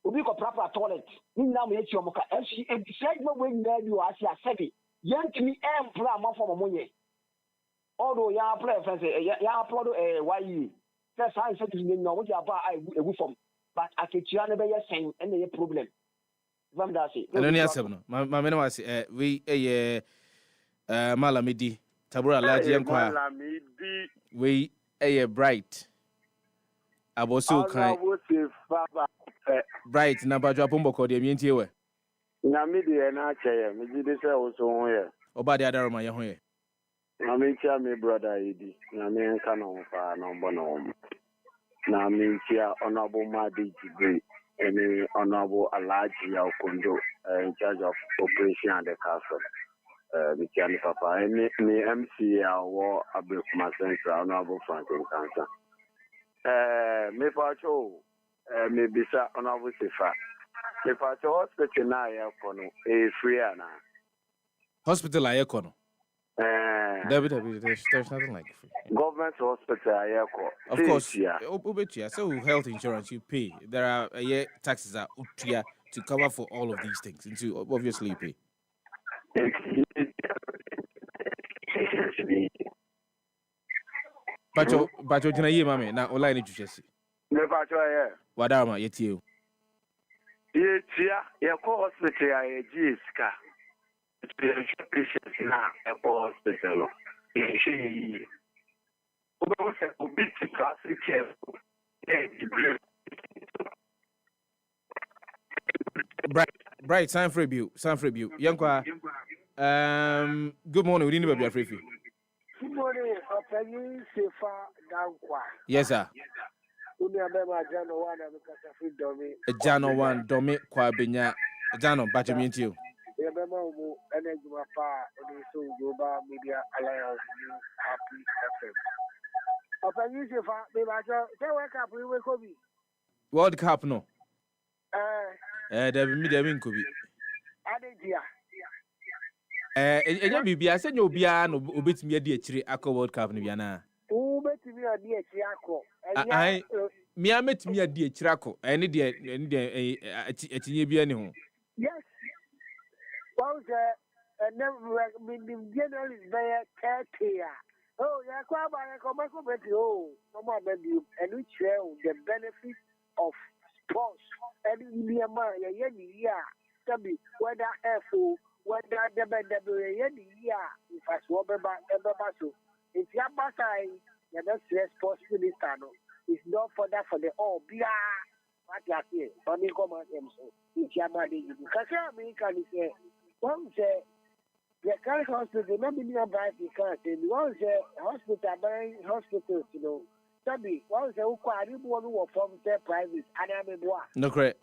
obi go proper toilet ni na mo echi omoka MC e decide mo we na bi wase asebi yantimi employ amafo mo monye although ya apply friends ya upload why say science say no mo ja ba egu form but aketua na be ye sen na ye problem vam da say eno ni asem no ma me na wase we malamidi Tabura Alaji yankwa malamidi we bright aboso kan bright na badwa pombo ko de mientie we na me de na cheye me ji de se wo so ho ye oba de adaroma ye ho ye na me chia me brother idi na me nka no fa na mbo no na me chia honorable Madi Jibril and honorable Alaji Yakondo in charge of operation at the castle me chia ni papa me MC awo Abekuma Central honorable Franklin Kansa me pacho me bisa honorable Sefah me pacho hospital na ya kono free ana hospital ya kono there's nothing like free government hospital ya ko of course obetia so health insurance you pay there are taxes that utia to cover for all of these things and to obviously you pay Bacho jina ye mame na online juchesi. Me bacho ye. Wadama yetie. Ye tia ye ko hospital ya GSK. Patients na e ko hospital. Ye shi. Obo se obi ti classic care. Bright, sign for review. Yankwa. Good morning. We didn't be afraid. Good morning, Kwadwo Sefah-Danquah. Yes, sir. Jano one domi kwa benya. Jano bachamientio. Energy pa Global Media Alliance Happy FM. Kwadwo Sefah, me bacho, say wake up we wake up. World Cup no. There be nkobi. Adedia. Enye bibia se nyo bia no obetimi ade akire akọ World Cup no bia na. Obetimi ade akire akọ. Ai mi ametimi ade akire akọ. Ene de atinye bia ni ho. Yes. Well, generally is very 30. Oh, yeah, and we share the benefit of sports. And in the amount, whether helpful, whether the if I swap about so. If you have you're sports minister, it's not for that for the all. What you say? But me come on them so. If you are because America is say, one say the current hospital, maybe nearby the country. One say hospital, buying hospitals, Sabi, one say who one who from their private, and I'm a boy. No correct.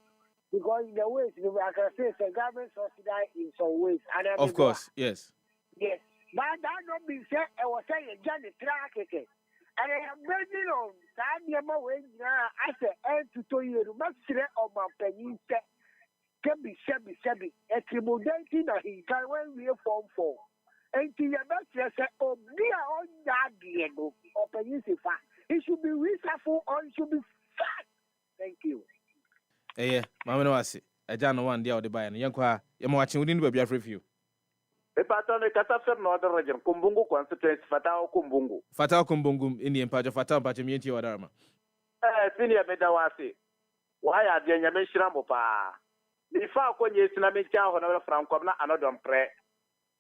Because in the ways, I can say the government subsidized in some ways, and I'm of course, yes. Yes, but that not be said. I was saying, Johnny track it. And I am waiting on that near my way now. I said, to tell you, much of my penny can be shabby. A tribulating that he can when we form for. And to your best, oh, be on that Diego or Penisifa. It should be reasonable or it should be fat. Thank you. Yeah, Mamma no wasi. I don't know one day or the buy and Yankwa. You're watching within the beer review. Epatone katafem no other region Kumbungu constituency Fatao Kumbungu Indian Paja Fatao Pachamienti or Dharma. Senior Medawasi. Why are the Yameshrambo pa? If I could yes na me cha hono from Kwabna another pre.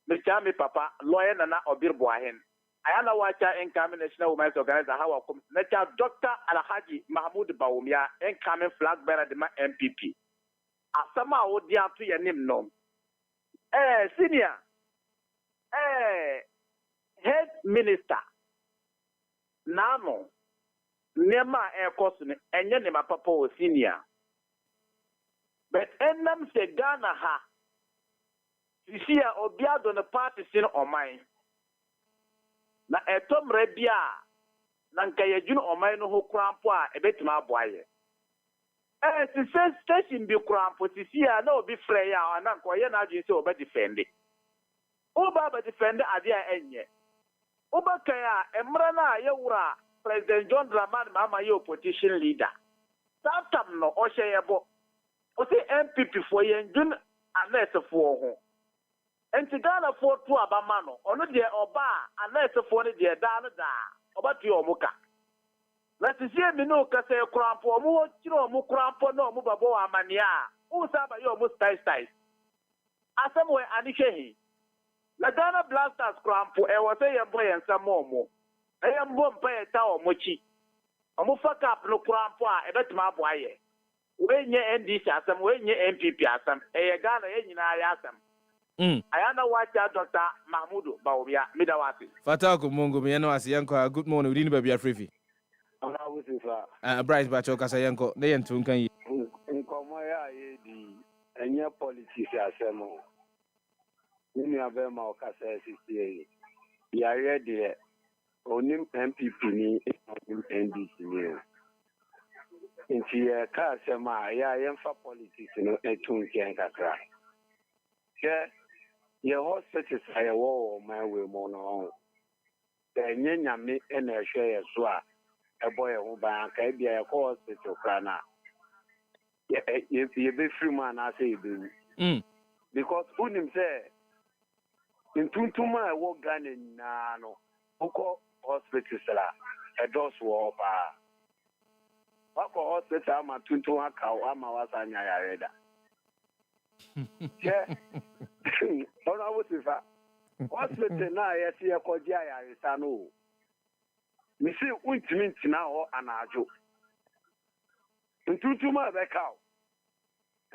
Me cha me papa lawyer na obir boahen. Ayana wacha incoming national women's organizer how I come. Nacha Dr. Alhaji Mahmoud Baumia incoming flag bearer de MPP. Asama odia to your name no. Senior. Head minister Namo Nema air costing and Yanima Papa was senior. But Enam se Ghana ha Sisia Obiad on the party sin or mine. Na Etom Rebia Nankayajun or mine who crampoa a bit my boy. The first station be crampo Sisia no be freya and Nankoyana so be defended. Oba ba defender adia enye. Oba kaya emrana yewura President John Dramani Mahama ye opposition leader. Saptam no osheyebo. O say MPP for yenjun anes for ho. Enti Ghana for to abama no. Ono de oba anes for ne de da no da. Oba tu omuka. Na tisie mi no ka say krampo omu chiro omu krampo no omu babo amania. U saba ye omu style. Asamwe anishehi. La Ghana Blasters crampo e was a boy and some more. I am born by a tower mochi. A mufak up no crampo a bet my boy. When ye NDC asam, when ye MPP asam, a Ghana in ayasam. I am watch out Dr. Mahmoud Baubia, Midawati. Fatako Mungo, Miano as Yanko, good morning, we didn't be a free. Bryce Bacho Casayanko, they and Tunkan. In Comoya, and your politics assemble. Many of them are CCA. You are ready. Only MPP ni NDC. In the car, I am for politics in a tune can cry. Your hospitals are a war, my way mono. The Yenya me and a share swap. A boy who bank, I be a hospital crana. If you be free man, I say, because Unim say. ntuntuma ɛwɔ Ghana nyinaa no wokɔ hospitals la ɛdɔso wɔ paa wakɔ hospital ama tuntum aka wo ama wasa nya yare da hwɛ ɔno awosefa hospital na yɛte yɛkɔgye ayaresa no o mesi wontumi ntena hɔ anadwo ntuntuma ɛbɛka wo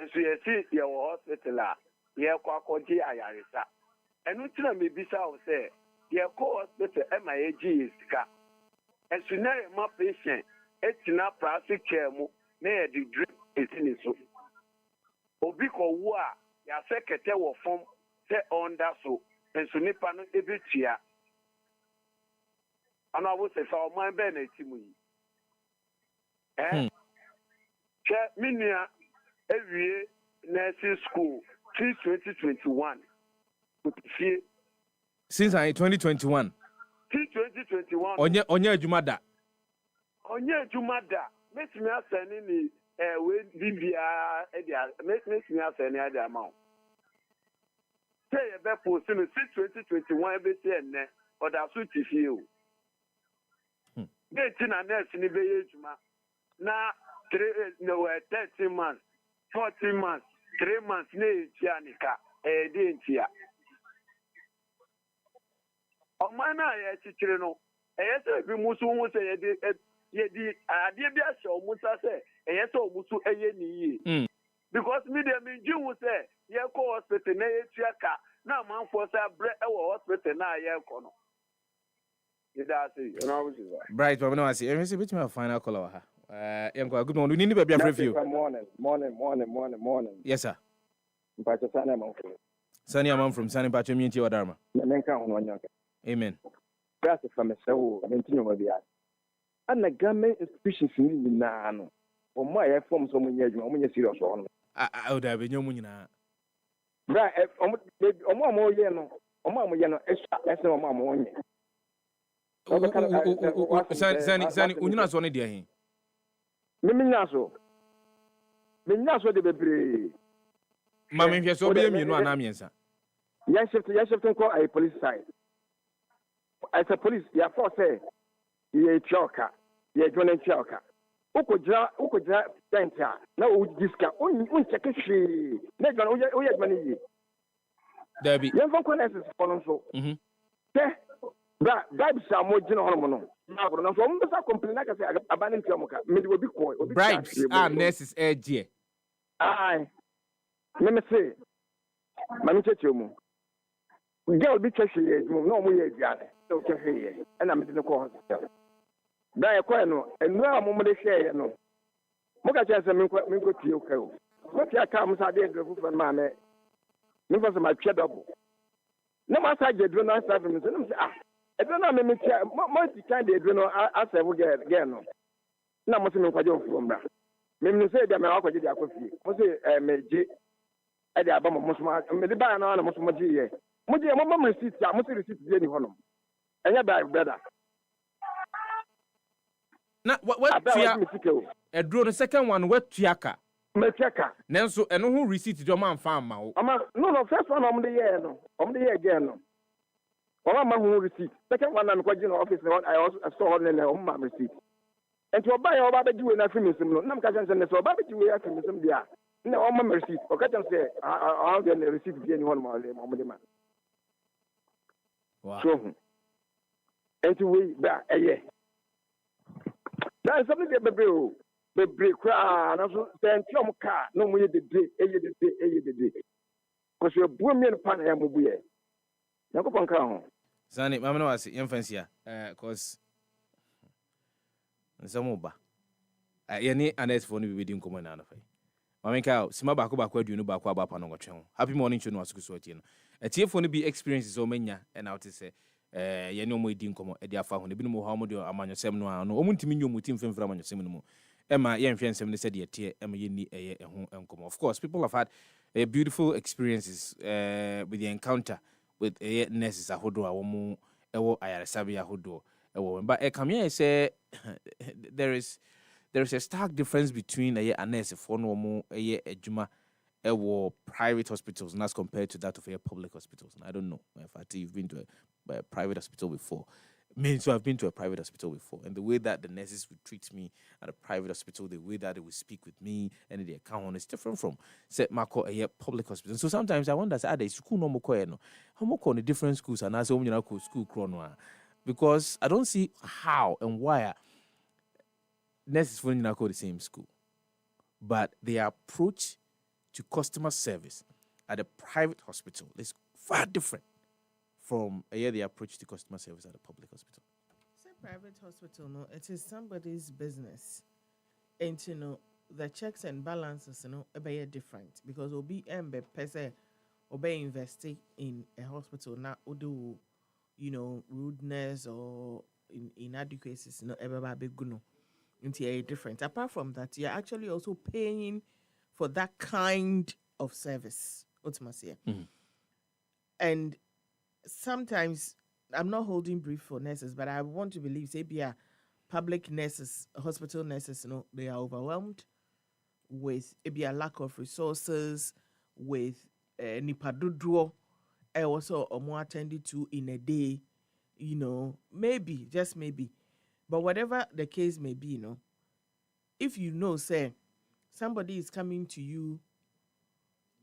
nso yɛsi yɛwɔ hospital a yɛkɔ akɔgye ayaresa ɛno ntina mebisa wo sɛ yɛkɔ hospital ɛma yɛgye yɛ sika ɛnso na yɛma patient ɛtina plastic chair mu na yɛde drip esi ne so obi kɔwu a yɛasɛ kɛtɛ wɔ fam sɛ ɔnda so nso nipa no ebetua ano abo sɛ fa ɔman bɛɛ na eti mu yi hwɛ me nua ewie nursing school since 2021 fie since 2021 since 2021 onye adwuma da mesimi asɛne ni we bibia edia mesimi asɛne ade ama o sɛ yɛbɛ post no since 2021 ebesi enne ɔda so ti fie o date na nurse ni bɛyɛ adwuma na 13 months 14 months 3 months na etia nika de ntia ɔman na yɛ kyikyire no ɛyɛ sɛ bi musu hu sɛ yɛdi adeɛ bi ahyɛ ɔmo nsa sɛ ɛyɛ sɛ ɔmo so ɛyɛ ne yie because me deɛ me ngye hu sɛ yɛkɔ hospital na yɛtua ka na amanfoɔ sɛ abrɛ ɛwɔ hospital na yɛkɔ no Bright, but no, I see. Every bit my final color. Good morning. We need to be a review. Morning. Yes, sir. Sunny Amam from Sunny Patch Community or Dharma. Amen. That's a famous soul, and the government institutions in Nano. Or my form so many years, serious on. I would have been your money. Right, more yellow, or mamma yellow, extra, mamma. Sani, unina so ne dia hin. Menya so de bebre. Ma me hwe so be mienu ana miensa. Ya shift ko a police side. As a police, ya for say ye choka, ye jonen choka. Ukoja center na o diska on check hwe. Na gwan o ye gwan yi. Dabi. Yen fon ko na ss for so. Bribes are more general. Bribes are necessary. Aye. Let me say, Mammy Chechumu. Girl be cheshire, no more yet, so cheshire, and I'm in the course. Die a quano, and no moment share no. Moka chance and minko to you. What your comes are there for mamma? Never my double. No matter you do not have him. I don't know, most time they do not ask a girl. No, Muslim Quadro from that. Maybe say that my uncle did a coffee. Was it May at the Abama Musma, maybe by an honor Musmaji. Muji, a moment receipt, I must receipt Jenny Honum. And you're better. Now, what a draw the second one, what Chiaka? Mechaka. Nanso, and who receipt your man farm? No, first one on the year, no, on the year again. One man who receipt. Second one, I'm quite in office. I also saw her in her own receipt. And to buy all barbecue and affirmism, no catching and so barbecue affirmism there. No, all my receipt. Or catch and say, I'll get the receipt to anyone more than man. So, and to wait back a year. That's something that the break cry, and also send some car, no more the day, a year the day. Because you're booming upon him will be. Now go on, count. Sani, mama no wasi yemfansia cause nsamoba yeni anes for no bi di nkomo na anafai mama nka sima ba ko aduonu ba ko aba pa no ngotwe ho happy morning to no asuku so tie no etie for no bi experiences o manya and out say yeni o mo di nkomo e di afa ho ne bi no mo ha mo de amanyosem no ano o mo ntimi nyomu tim femfra amanyosem no mo ema yemhwe nsem ne se de tie ema yeni eye ho nkomo. Of course people have had beautiful experiences with the encounter with nurses ahodo a womu ewo ayaresabe ahodo ewo, but come here say there is a stark difference between a nurse for no mu adwuma private hospitals, and as compared to that of public hospitals. And I don't know if you've been to a private hospital before. So I've been to a private hospital before, and the way that the nurses would treat me at a private hospital, the way that they would speak with me and the account is different from say Marco a public hospital. So sometimes I wonder, they school no more how much on the different schools and as school chrono, because I don't see how and why nurses from the same school, but their approach to customer service at a private hospital is far different from the approach to customer service at a public hospital. Say private hospital, no, it is somebody's business. And the checks and balances, be different because obi embe pese obe investing in a hospital now do rudeness or inadequacies, ever be good into different. Apart from that, you're actually also paying for that kind of service. And sometimes I'm not holding brief for nurses, but I want to believe, say, public nurses, hospital nurses, they are overwhelmed with a lack of resources, with nipadudro, and also more attended to in a day, maybe, just maybe. But whatever the case may be, if say, somebody is coming to you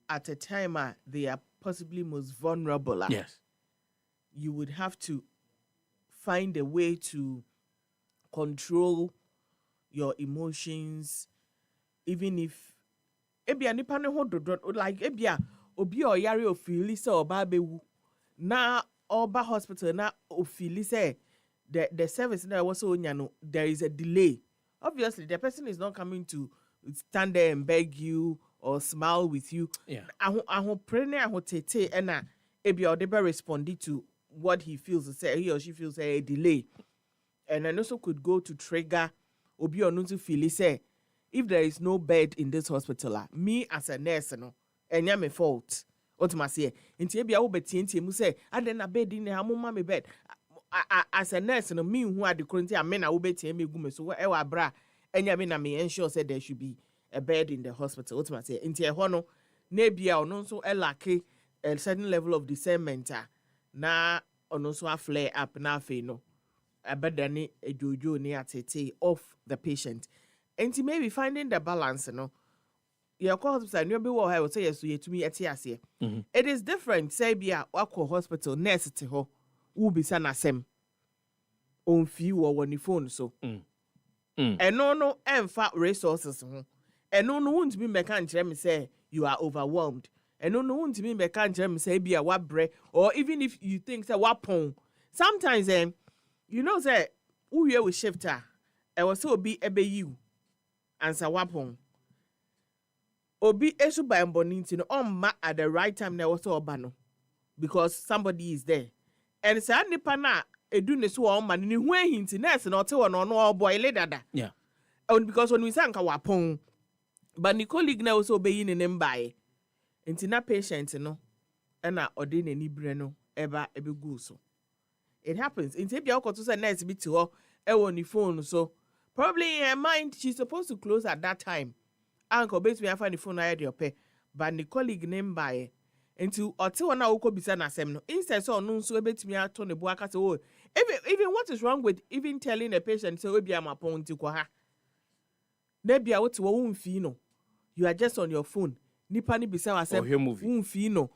at a time they are possibly most vulnerable. Yes. You would have to find a way to control your emotions, even if like obi or yari ofili say oba bewu na oba hospital na ofili say the service na was so there is a delay. Obviously the person is not coming to stand there and beg you or smile with you. Yeah. Aho prene aho tete ena ebi odebe responded to what he feels, say he or she feels a delay, and then also could go to trigger obi onuntu feel say if there is no bed in this hospital, me as a nurse enya me fault. Otumase nti ebi awo betie mu say aden na bed in ha mama me bed as a nurse me hu adekronti amena wo betie me gu me so e wa bra enya me na me ensure say there should be a bed in the hospital. Otumase nti e ho no na bia ono so elake a certain level of discernment na ono so a flare up na fe no abedani ejojo ni atete of the patient. And maybe finding the balance, your hospital you be what I would say yes to me at here. It is different, say be a hospital nurse to ho who be sana sem on few or one phone so. And no resources and no won't be mechanic me say you are overwhelmed. And no won't be mechanic me say be a what bread or even if you think say what pon. Sometimes say who you will shifter I was so be ebe you answer wapon obi esu by mboniti no on at the right time na was obano because somebody is there and say nipa na edu ne so on man ni hu ahinti nurse na ote wono no boy dada yeah and because when we say anka wapon but ni colleague na also be yin ne mbae enti na patient no na ode na ni bre no eba ebegu so it happens enti bia okoto say nurse bi ti ho e wo ni phone so probably in her mind she's supposed to close at that time uncle basically I find the phone I your pay but the colleague name by into until one hour could be sent as no instead so no so betimi ato ne boaka say oh even what is wrong with even telling a patient say we be am upon ti kwa ha na bia what wo mfi no you are just on your phone nipa ni bisa wa say mfi no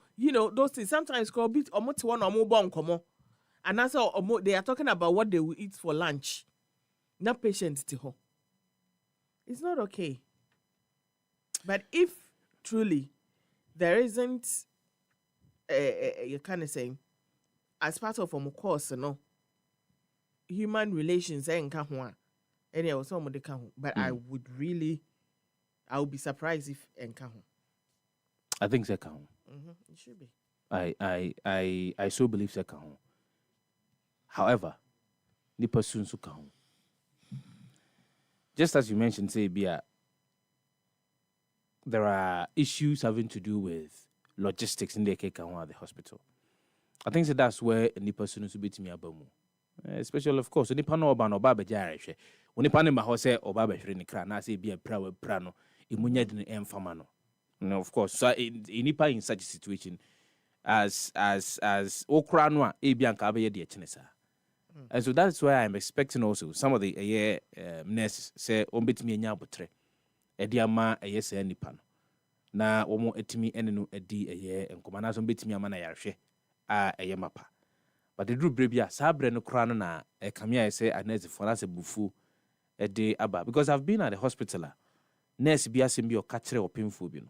those things sometimes call bit omo ti one omo bo nkomo and that's how they are talking about what they will eat for lunch. Not patient to her. It's not okay. But if truly there isn't you kind of saying as part of a course, human relations and any of some of the but I would be surprised if encounter. I think they can. It should be. I so believe they can. However, the person who can. Just as you mentioned, say, there are issues having to do with logistics in the Kekawa, the hospital. I think that's where any person who's bit me about especially, of course, when you know about Baba Jarish, when you know my house or Baba Shrinikra, I say, be a prano, Imunya in Enfamano. No, of course. So inipa in such a situation as okra no a ebian ka be de chinesa. And so that's why I'm expecting also some of the nurses say ombetimi anya abotre. Edi ama say nipa no. Na omo etimi ene no edi enkoma na so ombetimi ama na yarhwe a mapa. But the group brebia sabre no kra no na kamia say anese for na se bufu edi aba because I've been at the hospital. Nurse bi asem bi o ka kire opinfo bi no.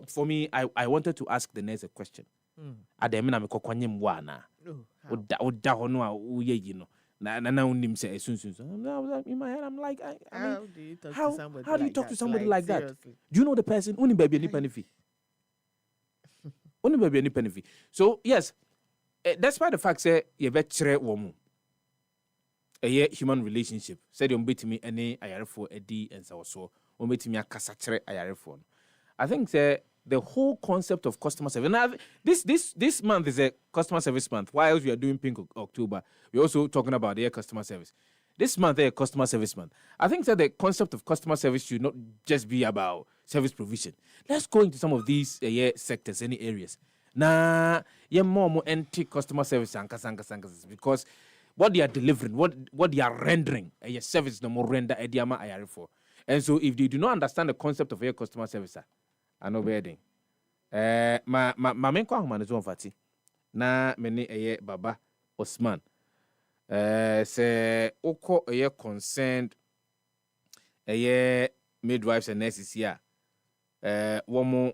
For me, I wanted to ask the nurse a question. Ademina me kokwanyem wa na. Oda hono a uye yi no. Na unim say esunsun. In my head I'm like how do you talk to somebody how do you talk to somebody like that? Seriously? Do you know the person? Uni baby any penny Uni baby any penny. So yes, despite the fact say ye be kire wo mu. Human relationship. Said you betimi any ayarefo edi and so betimi akasa kire ayarefo. I think the whole concept of customer service. Now, this month is a customer service month. While we are doing Pink October, we're also talking about the customer service. This month is customer service month. I think that the concept of customer service should not just be about service provision. Let's go into some of these sectors, any areas. Nah, more anti customer service because what they are delivering, what they are rendering, a service no more render a diama ayare for. And so if they do not understand the concept of a customer service, I know bedding. Ma main kwa humane zo fati. Na meni Baba Osman. Se oko concerned midwives and nurses here. Womo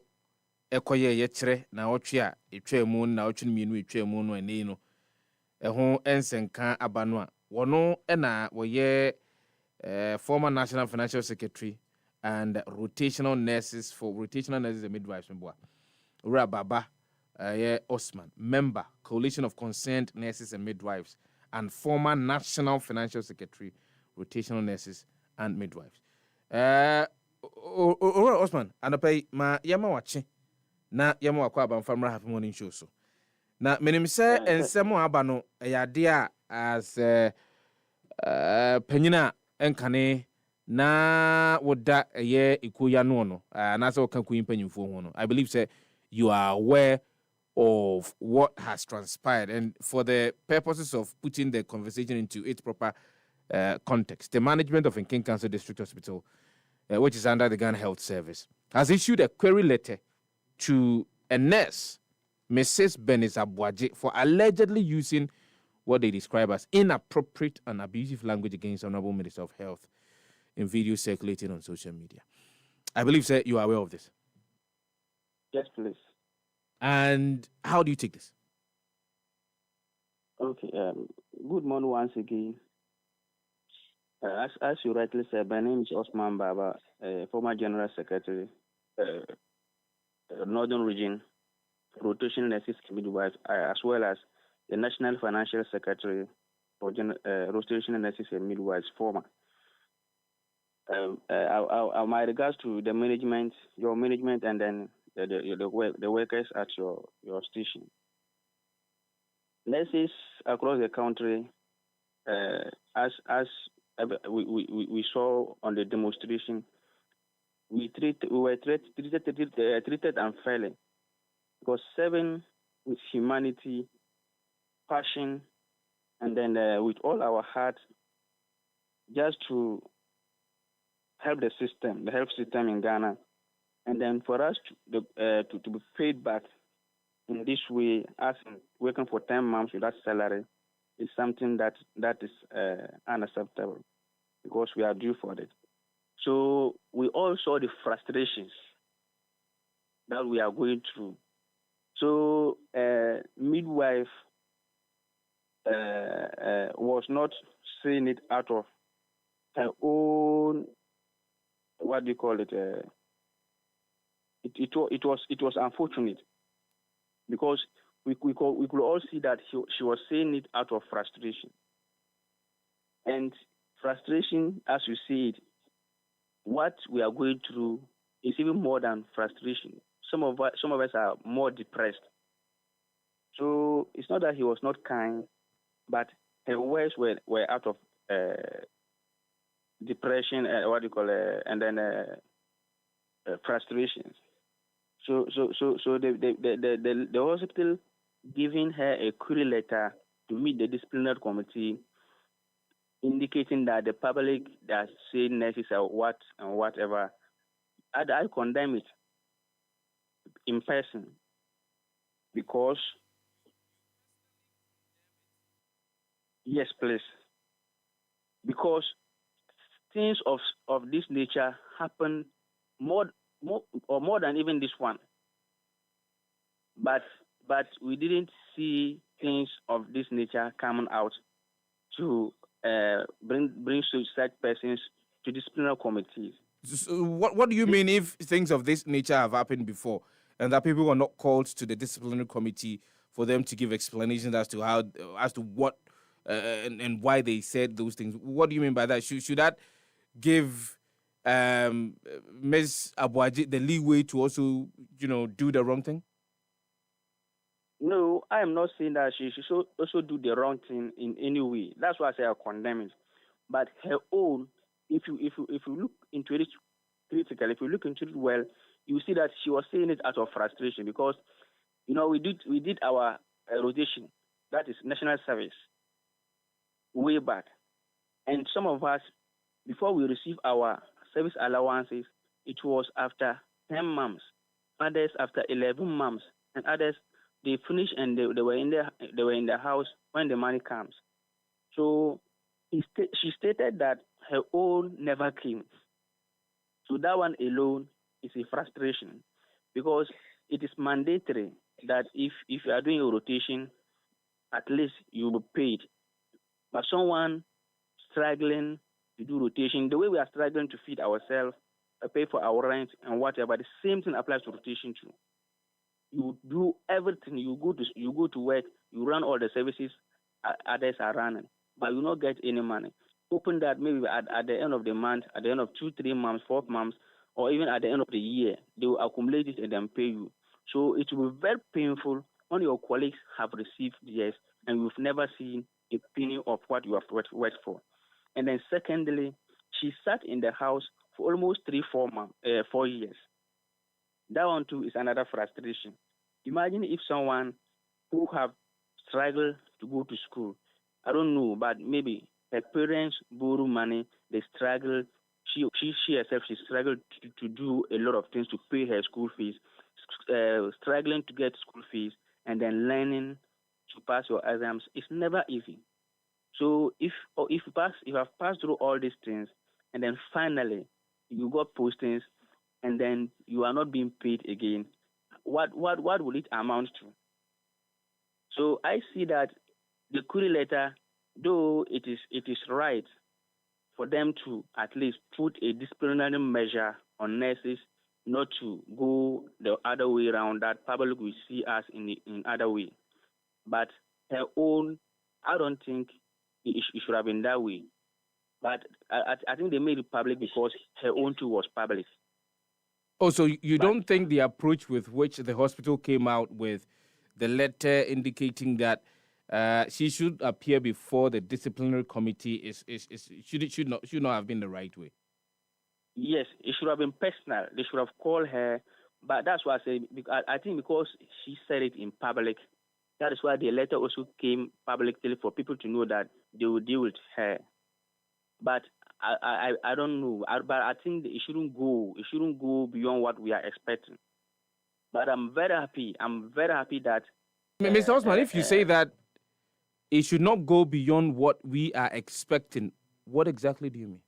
ekoye kire na otwe a etwa mu na otwe mienu etwa mu no ene no. Ho ensenka abano a wono na woye former National Financial Secretary and rotational nurses and midwives. Ura Baba Osman, member, Coalition of Concerned Nurses and Midwives, and former National Financial Secretary, rotational nurses and midwives. Ura Osman, anapay ma yama wache na yama wakwa aba mfamra Happy Morning Show so. Na menim se ensemo aba no eyade a as penyina enkane na woda ikuya no na so kan kuyin panyimfo ho no. I believe say you are aware of what has transpired, and for the purposes of putting the conversation into its proper context, the management of Nkin Council District Hospital, which is under the Ghana Health Service, has issued a query letter to a nurse, Mrs. Benis Abuaje, for allegedly using what they describe as inappropriate and abusive language against Honorable Minister of Health in videos circulating on social media. I believe, sir, you are aware of this. Yes, please. And how do you take this? Okay. Good morning once again. As you rightly said, my name is Osman Baba, former General Secretary, Northern Region, Rotation Nurses Midwife, as well as the National Financial Secretary for Rotation Nurses and Midwives, former. My regards to the management, your management, and then the workers at your station. Nurses across the country, as we saw on the demonstration, we were treated unfairly because serving with humanity, passion, and then with all our heart, just to help the health system in Ghana, and then for us to be paid back in this way, as working for 10 months without salary, is something that is unacceptable because we are due for it. So we all saw the frustrations that we are going through. So midwife was not saying it out of her own, what do you call it? It was unfortunate because we could all see that she was saying it out of frustration. And frustration, as you see it, what we are going through is even more than frustration. Some of us are more depressed. So it's not that he was not kind, but her words were out of depression, and then frustrations. So the hospital giving her a query letter to meet the disciplinary committee, indicating that the public that say nurses are what and whatever, I condemn it in person because yes, please, because things of this nature happen more than even this one. But we didn't see things of this nature coming out to bring such persons to disciplinary committees. So what do you mean if things of this nature have happened before and that people were not called to the disciplinary committee for them to give explanations as to what and why they said those things? What do you mean by that? Should that give Ms. Abuaji the leeway to also, do the wrong thing? No, I am not saying that she should also do the wrong thing in any way. That's why I say I condemn it. But her own, if you look into it critically, if you look into it well, you see that she was saying it out of frustration because, we did our rotation, that is national service, way back, and some of us, before we received our service allowances, it was after 10 months, others after 11 months, and others they finished and they were in the house when the money comes. So she stated that her own never came. So that one alone is a frustration because it is mandatory that if you are doing a rotation, at least you will be paid. But someone struggling to do rotation, the way we are struggling to feed ourselves, pay for our rent and whatever, the same thing applies to rotation too. You do everything. You go to work. You run all the services others are running, but you not get any money. Open that maybe at the end of the month, at the end of 2, 3 months, 4 months, or even at the end of the year, they will accumulate it and then pay you. So it will be very painful when your colleagues have received theirs and you've never seen a penny of what you have worked for. And then secondly, she sat in the house for almost 4 years. That one too is another frustration. Imagine if someone who have struggled to go to school, I don't know, but maybe her parents borrow money, they struggle. She herself, she struggled to do a lot of things to pay her school fees, struggling to get school fees, and then learning to pass your exams. It's never easy. So if you have passed through all these things, and then finally you got postings, and then you are not being paid again, what will it amount to? So I see that the query letter, though it is right for them to at least put a disciplinary measure on nurses, not to go the other way around, that public will see us in other way. But her own, I don't think it should have been that way. But I think they made it public because her own too was public. Oh, so you don't think the approach with which the hospital came out with the letter indicating that she should appear before the disciplinary committee should not have been the right way? Yes, it should have been personal. They should have called her. But that's why I say, I think because she said it in public, that is why the letter also came publicly for people to know that they will deal with her. But I don't know. But I think it shouldn't go beyond what we are expecting. But I'm very happy that Mr. Osman, if you say that it should not go beyond what we are expecting, what exactly do you mean?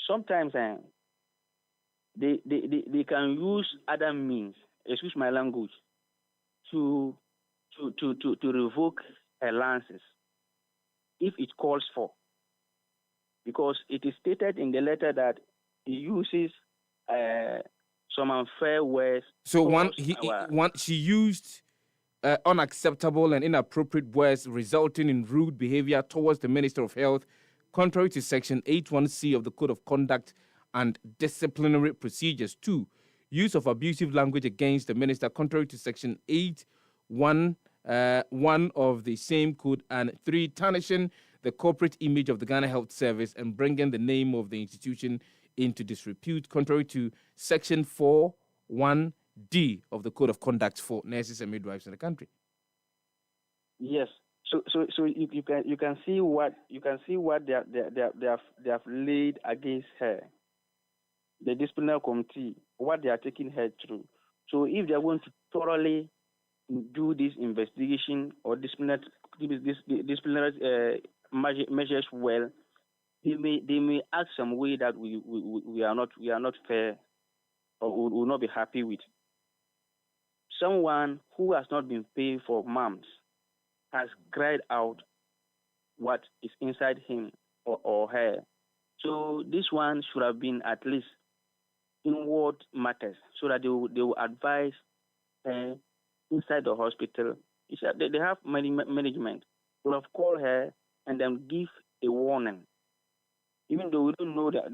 Sometimes they can use other means, excuse my language, to revoke her license if it calls for. Because it is stated in the letter that he uses some unfair words. So she used unacceptable and inappropriate words resulting in rude behavior towards the Minister of Health, contrary to Section 81C of the Code of Conduct and Disciplinary Procedures. 2, use of abusive language against the minister, contrary to Section 8(1) of the same code. And 3, tarnishing the corporate image of the Ghana Health Service and bringing the name of the institution into disrepute, contrary to Section 4(1)(d) of the Code of Conduct for Nurses and Midwives in the country. Yes. So you can see what they have laid against her. The disciplinary committee, what they are taking her through. So if they are going to thoroughly do this investigation or disciplinary measures well, they may act some way that we are not fair or will not be happy with. Someone who has not been paid for months has cried out what is inside him or her. So this one should have been at least inward matters so that they will advise her inside the hospital. They have management. They will have called her and then give a warning. Even though we don't know that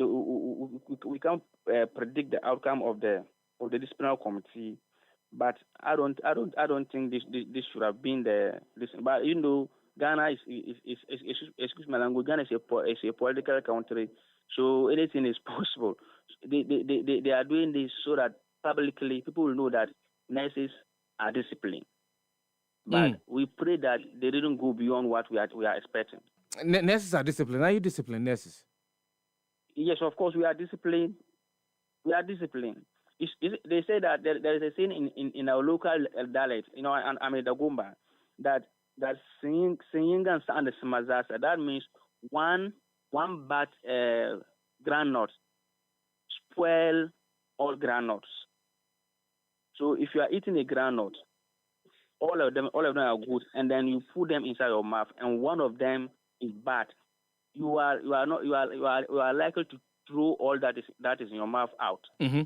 we can't predict the outcome of the disciplinary committee, but I don't think this should have been this. But you know, Ghana is excuse my language. Ghana is a political country, so anything is possible. They are doing this so that publicly people will know that nurses are disciplined. But we pray that they didn't go beyond what we are expecting. Nurses are disciplined. Are you disciplined, nurses? Yes, of course we are disciplined. We are disciplined. They say that there is a saying in our local dialect, you know, and I'm in Dagomba, that singing and sound the smazasa. That means one bad groundnut spoil all groundnuts. So if you are eating a groundnut, all of them are good, and then you put them inside your mouth, and one of them is bad. You are likely to throw all that is in your mouth out. Mm-hmm.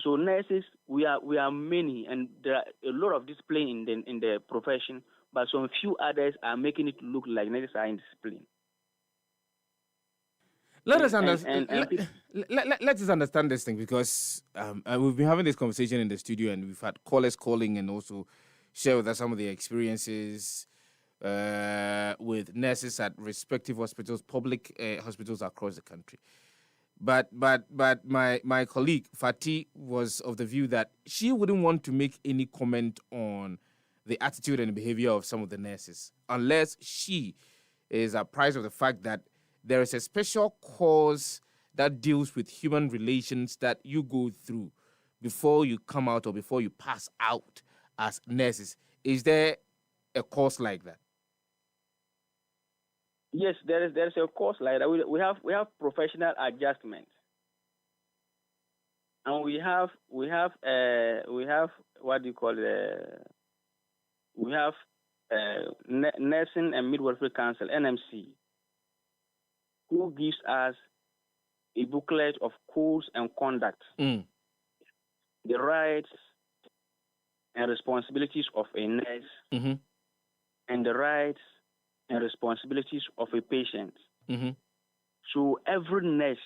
So nurses, we are many, and there are a lot of discipline in the profession, but some few others are making it look like nurses are indisciplined. Let us understand. Let us understand this thing, because we've been having this conversation in the studio, and we've had callers calling and also share with us some of their experiences with nurses at respective hospitals, public hospitals across the country. But my colleague Fati was of the view that she wouldn't want to make any comment on the attitude and behavior of some of the nurses unless she is apprised of the fact that there is a special course that deals with human relations that you go through before you come out or before you pass out as nurses. Is there a course like that? Yes, there is a course like that. We have professional adjustment, and we have what do you call it? We have Nursing and Midwifery Council (NMC), who gives us a booklet of codes and conduct, the rights and responsibilities of a nurse, and the rights and responsibilities of a patient. So every nurse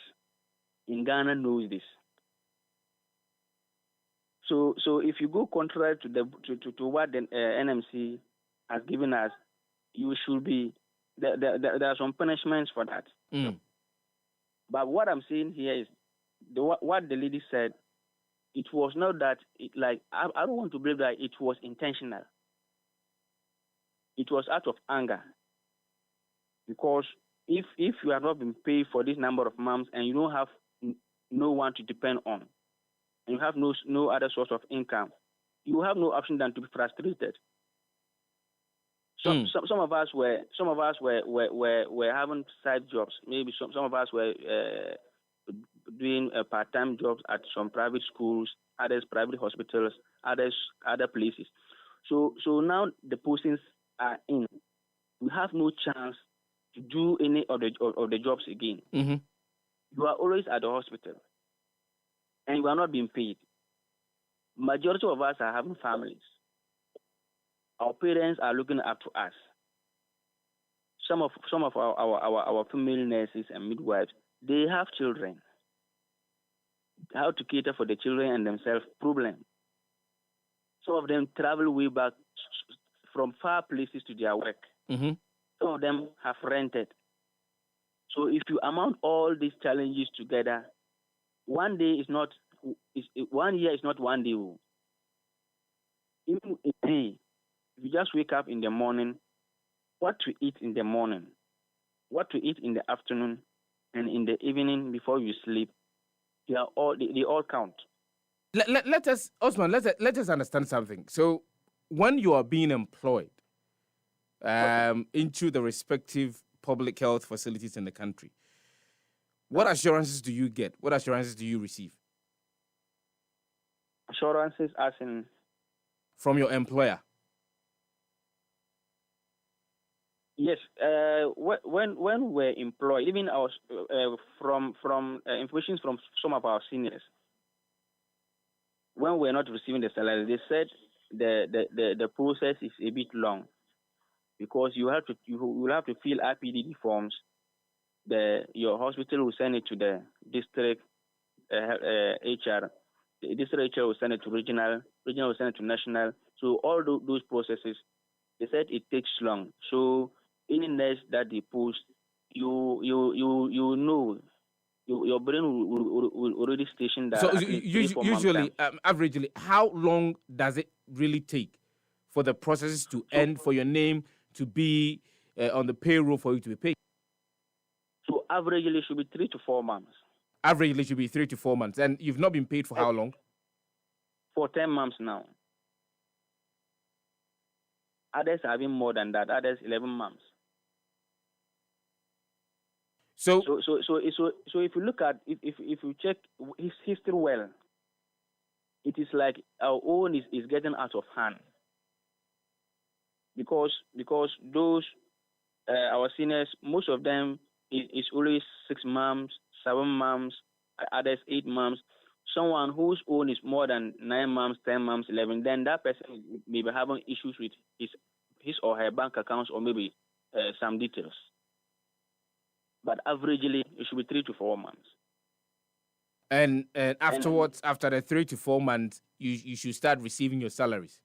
in Ghana knows this. So if you go contrary to what the NMC has given us, you should be there are some punishments for that. But what I'm saying here is what the lady said. It was not that I don't want to believe that it was intentional. It was out of anger. Because if you have not been paid for this number of months and you don't have no one to depend on, and you have no other source of income, you have no option than to be frustrated. Some of us were having side jobs. Maybe some of us were doing part-time jobs at some private schools, others private hospitals, others other places. So now the postings are in. We have no chance to do any of the jobs again. You are always at the hospital, and you are not being paid. Majority of us are having families. Our parents are looking up to us. Some of our female nurses and midwives, they have children. How to cater for the children and themselves, problem. Some of them travel way back from far places to their work. Some of them have rented. So if you amount all these challenges together, one day is not 1 year is not one day. Even a day, if you just wake up in the morning, what to eat in the morning, what to eat in the afternoon, and in the evening before you sleep, they all count. Let us, Osman, let us understand something. So when you are being employed into the respective public health facilities in the country, what assurances do you get? What assurances do you receive? Assurances as in? From your employer? Yes. When we're employed, even our from information from some of our seniors, when we're not receiving the salary, they said the process is a bit long because you will have to fill RPDD forms. Your hospital will send it to the district HR. The district HR will send it to regional will send it to national. So all those processes, they said it takes long. So any nurse that they post, you know, your brain will already station that. So usually, averagely, how long does it really take for the processes to end, for your name to be on the payroll, for you to be paid? So averagely, it should be 3 to 4 months. Averagely, it should be 3 to 4 months. And you've not been paid for how long? For 10 months now. Others are having more than that. Others 11 months. So if you look at if you check his history well, it is like our own is getting out of hand. Because those our seniors, most of them is always 6 months, 7 months, others 8 months. Someone whose own is more than 9 months, 10 months, 11, then that person may be having issues with his or her bank accounts or maybe some details. But averagely, it should be 3 to 4 months. And afterwards, after the 3 to 4 months, you should start receiving your salaries.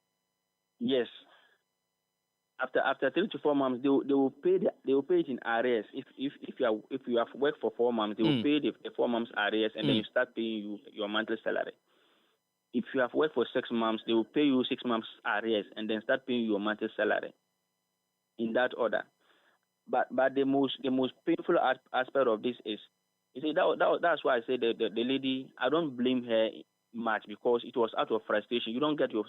Yes. After 3 to 4 months, they will pay it in arrears. If you have worked for 4 months, they will pay the 4 months arrears, and then you start paying your monthly salary. If you have worked for 6 months, they will pay you 6 months arrears, and then start paying your monthly salary. In that order. But the most painful aspect of this is, you see, that's why I say the lady, I don't blame her much because it was out of frustration. You don't get your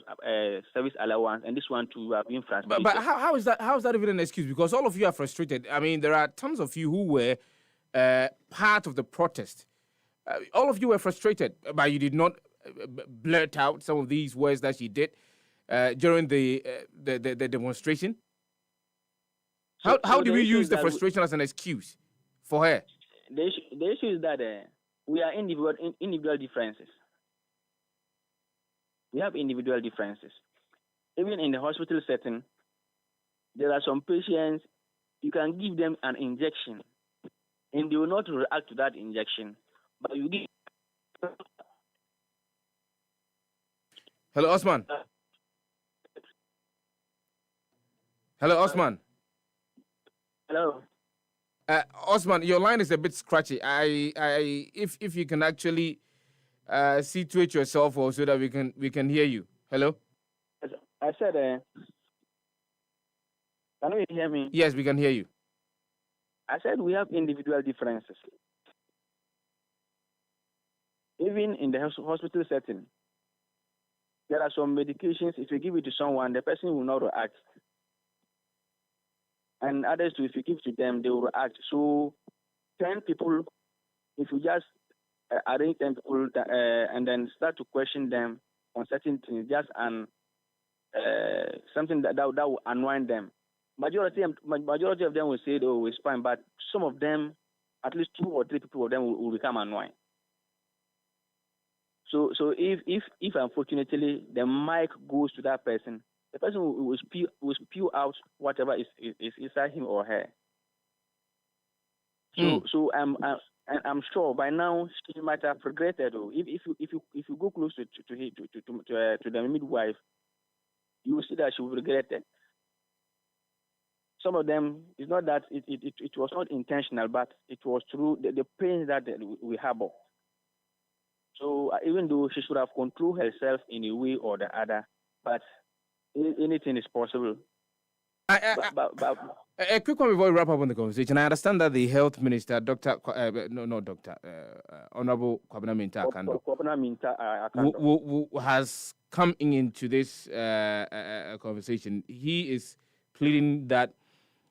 service allowance, and this one too, you have been frustrated. But how is that even an excuse? Because all of you are frustrated. I mean, there are tons of you who were part of the protest. All of you were frustrated, but you did not blurt out some of these words that she did during the demonstration. How do we use the frustration as an excuse for her? The issue is that we are individual differences. We have individual differences. Even in the hospital setting, there are some patients, you can give them an injection, and they will not react to that injection. But you give... Hello, Osman. Hello, Osman. Hello. Osman, your line is a bit scratchy. If you can actually situate yourself so that we can hear you. Hello. I said, can you hear me? Yes, we can hear you. I said we have individual differences. Even in the hospital setting, there are some medications. If you give it to someone, the person will not react. And others too, if you give to them, they will react. So 10 people, if you just arrange 10 people and then start to question them on certain things, just something that will unwind them. Majority of them will say, oh, it's fine, but some of them, at least 2 or 3 people of them will become unwind. So if unfortunately the mic goes to that person, the person will spew out whatever is inside him or her. So I'm sure by now she might have regretted. If you go close to the midwife, you will see that she will regret it. some of them, it's not that it was not intentional, but it was through the pain that we harbor. So even though she should have controlled herself in a way or the other, but anything is possible. A quick one before we wrap up on the conversation. I understand that the health minister, Honorable Kwabena Mintah Akando, has come into this conversation. He is pleading that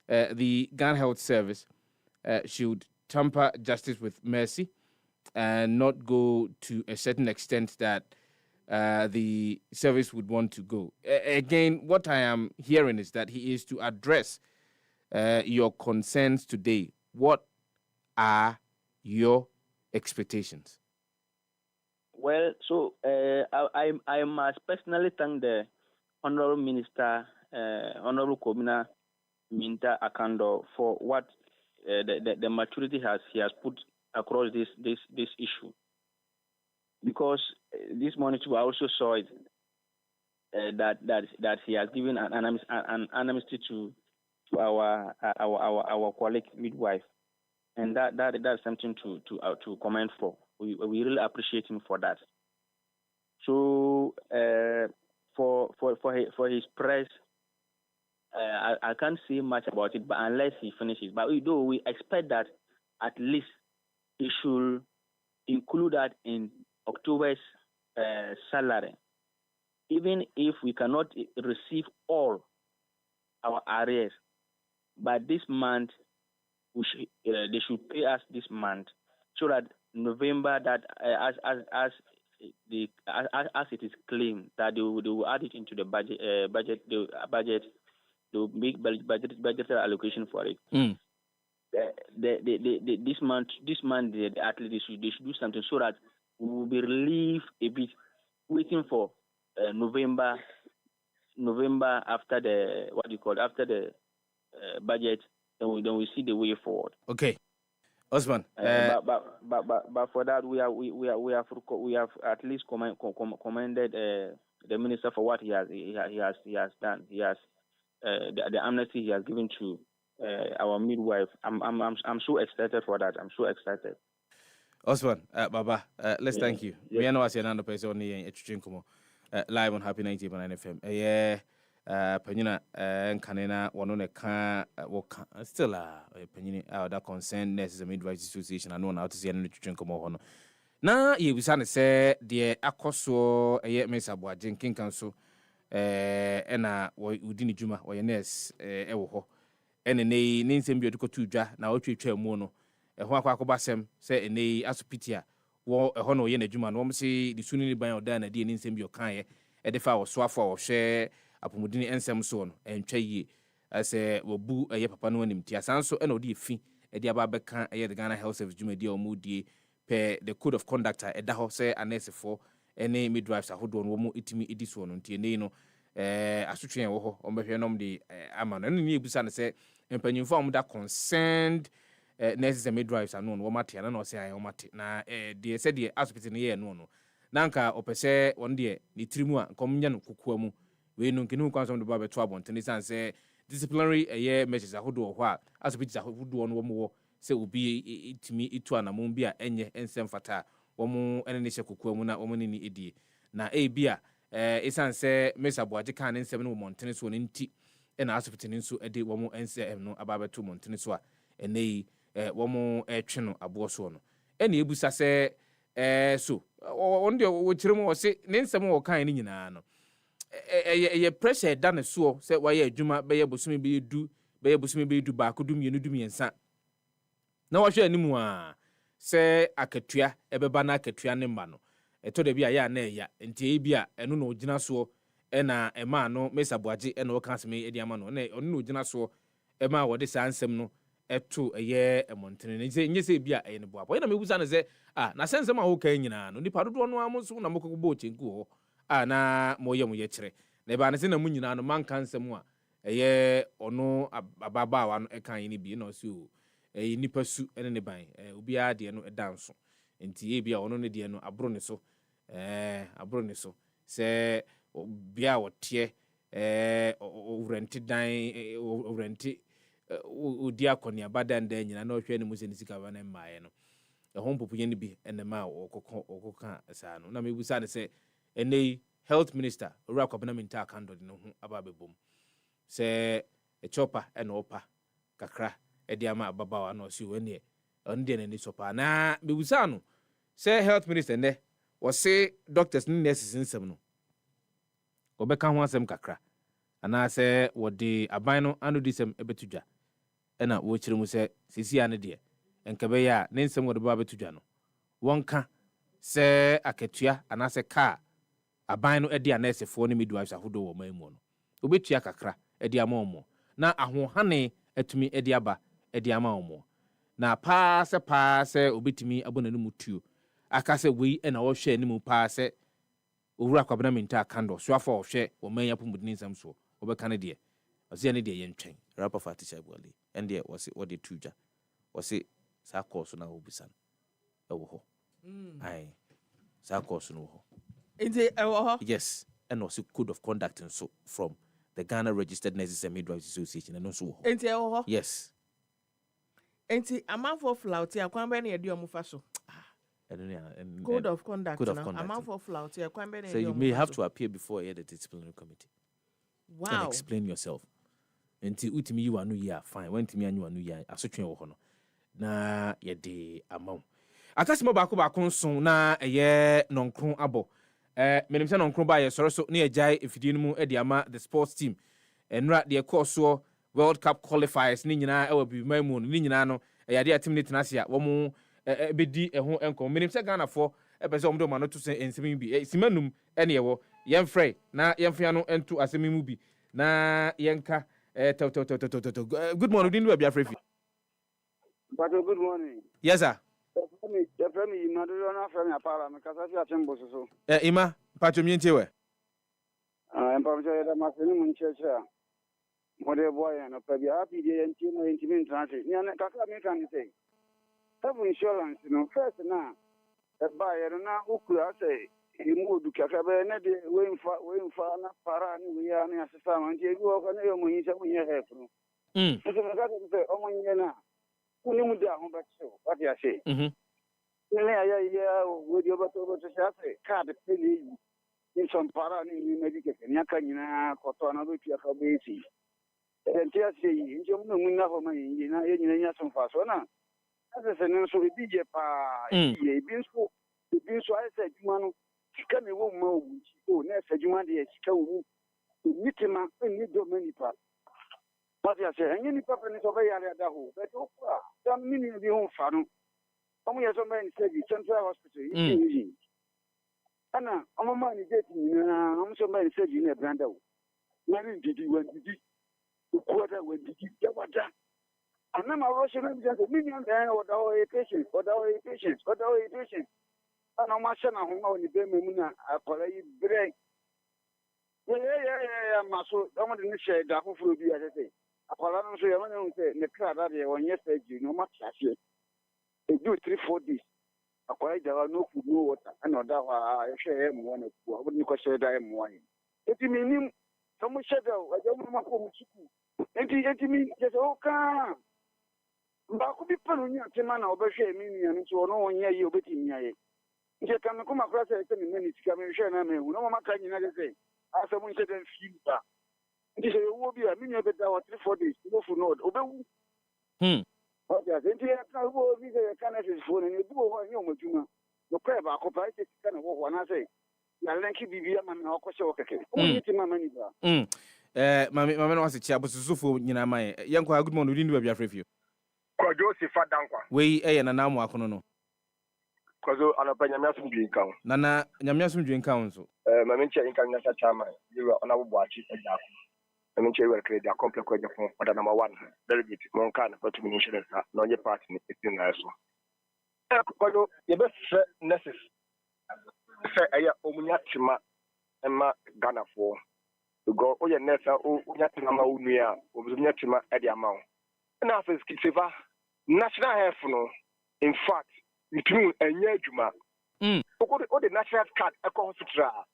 the Ghana Health Service should temper justice with mercy and not go to a certain extent that the service would want to go. Again, what I am hearing is that he is to address your concerns today. What are your expectations? Well, so I must personally thank the Honorable Minister, Honorable Kwabena Mintah Akando, for what the maturity he has put across this issue. Because this morning too, I also saw it that he has given an amnesty to our colleague midwife, and that's something to comment for. We really appreciate him for that. So for his press, I can't say much about it, but unless he finishes. But we expect that at least he should include that in October's salary, even if we cannot receive all our arrears. But this month, they should pay us this month, so that November, that as it is claimed, that they will add it into the budget. They will make budgetary allocation for it. This month, at least they should do something so that we will be relieved a bit, waiting for November after the budget, then we see the way forward. Okay, Osman. But for that, we have at least commended the minister for what he has done. He has the amnesty he has given to our midwife. I'm so excited for that. I'm so excited. Osman, Baba, let's thank you. We are not another person live on Happy 90.9 FM. Penina and Kanena one ka still penina that concern nurses and midwives association and know how to see any nutrition come on. Na ye we say the akoso Mesa Boajen King Council ena udini juma or nurse ewo ho ene ne nsem bi odiko tu dwa na otwetwa mu no ho akwakobasem say ene asopitia wo ho no ye na juma no mse di sunu ni ban odan na di nsem bi okan ye e de fa wo so afo wo hwe apomudini ensem so no entwa yie ase wobu eye papa no anim ti asanso ena odi efi e de aba beka eye the Ghana Health Service juma di omudie per the code of conduct e da ho say anese for any midwives ahodo no mo itimi ediso no ntie nei no asotwe wo ho ombehwe nom de ama no ne ebusa ne se empanyimfo am da concerned nurses and midwives ano no mate na say ayo mate na de se de hospital ne ye no no nanka opese won de ni tirimu a komnya no kokua mu we no nkene kwansom de ba beto abontene san se disciplinary measures ahodo ho a hospital ahodo no wo se obi itimi itu anamon bi a enye ensem fata womu ene ne kokua mu na womu ne ni edie na bia esan se Mesa Boajen kan ensem no montene so ne nti ena hospital nso ede womu ensem no ababeto montene so a ene womu twe no abo so no ene ebusa se so on de wo kiremu wo se ne nsem wo kan ne nyina no ye pressure da ne so se waye adwuma be ye bosumi be du ba ko du mienu du miensa na wo hwe animu a se akatua ebeba na akatua ne mba no eto de bia ya na eya nti bia eno no ogina so ena ema no Mesa Boajen ena wo kan seme edi ama no na ono no ogina so ema wo de sansem no eto eye emontene ne se nyese bia eye ne boa boy na mebusa ne se na sensem a wo kan nyina no nipa dodo no amonso na mokoko chenku ho na moye kire na ba ne se na mu nyina no man kan nsem a eye ono ababa wa no ekan ni bi na so nipa su ene ne ban obi a de no edanso nti bia ono ne de no abro ne so se bia wote orenti dan orenti odi akɔnia badan da nyina na ɔhwɛ ne mu sɛ ne sika ba na mmaeɛ no ɛho mpopoyɛ no bi ɛnɛma ɔkɔka saa no na mebusa ne sɛ ɛnɛ health minister owura kwabena minta akando de no ho aba bɛbom sɛ ɛkyɔpa ɛna ɔpa kakra ɛde ama ababawa na ɔsi wɛneɛ ɔno deɛ n'ani sɔ paa na mebusa no sɛ health minister nnɛ wɔse doctors ne nurses nsɛm no wɔbɛka ho asɛm kakra anaasɛ wɔde aban no ano di sɛm ɛbɛto dwa ɛna wɔkyerɛ mu sɛ sesia no deɛ ɛnka bɛyɛ a ne nsɛm wɔde bɛba bɛto dwa no wɔnka sɛ akatua anaasɛ kaa aban no ɛde anɛsefoɔ ne midwives ahodoɔ wɔ man mu no wɔbɛtua kakra ɛde ama wɔn na ahohane atumi ɛde aba ɛde ama wɔn na paa sɛ obɛtumi abɔ n'anim tuo aka sɛ wei ɛna wɔhwɛ anim paa sɛ owura kwabena minta akando soafo ɔhwɛ wɔman ya pomudini nsɛm so wɔbɛka ne deɛ ɔsɛ ne deɛ yɛntwɛn rapa fatisha abuale ɛndeɛ wɔde tuja wɔse saa kɔɔso na wɔbusa no ɛwɔ hɔ ai saa kɔɔso no wɔ hɔ nti ɛwɔ hɔ yes ɛna ɔse code of conduct nso from the Ghana Registered Nurses and Midwives Association ɛno nso wɔ hɔ nti ɛwɔ hɔ yes nti amanfoɔ flauti akwan bɛ ne yɛde ɔmo fa so code of conduct now. Amanfoɔ flauti akwan bɛ ne yɛde ɔmo fa so so you may have to appear before the disciplinary committee wow and explain yourself nti utimi yi wanu yi a fine wantimi anyi wanu yi asotwe wɔ hɔ no na yɛde amaw atasimo baako nso na ɛyɛ nonkron abɔ menim sɛ nonkron ba yɛ sɔre so ne yɛgyae efidie no mu de ama the sports team ɛnura deɛ kɔɔ soɔ World Cup qualifiers ni nyinaa ɛwɔ bibiman mu ni nyinaa no ɛyade atim ne tenase a wɔn bɛdi ɛho nkɔm menim sɛ Ghanafoɔ ɛpɛ sɛ wɔn de wɔn ano to sɛ nsɛm bi simanum ɛne ɛwɔ yɛmfrɛ na yɛmfia no nto asɛm mu bi na yɛnka good morning din do bia frɛ fi but good morning yes sir the family you know na family apara me kasa fi atembo so ima patro mi ntie we empam so yɛda maseni mu nkyerɛkyerɛ a mode boy no pa bia happy dey ntie mo ntimi ntrante ni ana kaka me kan say have insurance no first na ba yɛ no na ukura say imu du kaka be na de we mfa na para ni we ya na asesa ma ntie bi wo ka na yo mo yin sɛ mo yɛ help no so me kaka say o mo yin na kuni mu da ho ba kyerɛ what you say ne ya we di obato say card pay ni some para ni medical ni aka nyina kɔtɔ na betua ka be esi ntia sei nje mu mu na ho ma yin na nyina nya so mfa so na asese ne so bi je pa ye bi nso ai sɛ adwuma no sika me wo ma wo nti o na sɛ adwuma de sika wo nitima ni do many pa what you say enye ni papa ni so ba yare ada ho but o kwa dan mini bi ho fa no omo ye so man say bi central hospital yi ana omo ma ni date ni na omo so man say bi na branda wo na ni didi wan didi quarter when did you get what that? And now my Russian just a million or the patients, or the patients, or the patients. And I'm watching a home on the Bemuna, I call it break. Yeah, Maso, I want to share that who will be as I say. I call on say, I want to say, the crowd that they were yesterday, no much as yet. They do 3-4 days. I call it there are no food, no water, and no doubt I share him one of I wouldn't share that one. If you mean some shadow, I don't want to go enti mi je so ka ba ko bi panu nya tema na obehwe mi nua no so no onye yi obeti nya ye nje ka me kuma kra se me mani sika me hwe na me hu no mama ka nyina de se asem nche den fi ba nje se wo bi a mi nua beta wa 3-4 days no fu no obewu o ja enti ka wo bi se ka na se fo ni du wo nya o maduma no kwa ba ko pa ite sika na wo na se na lenki bibia ma na okose o keke o ni ti mama ni ba mame no wase chia bosusufo nyina man yenkwa good morning ndi bia frefio Kwadwo Sefah-Danquah wei na namu akono no kozo anapa nyamiasum dwinka ho nana nyamiasum dwinka ho so mame nche inka nyasa chama yiwa ona boboachi ejako mame nche yiwa credit a complex kwa jafon order number 1 delegate monka na patu insurance na onye party ni etin na so kozo yebe se nurses se aya omunya tima ema Ghana for go oye nurse onya tima ma onua obunya tima e dia ma na afes kiteva national health no in fact ntinu enye adwuma o the national card e ko hospital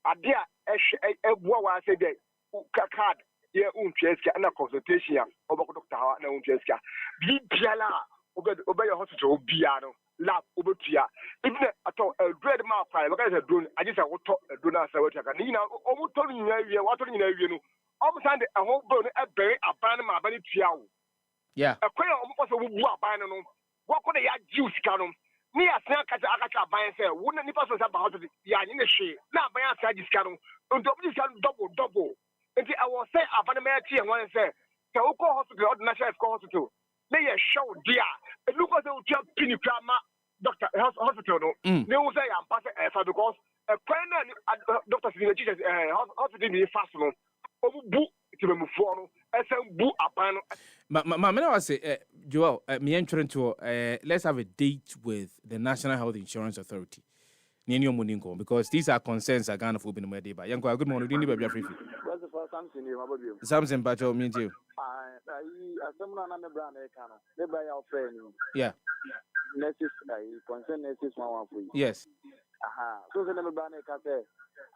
ade a ehwe ebuwa wa say dey card ye untweska na consultation ya obako doctor ha na untweska bi biala obe your hospital bia no lab obetua even ato dread ma kwai because a drone I just a woto drone asa wetaka ni na omuto ni na wie wato ni na wie no omsande a ho bro no ebere aban ma abani tua wo yeah akwai ompo so bubu aban no wako na ya juice ka no ni asena akacha aban se wo na nipa so sa ba hospital ya ni ne hwe na aban asa juice ka no ndo obi ka double nti I was say aban ma tie wan say ka wo ko hospital ordinary health hospital na ye show dia e look as you tell pini krama doctor hospital no they will say I'm passing because a doctor in the Jesus hospital be fast no obu ti be mufo no esem bu aban no ma me was say Joel me entering to let's have a date with the National Health Insurance Authority because these are concerns are going to be no day ba yanko good morning ni ba bia free Samson ni mababio Samson Pacho me too asemna na me brand e ka no me ba ya ofre ni yeah nurses concern nurses one for you yes so se na me brand e ka say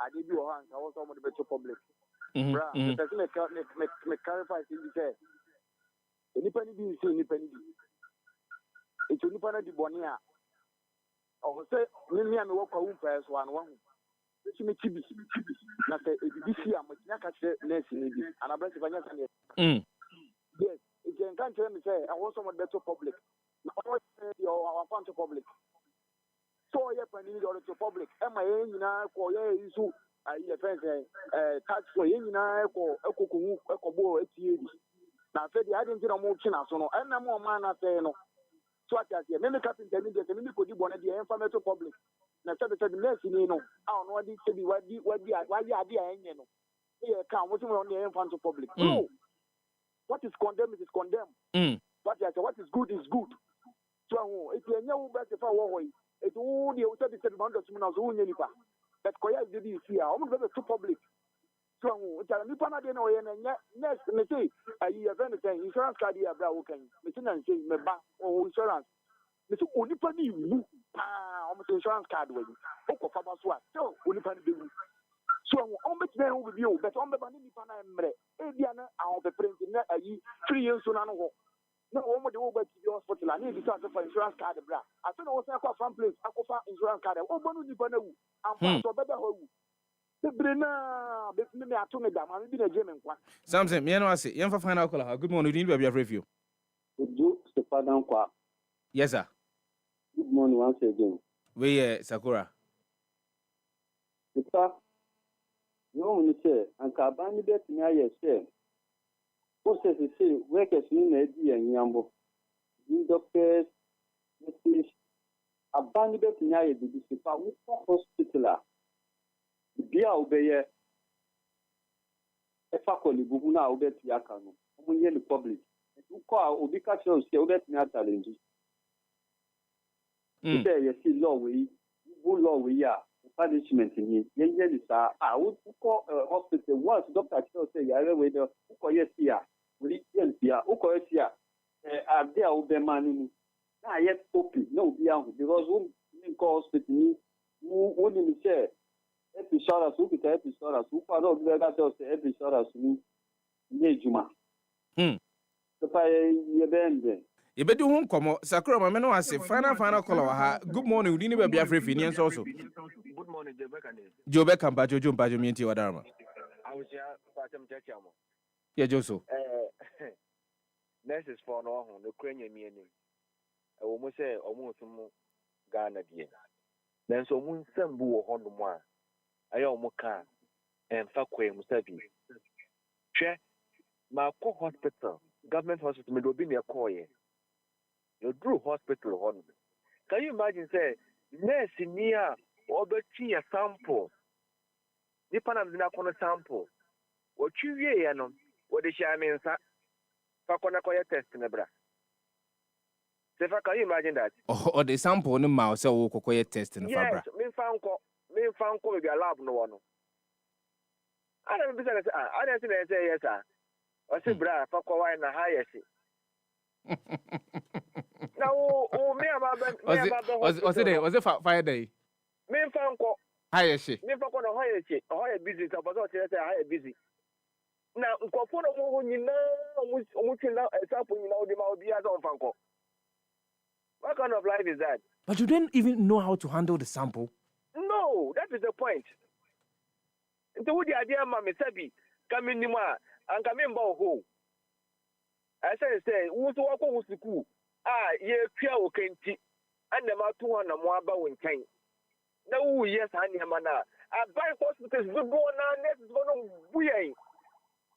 ade bi o han ka wo so mo de beto public bra me clarify say nipa ni bi say nipa ni bi eto nipa na di boni a o say me am wo kwa wu pa so an wa hu me tibi na say ebibisi am nya ka say nurse ni bi anabra se fanya say yes it can tell me say I want someone better public na o say our fan to public so ye pani ni to public e ma ye nyina ko ye isu ayi ye fence tax for ye nyina ko ekokunwu ekobo etie bi na say the identity no mo kina so no e na mo ma na say no so ati me me carpenter ni de me ko di bona de information public na say the nurse ni no a no di se bi wadi ade a enye no e ka mo ti mo no information public no what is condemned is condemned what is good is good so if you know better for wo it would you say the man does no so nyani pa but ko ya did you see am go to public so tell me pana de no ye na next me say ayi event say insurance card ya bra wo kan me say na say me ba insurance me say oni pa ni wu am insurance card we o ko fa ba so a so oni pa ni be wu so on bet na wo bi o but on be ba ni pa na emre e bia na a be print na ayi 3 years so na no ho na wo mo de wo ba ti hospital na e bi so for insurance card bra aso na wo say kwa fan place akofa insurance card o bo no ni pa na wu am fa so be da ho wu Brena, be me ato me da ma bi na je me nkwa Samson me no ase yem fa final call ha good morning you need be review Kwadwo Sefah-Danquah yes sir good morning once again we Sakura Sita no ni say anka ban ni bet ni aye say o say workers ni na di anyambo the doctors nurses aban ni bet ni aye di sipa wo hospital bia obeye efa kolibu na obeti aka no omunye ni public uko obi ka show say obeti na challenge say yes law we ya punishment ni yenye ni sa uko hospital once doctor show say ya we do uko yes ya we yen ya uko yes ya abia obemani ni na yet open no obi ahu because we call hospital ni woni ni say episodas who can episodas who can not be got to episodas ni ejuma so pa ye bende ye bedi hu nkomo Sakura ma me no ase final call ha good morning we ni ba bia free ni enso so good morning Jobe Kampa Jojo Mpajo mienti wadarama awusia patem chachamo ye Joso nurses for no ho no kwanya mi anim e wo mo se omo osumu Ghana die nanso mu nsambu wo ho no mo a ayo omuka emfa kwem sabi hwe ma ko hospital government hospital me do bi ne koye you drew hospital hon can you imagine say nurse ni a obeti ya sample ni pana na kono sample o twiwie ya no wo de sha me nsa fa kono koye test ne bra Sefa, can you imagine that or the sample no ma say wo kokoye test ne fa bra me fan ko be lab no wono ana me bisa say ana say yes sir o say bra fa ko why na ha yes na o me about was it fire day me fan ko ha yes me fan ko no ha yes o ha busy so but o say ha busy na nkɔfo no mo ho nyinaa ɔmo twe na ɛsapo nyinaa ɔde ma obi asa ɔmfa nkɔ. What kind of life is that? But you didn't even know how to handle the sample. No, that is the point. Nti wo di ade ama me sabi ka me nim a anka me mba ho. I say wo so wakɔ wo school ye twia wo kenti ana ma to na mo aba wo nkan. Na wo yes anema na abai hospitals do na nurses no buyen.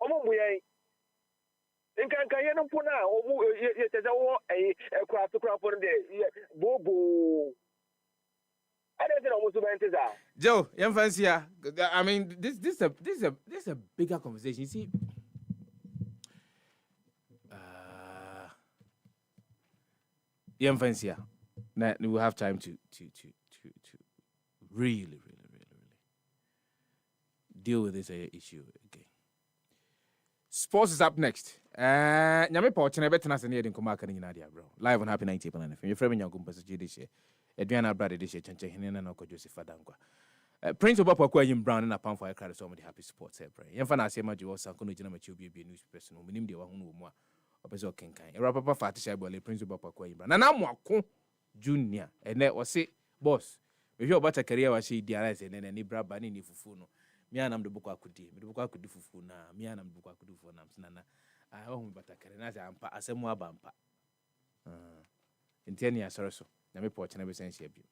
Omo buyen. Nkanka ye no pona omo ye teze wo kura for the bobo. I don't know what to say. Joe, I mean, this is a bigger conversation. You see, now we will have time to really deal with this issue again. Sports is up next. Nyame pa ochene betena se ne yedin koma kan nyina dia bro. Live on Happy 90.9 FM. Your friend Nyanko Mpasa this year. Edwana brother this year chenche hene na Kwadwo Sefah-Danquah. Prince Obapa kwa yim brown na pam for crowd so many happy sports bro. Yemfa na asema je wosan kono gina machi obi news person. Minim de wa hunu mu a opezo kenkan. Era papa fati sha bole Prince Obapa kwa yim brown. Na mwako junior ene wose boss. Me hwe obata career wa she idealize ene ni braba ni fufu no. Me anam de bokwa akudi. Me de bokwa akudi fufu na. Me anam de bokwa akudi fufu na msina I want to carry na ampa asemu abampa. Inteni asoro so. Na me po chana be sense abi.